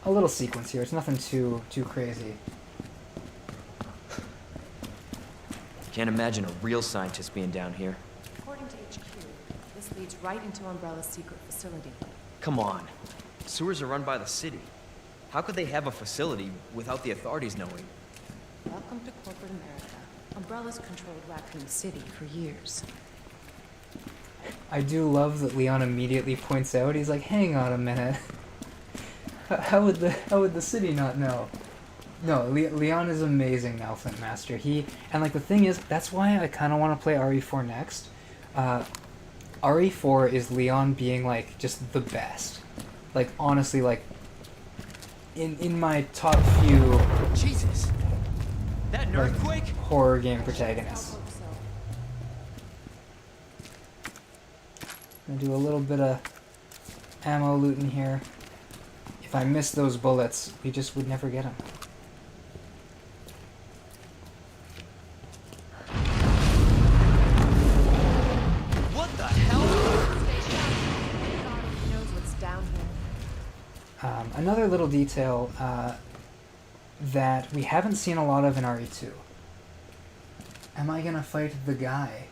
little sequence here. It's nothing too crazy.
Can't imagine a real scientist being down here.
According to HQ, this leads right into Umbrella's secret facility.
Come on. Sewers are run by the city. How could they have a facility without the authorities knowing?
Welcome to corporate America. Umbrella's controlled Raccoon City for years.
I do love that Leon immediately points out. He's like, "Hang on a minute. How would the city not know?" No, Leon is amazing now, Flint Master. And like the thing is, that's why I kind of want to play RE4 next. RE4 is Leon being like just the best. Like honestly, like in my top few
Jesus! That an
like,
earthquake?
horror game protagonists. Gonna do a little bit of ammo looting here. If I miss those bullets, we just would never get them.
What the hell?
God only knows what's down here.
Another little detail that we haven't seen a lot of in RE2. Am I gonna fight the guy?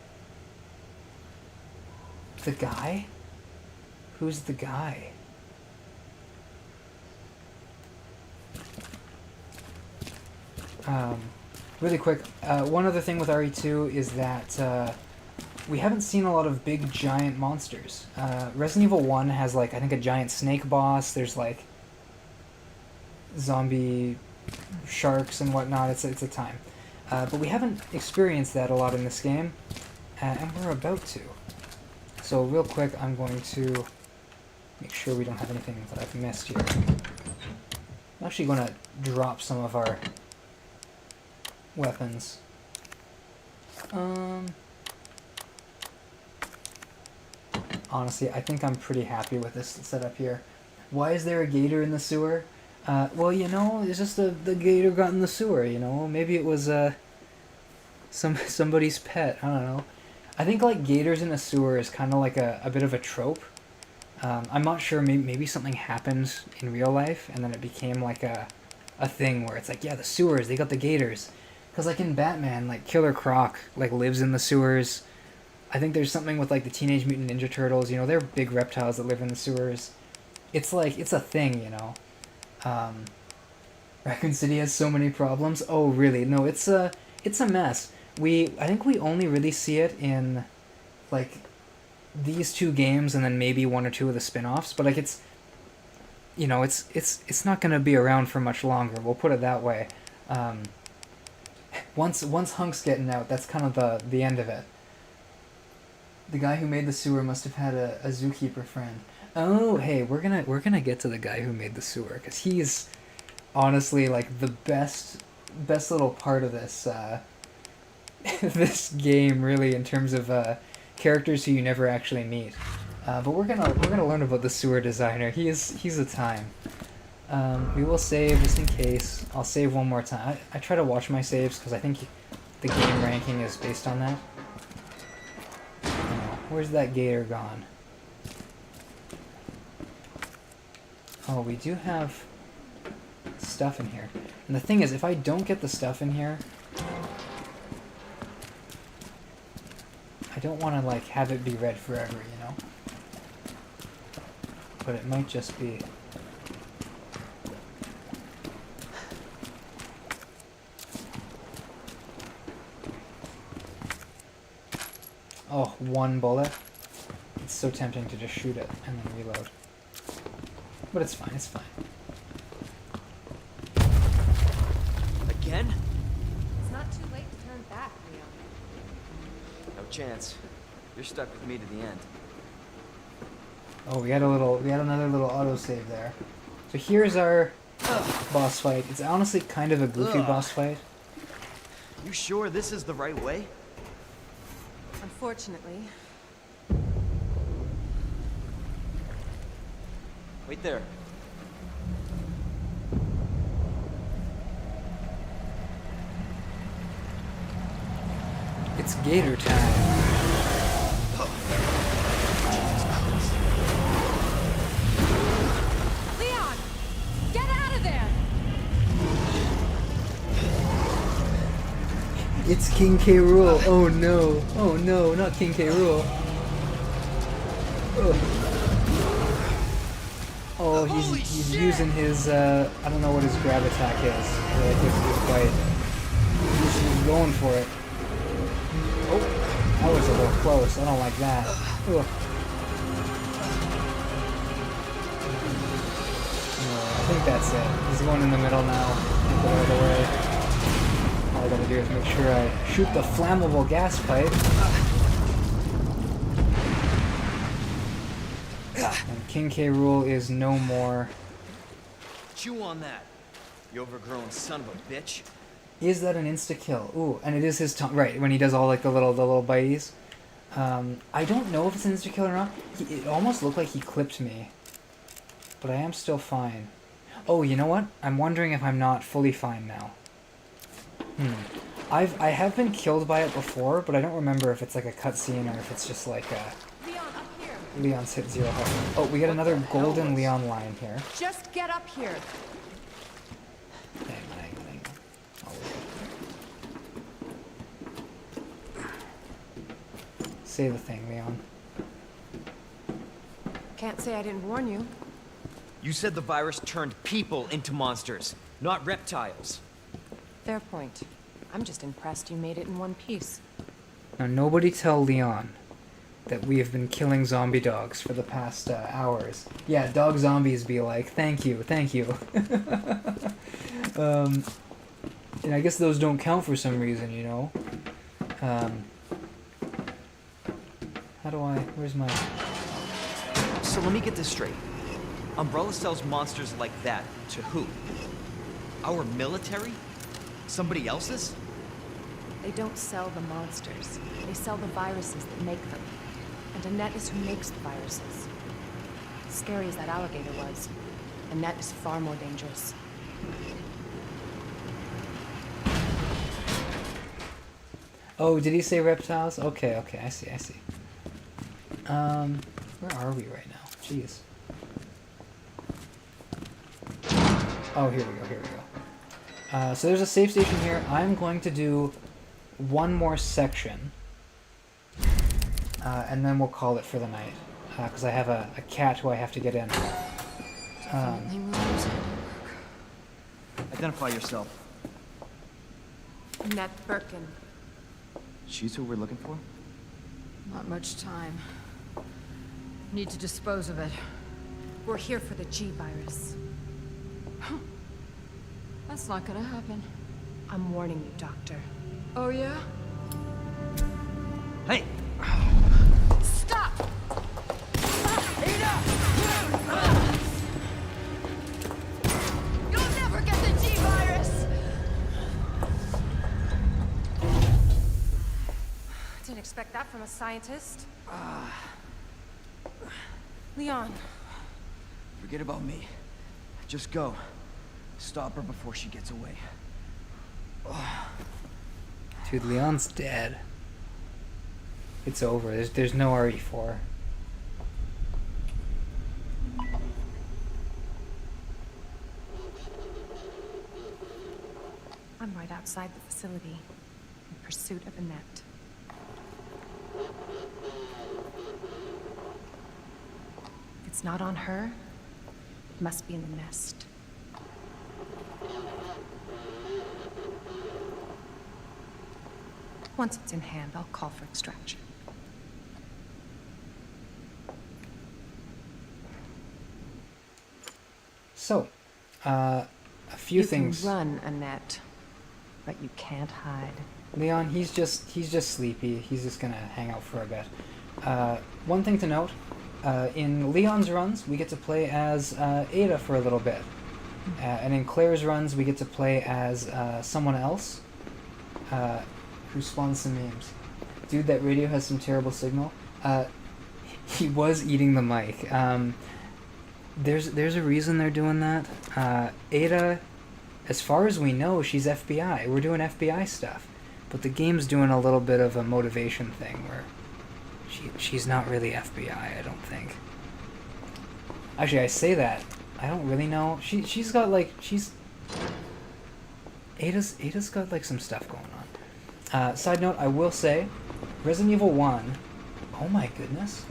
The guy? Who's the guy? Really quick, one other thing with RE2 is that we haven't seen a lot of big giant monsters. Resident Evil 1 has like, I think a giant snake boss, there's like zombie sharks and whatnot, it's a time. But we haven't experienced that a lot in this game, and we're about to. So real quick, I'm going to make sure we don't have anything that I've missed here. I'm actually going to drop some of our weapons. Honestly, I think I'm pretty happy with this setup here. Why is there a gator in the sewer? Well, you know, it's just the gator got in the sewer, you know? Maybe it was somebody's pet, I don't know. I think like gators in a sewer is kind of like a bit of a trope. I'm not sure, maybe something happened in real life and then it became like a thing where it's like, yeah, the sewers, they got the gators. Because like in Batman, like Killer Croc like lives in the sewers. I think there's something with like the Teenage Mutant Ninja Turtles, you know, they're big reptiles that live in the sewers. It's like, it's a thing, you know. Raccoon City has so many problems. Oh, really? No, it's a mess. I think we only really see it in like these two games and then maybe one or two of the spin-offs, but like it's, you know, it's not going to be around for much longer. We'll put it that way. Once Hunk's getting out, that's kind of the end of it. The guy who made the sewer must have had a zookeeper friend. Oh, hey, we're gonna get to the guy who made the sewer, because he's honestly like the best little part of this this game, really, in terms of characters who you never actually meet. But we're gonna learn about the sewer designer. He's a time. We will save just in case. I'll save one more time. I try to watch my saves because I think the game ranking is based on that. Where's that gator gone? Oh, we do have stuff in here. And the thing is, if I don't get the stuff in here, I don't want to like have it be red forever, you know? But it might just be. Oh, one bullet. It's so tempting to just shoot it and then reload. But it's fine, it's fine.
Again?
It's not too late to turn back, Leon.
No chance. You're stuck with me to the end.
Oh, we had another little autosave there. So here's our boss fight. It's honestly kind of a goofy boss fight.
You sure this is the right way?
Unfortunately.
Wait there.
It's gator time.
Leon! Get out of there!
It's King K. Rool. Oh no. Oh no, not King K. Rool. Oh, he's using his, I don't know what his grab attack is. Or like his bite. He's going for it. Oh, that was a little close. I don't like that. Ugh. I think that's it. He's going in the middle now. Get out of the way. All I gotta do is make sure I shoot the flammable gas pipe. And King K. Rool is no more.
Chew on that, you overgrown son of a bitch.
Is that an insta-kill? Ooh, and it is his tongue. Right, when he does all like the little bites. I don't know if it's an insta-kill or not. It almost looked like he clipped me. But I am still fine. Oh, you know what? I'm wondering if I'm not fully fine now. I have been killed by it before, but I don't remember if it's like a cutscene or if it's just like a...
Leon, up here!
Leon's hit 0 health. Oh, we got another golden Leon line here.
Just get up here!
Hang on. I'll wait. Say the thing, Leon.
Can't say I didn't warn you.
You said the virus turned people into monsters, not reptiles.
Fair point. I'm just impressed you made it in one piece.
Now, nobody tell Leon that we have been killing zombie dogs for the past hours. Yeah, dog zombies be like, thank you. And I guess those don't count for some reason, you know? How do I... Where's my...
So let me get this straight. Umbrella sells monsters like that to who? Our military? Somebody else's?
They don't sell the monsters. They sell the viruses that make them. And Annette is who makes the viruses. Scary as that alligator was, Annette is far more dangerous.
Oh, did he say reptiles? Okay, I see. Where are we right now? Jeez. Oh, here we go. So there's a save station here. I'm going to do one more section. And then we'll call it for the night. Because I have a cat who I have to get in.
Identify yourself.
Annette Birkin.
She's who we're looking for?
Not much time. Need to dispose of it.
We're here for the G virus.
That's not gonna happen.
I'm warning you, Doctor.
Oh, yeah?
Hey!
Stop!
You'll never get the G virus!
Didn't expect that from a scientist. Leon.
Forget about me. Just go. Stop her before she gets away.
Dude, Leon's dead. It's over. There's no RE4.
I'm right outside the facility, in pursuit of Annette. If it's not on her, it must be in the nest. Once it's in hand, I'll call for extraction.
So, a few things.
You can run, Annette, but you can't hide.
Leon, he's just sleepy. He's just gonna hang out for a bit. One thing to note, in Leon's runs, we get to play as Ada for a little bit. And in Claire's runs, we get to play as someone else who spawns some memes. Dude, that radio has some terrible signal. He was eating the mic. There's a reason they're doing that. Ada, as far as we know, she's FBI. We're doing FBI stuff. But the game's doing a little bit of a motivation thing where she's not really FBI, I don't think. Actually, I say that. I don't really know. She's got like Ada's got like some stuff going on. Side note, I will say, Resident Evil 1. Oh my goodness.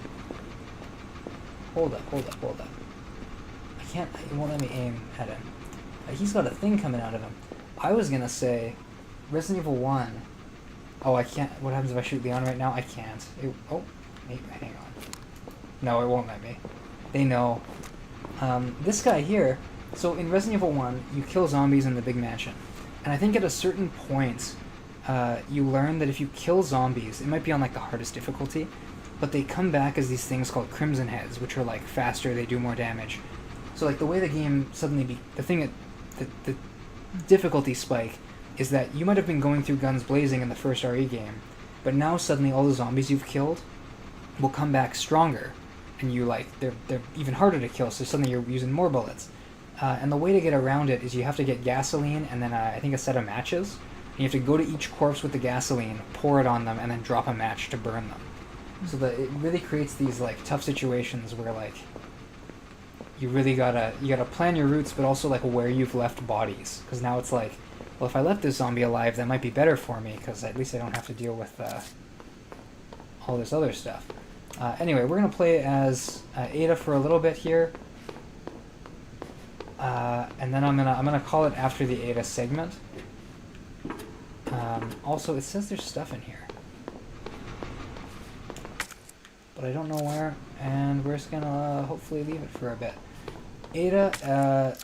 Hold up. I can't. It won't let me aim at him. He's got a thing coming out of him. I was gonna say, Resident Evil 1. Oh, I can't. What happens if I shoot Leon right now? I can't. Oh, hang on. No, it won't let me. They know. This guy here. So in Resident Evil 1, you kill zombies in the big mansion, and I think at a certain point, you learn that if you kill zombies, it might be on like the hardest difficulty, but they come back as these things called Crimson Heads, which are like faster, they do more damage. So like the way the game suddenly the difficulty spike is that you might have been going through guns blazing in the first RE game, but now suddenly all the zombies you've killed will come back stronger, and you like they're even harder to kill. So suddenly you're using more bullets, and the way to get around it is you have to get gasoline and then I think a set of matches. And you have to go to each corpse with the gasoline, pour it on them, and then drop a match to burn them. So that it really creates these like tough situations where like you really gotta plan your routes, but also like where you've left bodies. Because now it's like, well, if I left this zombie alive, that might be better for me, because at least I don't have to deal with all this other stuff. Anyway, we're gonna play as Ada for a little bit here, and then I'm gonna call it after the Ada segment. Also, it says there's stuff in here, but I don't know where, and we're just gonna hopefully leave it for a bit. Ada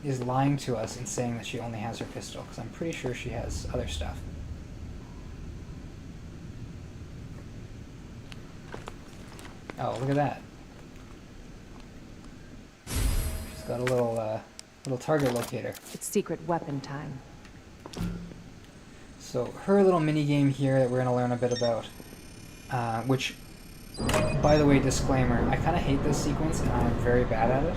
is lying to us in saying that she only has her pistol, because I'm pretty sure she has other stuff. Oh, look at that. She's got a little target locator.
It's secret weapon time.
So her little mini game here that we're gonna learn a bit about, which, by the way, disclaimer, I kind of hate this sequence and I'm very bad at it.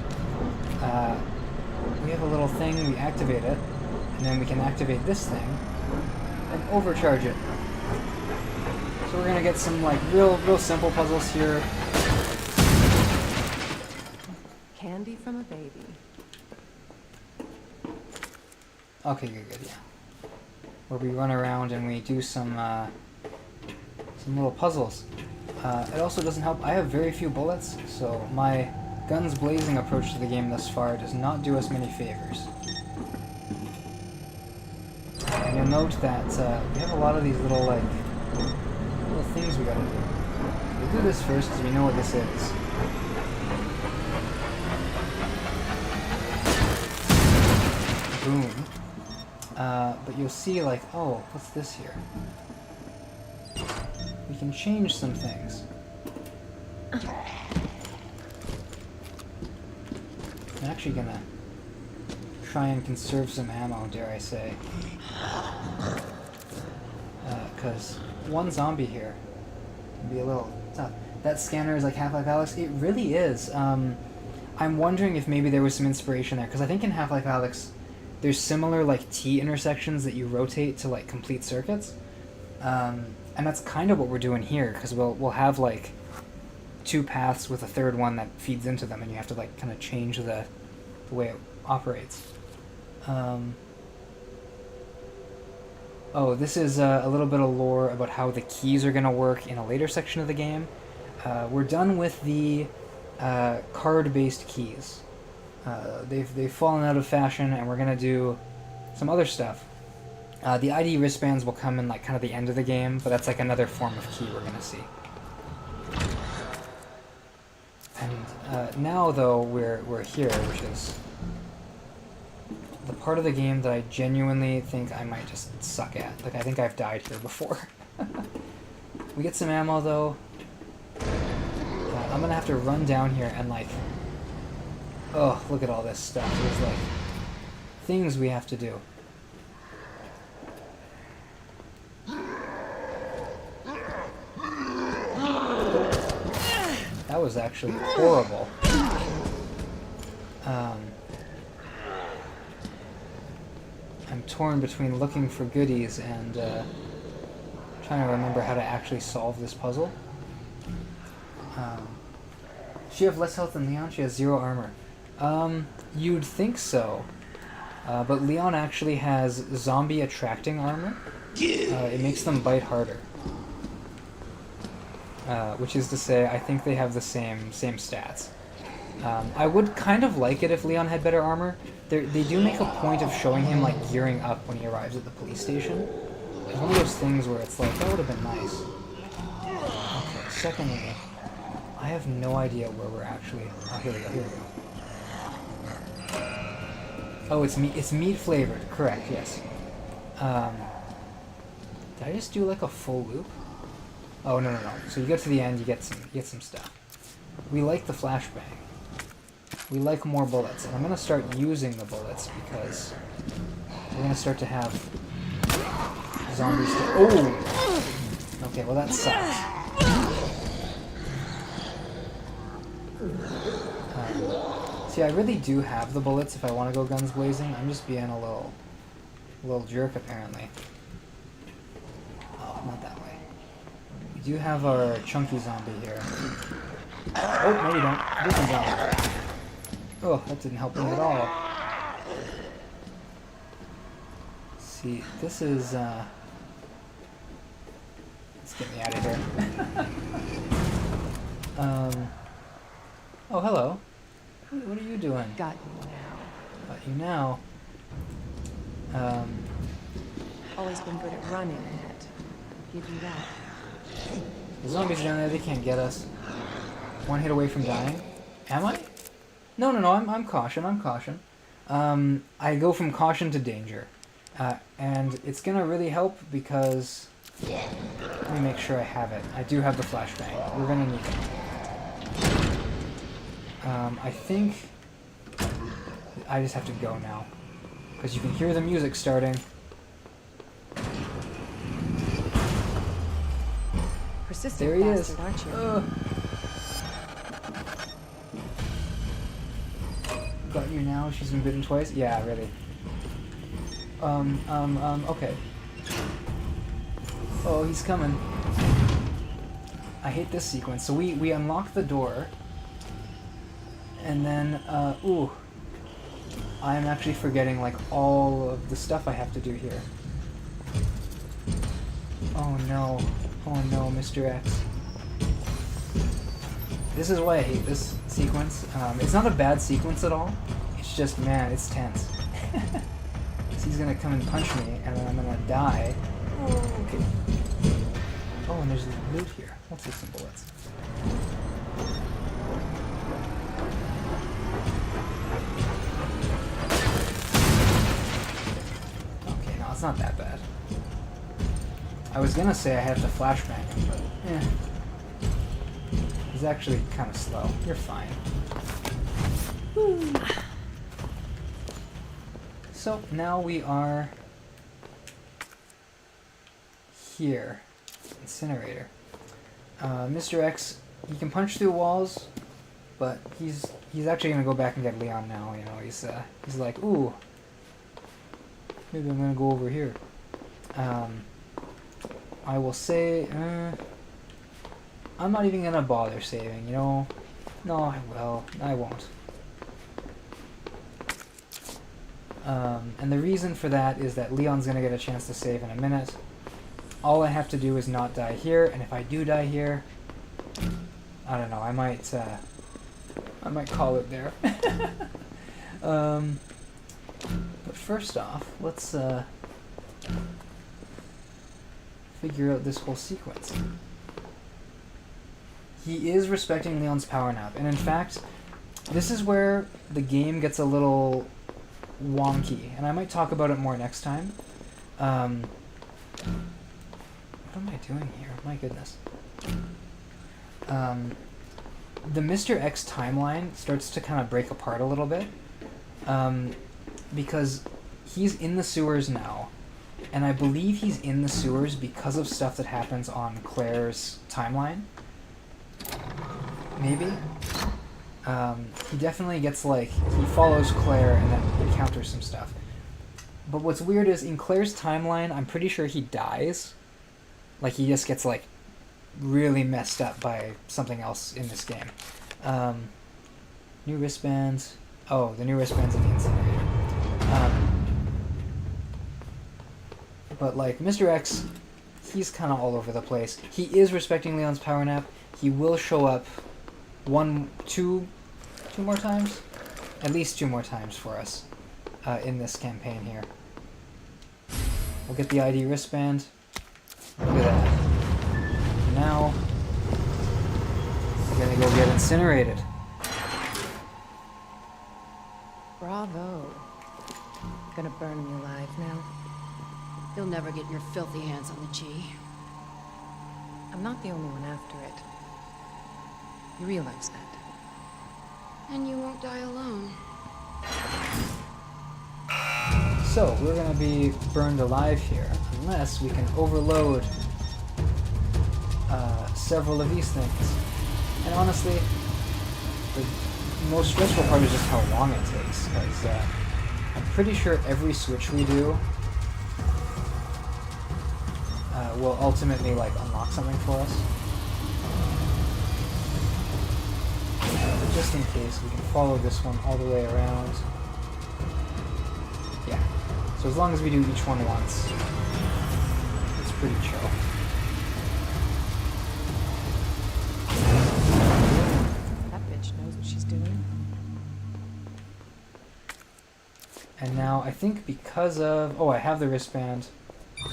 We have a little thing, we activate it, and then we can activate this thing and overcharge it. So we're gonna get some like real simple puzzles here.
Candy from a baby.
Okay, good, yeah. Where we run around and we do some little puzzles. It also doesn't help. I have very few bullets, so my guns blazing approach to the game thus far does not do us many favors. And you'll note that we have a lot of these little things we gotta do. We'll do this first because we know what this is. Boom. But you'll see, like, oh, what's this here? We can change some things. I'm actually gonna try and conserve some ammo, dare I say. Because one zombie here can be a little tough. That scanner is like Half-Life Alyx. It really is. I'm wondering if maybe there was some inspiration there, because I think in Half-Life Alyx there's similar like T intersections that you rotate to like complete circuits, and that's kind of what we're doing here, because we'll have like two paths with a third one that feeds into them, and you have to like kind of change the way it operates. Oh, this is a little bit of lore about how the keys are going to work in a later section of the game. We're done with the card-based keys. They've fallen out of fashion, and we're gonna do some other stuff. The ID wristbands will come in like kind of the end of the game, but that's like another form of key we're gonna see. And now though we're here, which is the part of the game that I genuinely think I might just suck at. Like I think I've died here before. We get some ammo though. I'm gonna have to run down here and like. Oh, look at all this stuff. There's like things we have to do. was actually horrible. I'm torn between looking for goodies and trying to remember how to actually solve this puzzle. She have less health than Leon? She has 0 armor. You'd think so. But Leon actually has zombie attracting armor. It makes them bite harder. Which is to say, I think they have the same stats. I would kind of like it if Leon had better armor. They do make a point of showing him like gearing up when he arrives at the police station. It's one of those things where it's like, that would have been nice. Okay, secondly, I have no idea where we're actually... Oh, here we go. Oh, it's meat flavored. Correct, yes. Did I just do like a full loop? Oh, no. So you get to the end, you get some stuff. We like the flashbang. We like more bullets. And I'm going to start using the bullets because we're going to start to have zombies to... Oh! Okay, well that sucks. See, I really do have the bullets if I want to go guns blazing. I'm just being a little jerk, apparently. Oh, not that way. We do have our chunky zombie here. Oh, no we don't. Different zombie. Oh, that didn't help me at all. See, this is, let's get me out of here. Oh, hello. What are you doing?
Got you now.
Got you now.
Always been good at running, Annette. Give you that.
The zombies are down there, they can't get us. One hit away from dying. Am I? No, I'm caution. I go from caution to danger. And it's gonna really help because... Let me make sure I have it. I do have the flashbang. We're gonna need it. I think... I just have to go now. Because you can hear the music starting.
Persistent
There he is.
bastard, aren't you?
Got you now? She's been bitten twice? Yeah, really. Okay. Oh, he's coming. I hate this sequence. So we unlock the door, and then, ooh. I'm actually forgetting, like, all of the stuff I have to do here. Oh no, Mr. X. This is why I hate this sequence. It's not a bad sequence at all. It's just, man, it's tense. So he's gonna come and punch me, and then I'm gonna die. Oh, okay. Oh, and there's loot here. I'll take some bullets. Okay, no, it's not that bad. I was gonna say I have to flashbang him, but he's actually kind of slow. You're fine. Woo. So now we are here. Incinerator. Mr. X, he can punch through walls, but he's actually gonna go back and get Leon now. You know, he's like, ooh, maybe I'm gonna go over here. I will say, I'm not even gonna bother saving. You know, no, I will. I won't. And the reason for that is that Leon's gonna get a chance to save in a minute. All I have to do is not die here, and if I do die here, I don't know, I might call it there. But first off, let's figure out this whole sequence. He is respecting Leon's power nap, and in fact, this is where the game gets a little wonky, and I might talk about it more next time. What am I doing here? My goodness. The Mr. X timeline starts to kind of break apart a little bit, because he's in the sewers now, and I believe he's in the sewers because of stuff that happens on Claire's timeline. maybe. He definitely gets like, he follows Claire and then encounters some stuff. But what's weird is in Claire's timeline, I'm pretty sure he dies. Like he just gets like really messed up by something else in this game. New wristbands. Oh, the new wristbands in the incinerator. But like Mr. X, he's kind of all over the place. He is respecting Leon's power nap. He will show up two more times? At least 2 more times for us in this campaign here. We'll get the ID wristband. Look at that. Now, we're gonna go get incinerated.
Bravo. Gonna burn me alive now.
You'll never get your filthy hands on the G.
I'm not the only one after it. You realize that?
And you won't die alone.
So, we're gonna be burned alive here, unless we can overload several of these things. And honestly, the most stressful part is just how long it takes, because I'm pretty sure every switch we do will ultimately like unlock something for us. But just in case, we can follow this one all the way around. Yeah. So as long as we do each one once, it's pretty chill.
That bitch knows what she's doing.
And now I think because of... Oh, I have the wristband.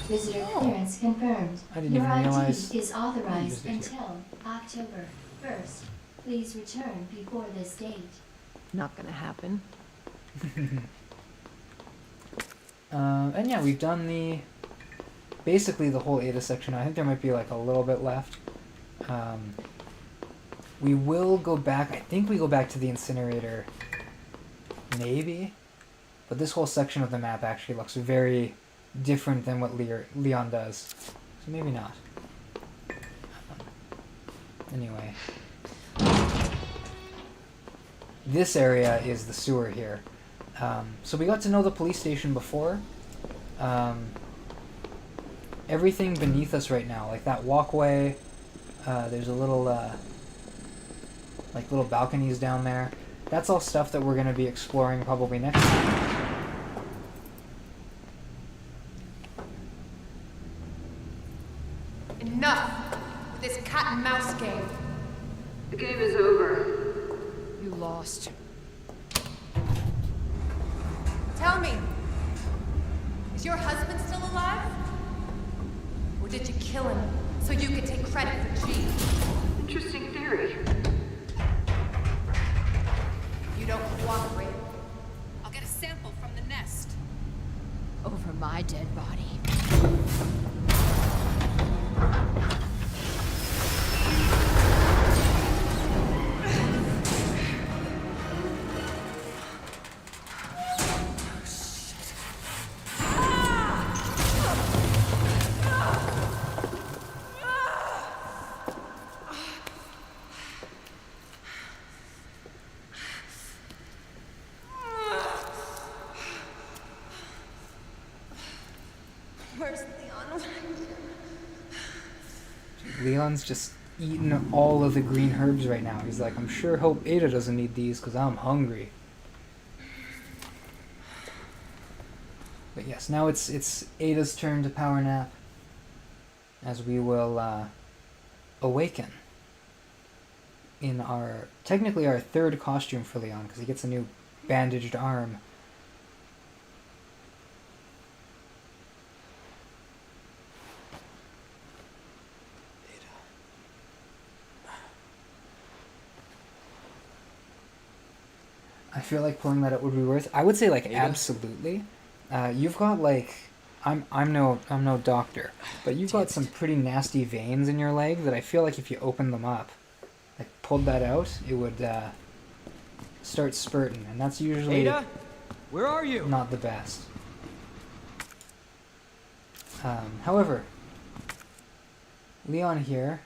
Visitor clearance confirmed.
I didn't
Your
even realize.
ID is authorized
I used it
until October 1st. Please return before this date.
Not gonna happen.
And yeah, we've done basically the whole Ada section. I think there might be like a little bit left. We will go back, I think we go back to the incinerator, maybe? But this whole section of the map actually looks very different than what Leon does. So maybe not. Anyway. This area is the sewer here. So we got to know the police station before. Everything beneath us right now, like that walkway, there's a little, like little balconies down there. That's all stuff that we're going to be exploring probably next time.
Enough with this cat and mouse game.
The game is over. You lost.
Tell me, is your husband still alive? Or did you kill him so you could take credit for G?
Interesting theory.
You don't cooperate. I'll get a sample from the nest.
Over my dead body.
Where's Leon?
Leon's just eating all of the green herbs right now. He's like, I'm sure hope Ada doesn't need these because I'm hungry. But yes, now it's Ada's turn to power nap. As we will awaken in technically our third costume for Leon, because he gets a new bandaged arm. I feel like pulling that out would be worth. I would say like
Ada?
Absolutely. You've got like I'm no doctor, but you've got some pretty nasty veins in your leg that I feel like if you opened them up, like pulled that out, it would start spurting, and that's usually
Ada, where are you?
not the best. However, Leon here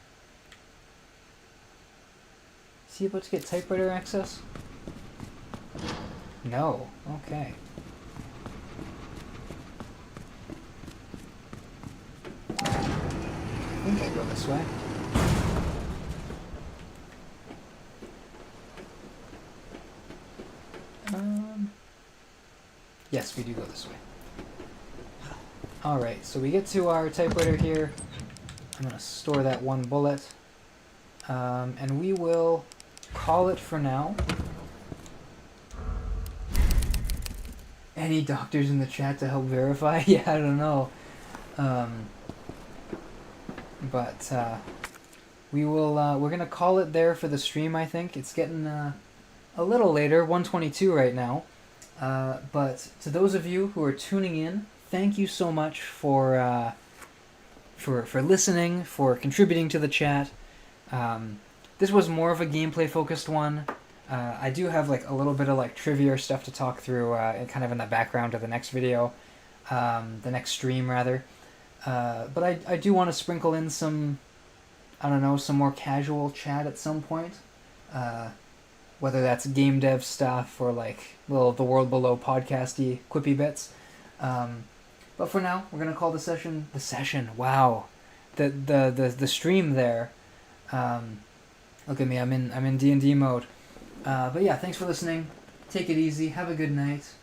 Is he about to get typewriter access? No. Okay. I think I'll go this way. Yes, we do go this way. Alright, so we get to our typewriter here. I'm going to store that one bullet. And we will call it for now. Any doctors in the chat to help verify? Yeah, I don't know. We will, we're going to call it there for the stream, I think. It's getting a little later, 1:22 right now. But to those of you who are tuning in, thank you so much for listening, for contributing to the chat. This was more of a gameplay focused one. I do have like a little bit of like trivia stuff to talk through, kind of in the background of the next video, the next stream rather. But I do want to sprinkle in some, I don't know, some more casual chat at some point. Whether that's game dev stuff or like little The World Below podcasty quippy bits. But for now, we're gonna call the session. Wow, the stream there. Look at me, I'm in D&D mode. But yeah, thanks for listening. Take it easy. Have a good night.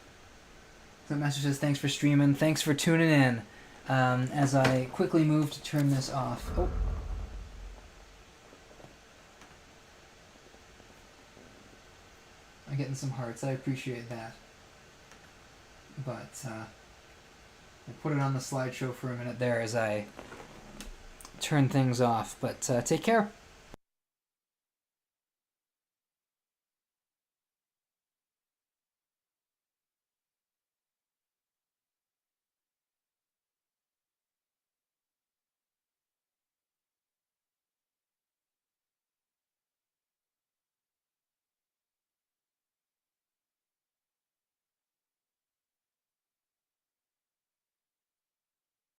The message says thanks for streaming. Thanks for tuning in. As I quickly move to turn this off. Oh. I'm getting some hearts. I appreciate that. But I put it on the slideshow for a minute there as I turn things off. But take care.